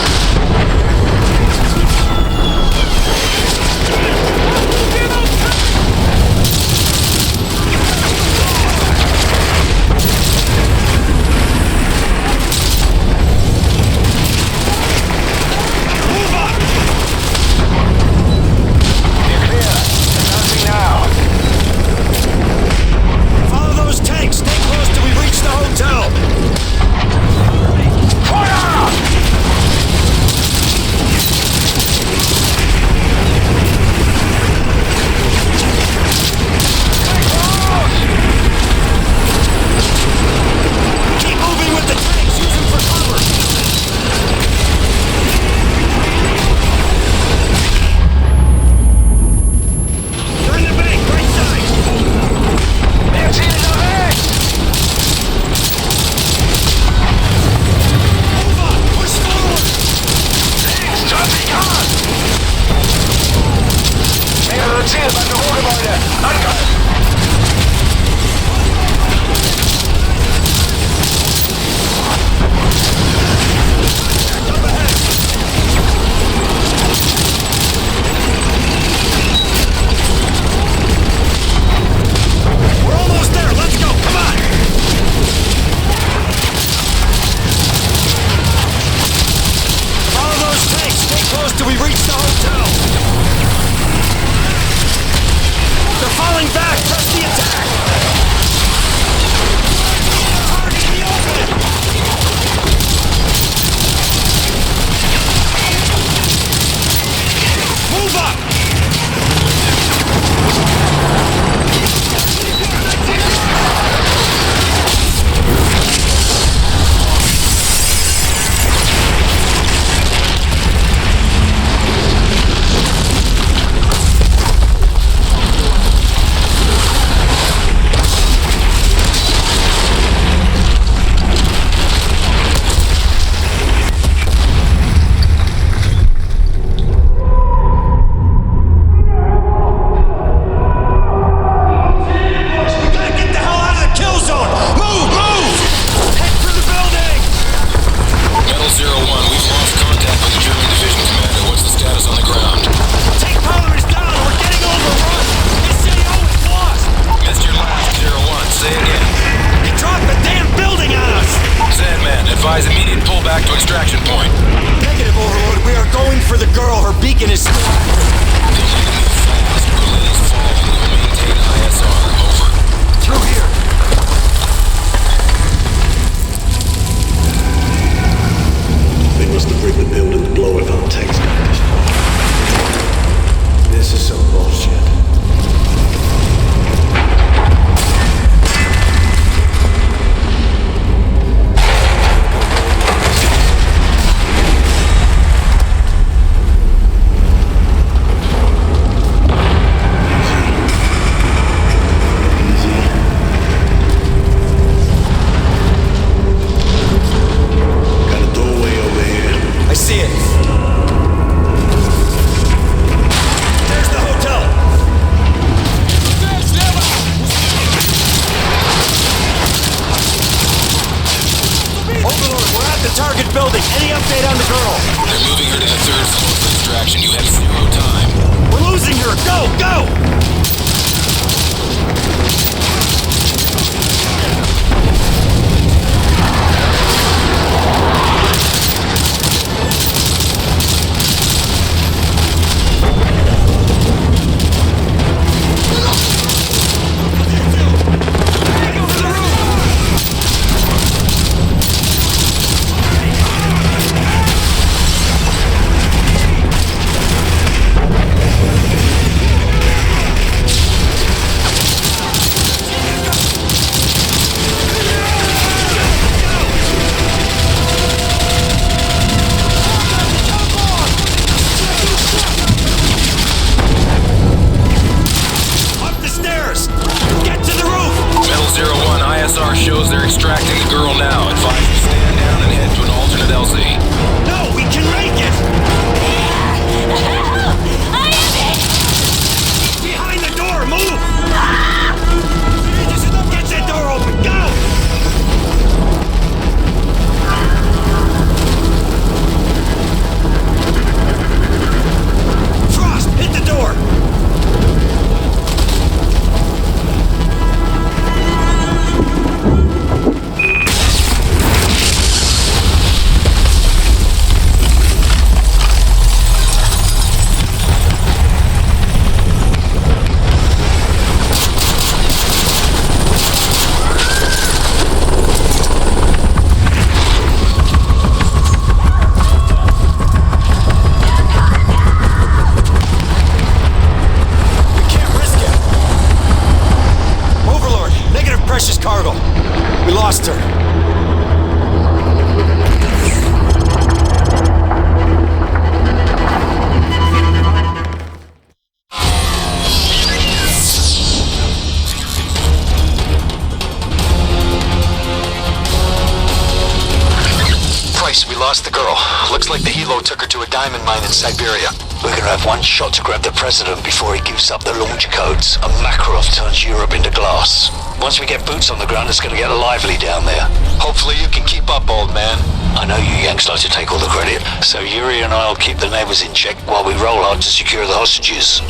Hilo took her to a diamond mine in Siberia. We're gonna have one shot to grab the president before he gives up the launch codes, and Makarov turns Europe into glass. Once we get boots on the ground, it's gonna get lively down there. Hopefully you can keep up, old man. I know you Yanks like to take all the credit, so Yuri and I'll keep the neighbors in check while we roll hard to secure the hostages.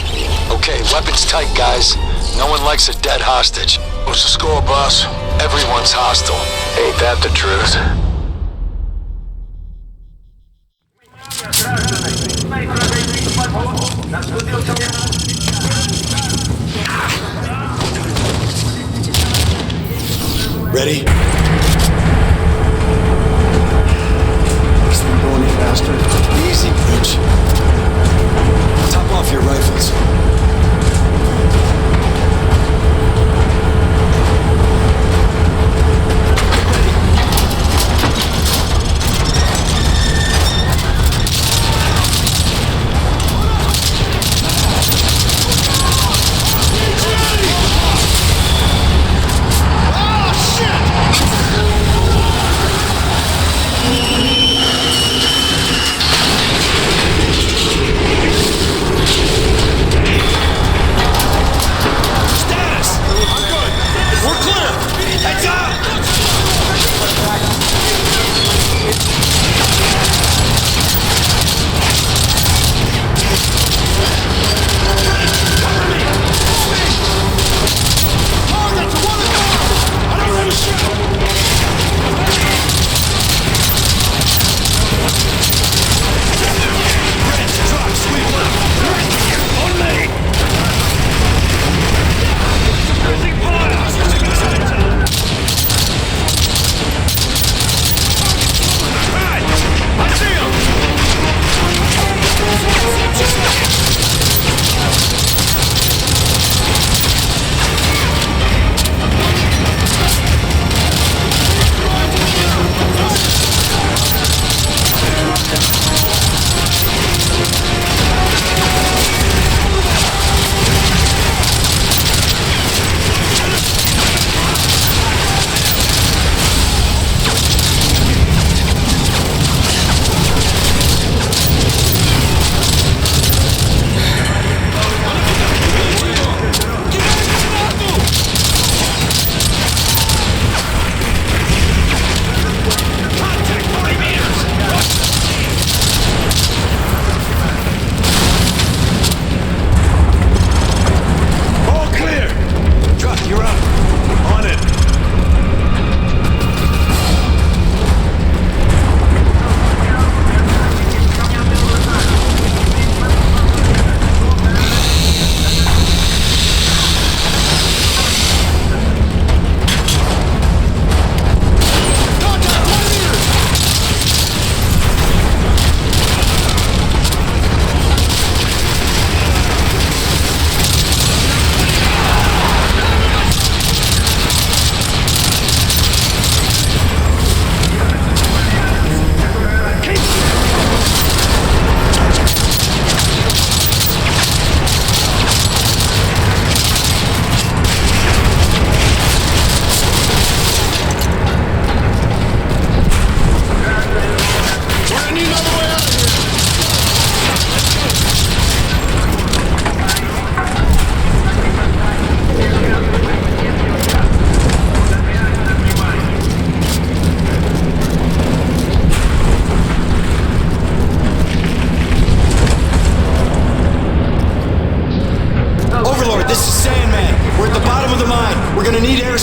Okay, weapons tight, guys. No one likes a dead hostage. What's the score, boss? Everyone's hostile. Ain't that the truth? Ready? This thing going any faster? Easy, bitch. Top off your rifles.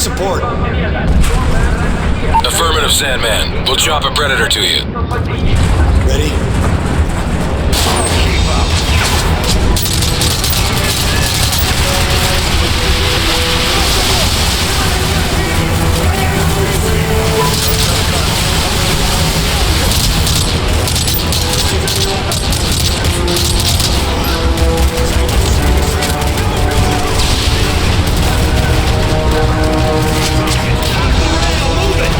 support. Affirmative, Sandman. We'll drop a Predator to you. Ready? Move it!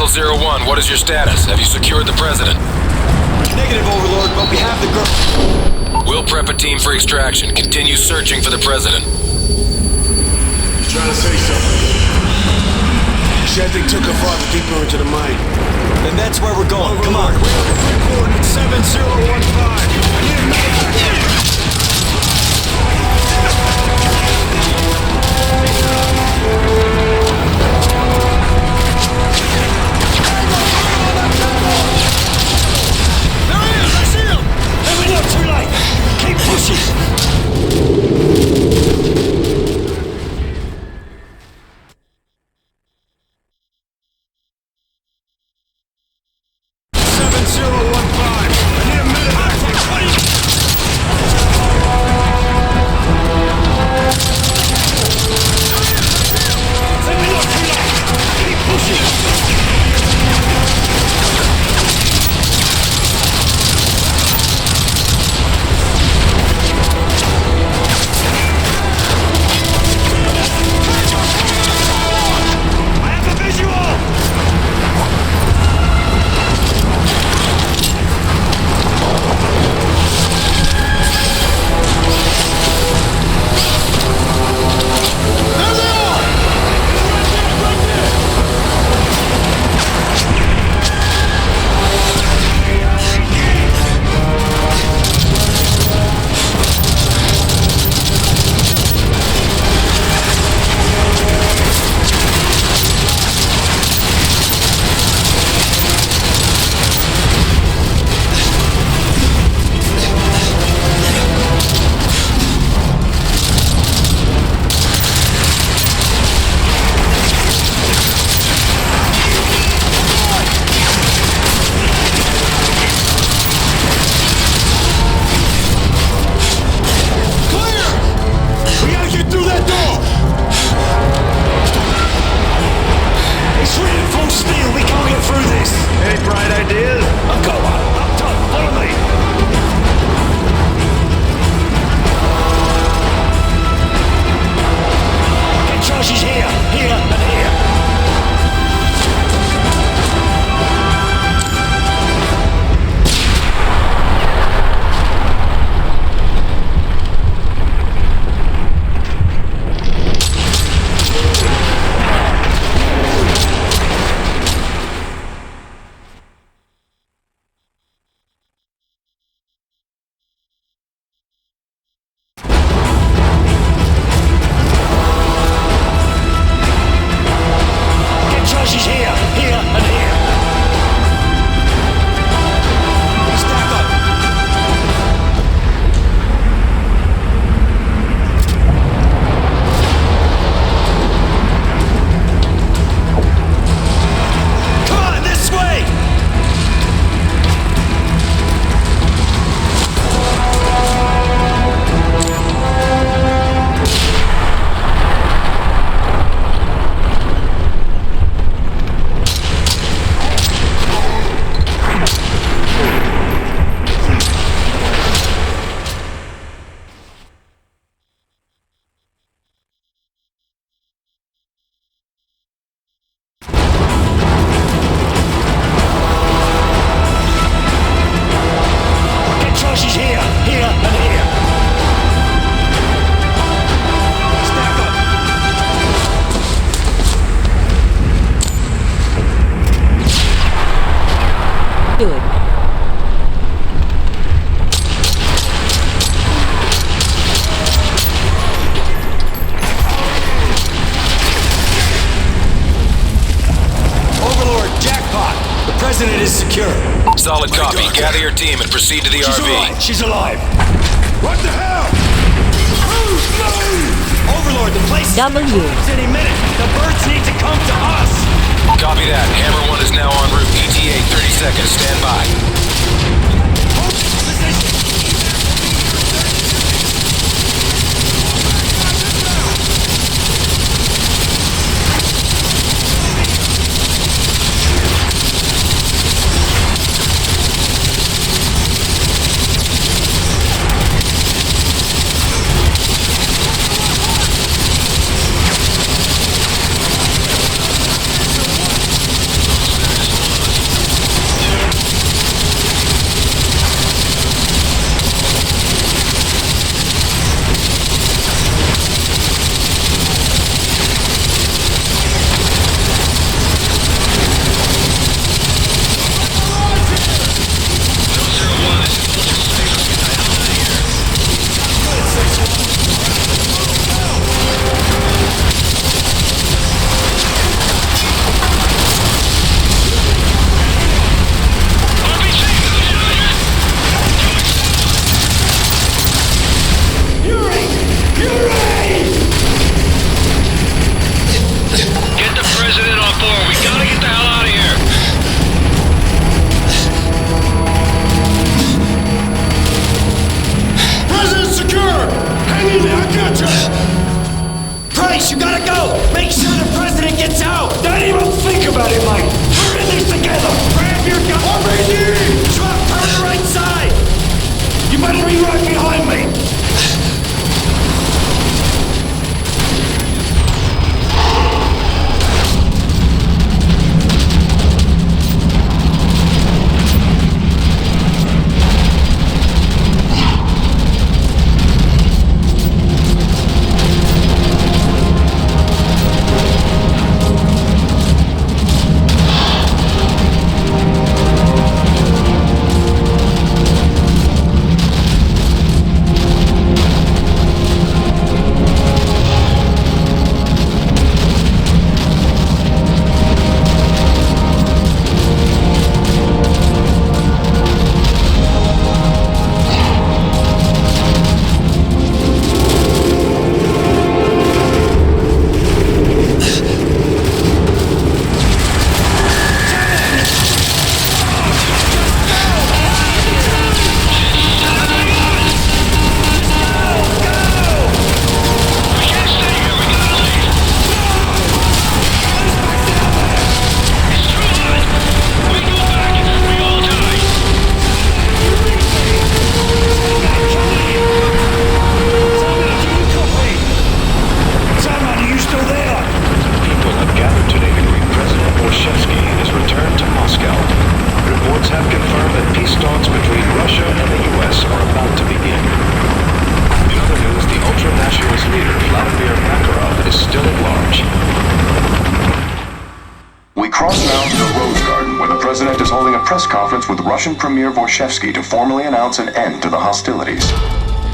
Battle 01, what is your status? Have you secured the president? Negative, Overlord, but we have the girl. We'll prep a team for extraction. Continue searching for the president. He's trying to say something. Said they took her farther deeper into the mine. Then that's where we're going. Come on. We have a coordinate 7015. I need a medic. There he is! I see him! Hey, we're not too late! Keep pushing! president is secure. Solid copy. Gather your team and proceed to the RV. Alive. She's alive. What the hell? Overlord, the place is W. any minute. The birds need to come to us. Copy that. Hammer 1 is now en route. ETA 30 seconds. Stand by. President is holding a press conference with Russian Premier Vorshevsky to formally announce an end to the hostilities.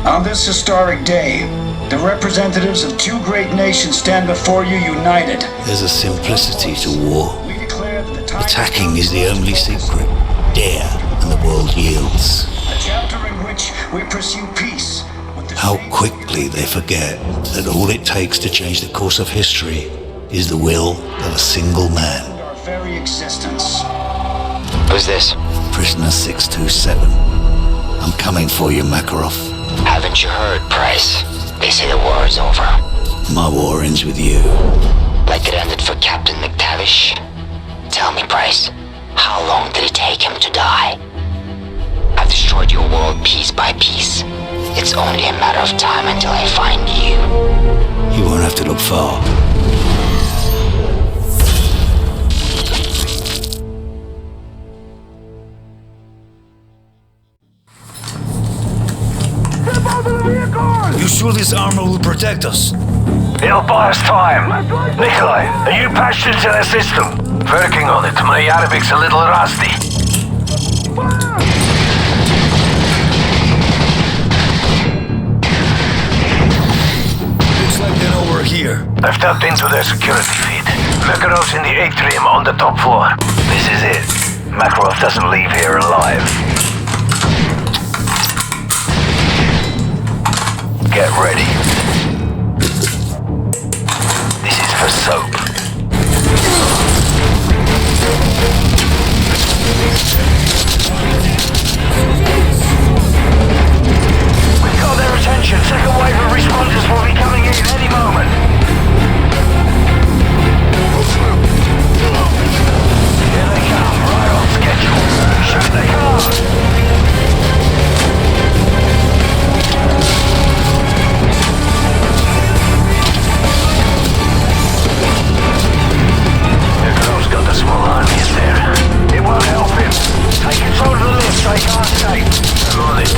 On this historic day, the representatives of two great nations stand before you united. There's a simplicity to war. Attacking is the only secret. Dare, and the world yields. A chapter in which we pursue peace. How quickly they forget that all it takes to change the course of history is the will of a single man. Our very existence. Who's this? Prisoner 627. I'm coming for you, Makarov. Haven't you heard, Price? They say the war is over. My war ends with you. Like it ended for Captain McTavish? Tell me, Price, how long did it take him to die? I've destroyed your world piece by piece. It's only a matter of time until I find you. You won't have to look far. You sure this armor will protect us? It'll buy us time. Nikolai, are you patched into the system? Working on it. My Arabic's a little rusty. Looks like they know we're here. I've tapped into their security feed. Makarov's in the atrium on the top floor. This is it. Makarov doesn't leave here alive. Get ready. This is for soap. We've got their attention. Second wave of responders will be coming in any moment. Here they come, right on schedule. Shoot the cars. Got the small army in there. It won't help him. Take control of the lift so he can't escape. I'm on it.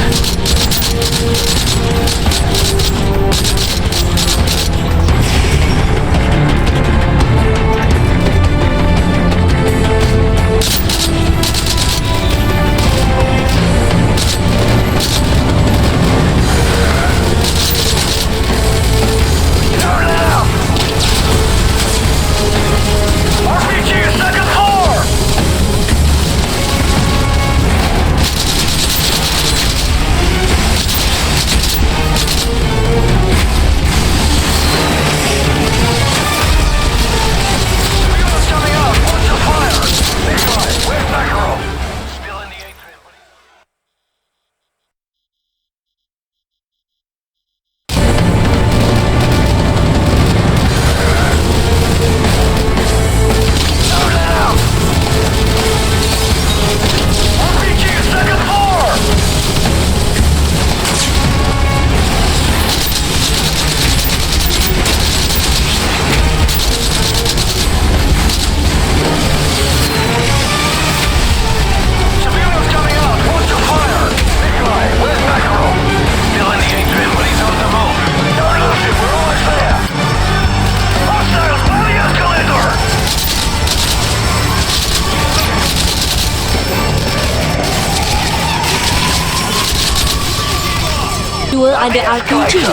Dua ada RPG.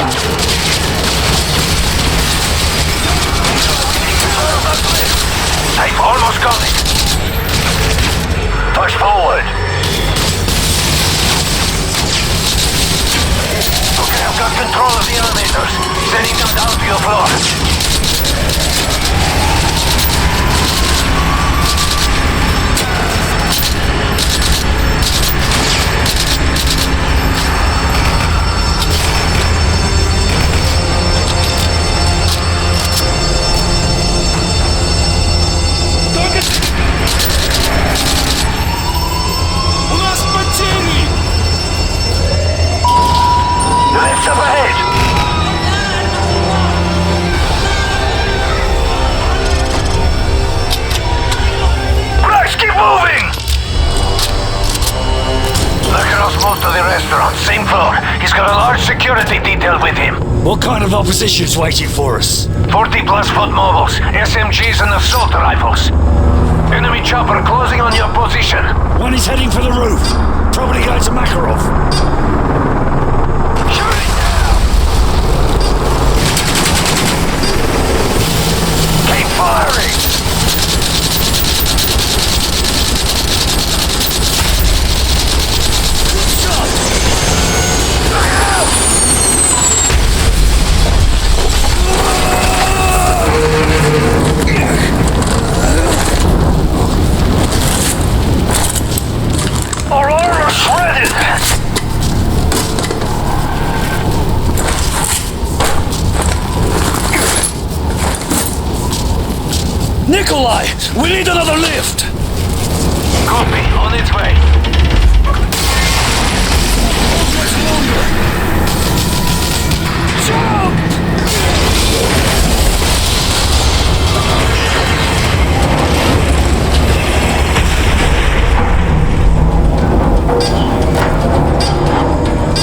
I've almost got it. Push forward. Okay, I've got control of the elevators. Sending them down to your floor. Lift's up ahead! Bryce, keep moving! Look across most of the restaurant, same floor. He's got a large security detail with him. What kind of opposition's waiting for us? 40-plus foot mobiles, SMGs and assault rifles. Enemy chopper closing on your position. One is heading for the roof. Probably going to Makarov. Shoot it down! Keep firing! Our armor's shredded! Nikolai! We need another lift! Copy, on its way.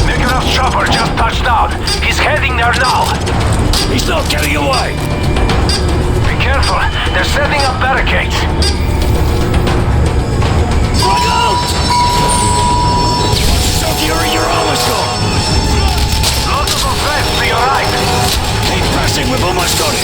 Nikorov's chopper just touched down. He's heading there now. He's not getting away! Be careful, they're setting up barricades. Look out! Fury, your armor's gone! Multiple threats to your right. Keep pressing, we've almost got it!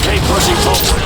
Keep pushing forward.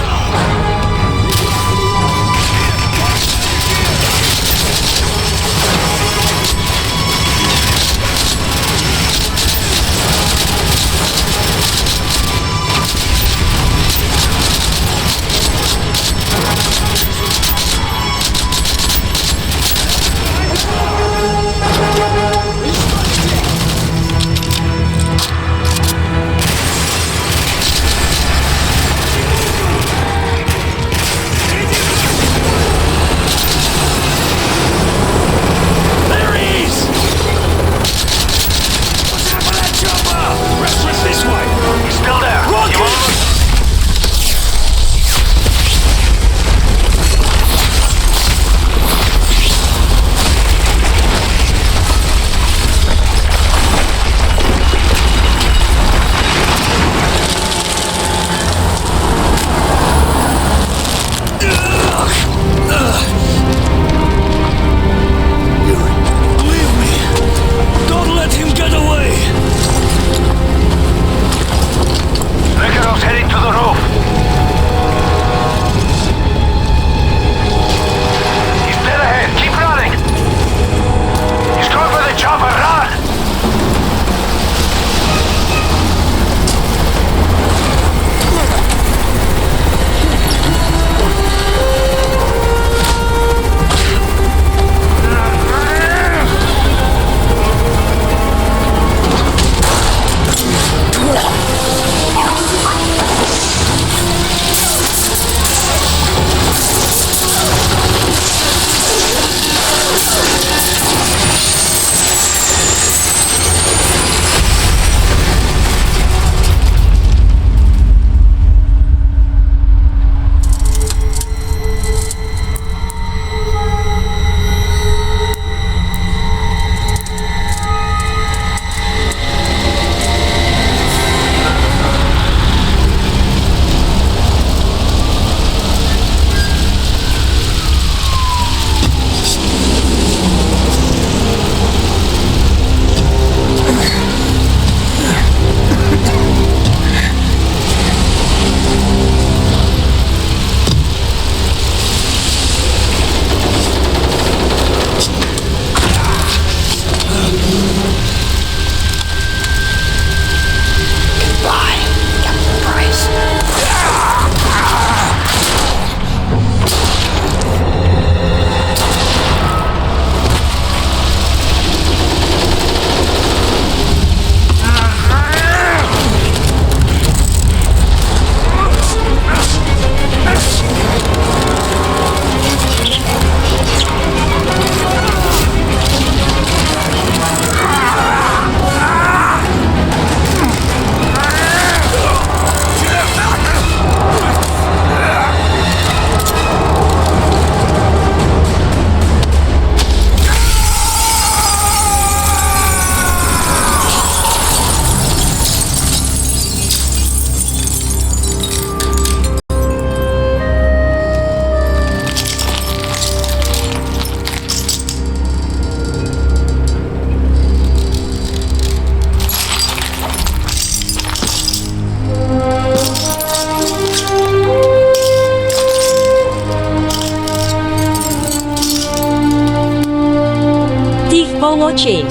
info chain.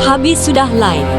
Habis sudah live.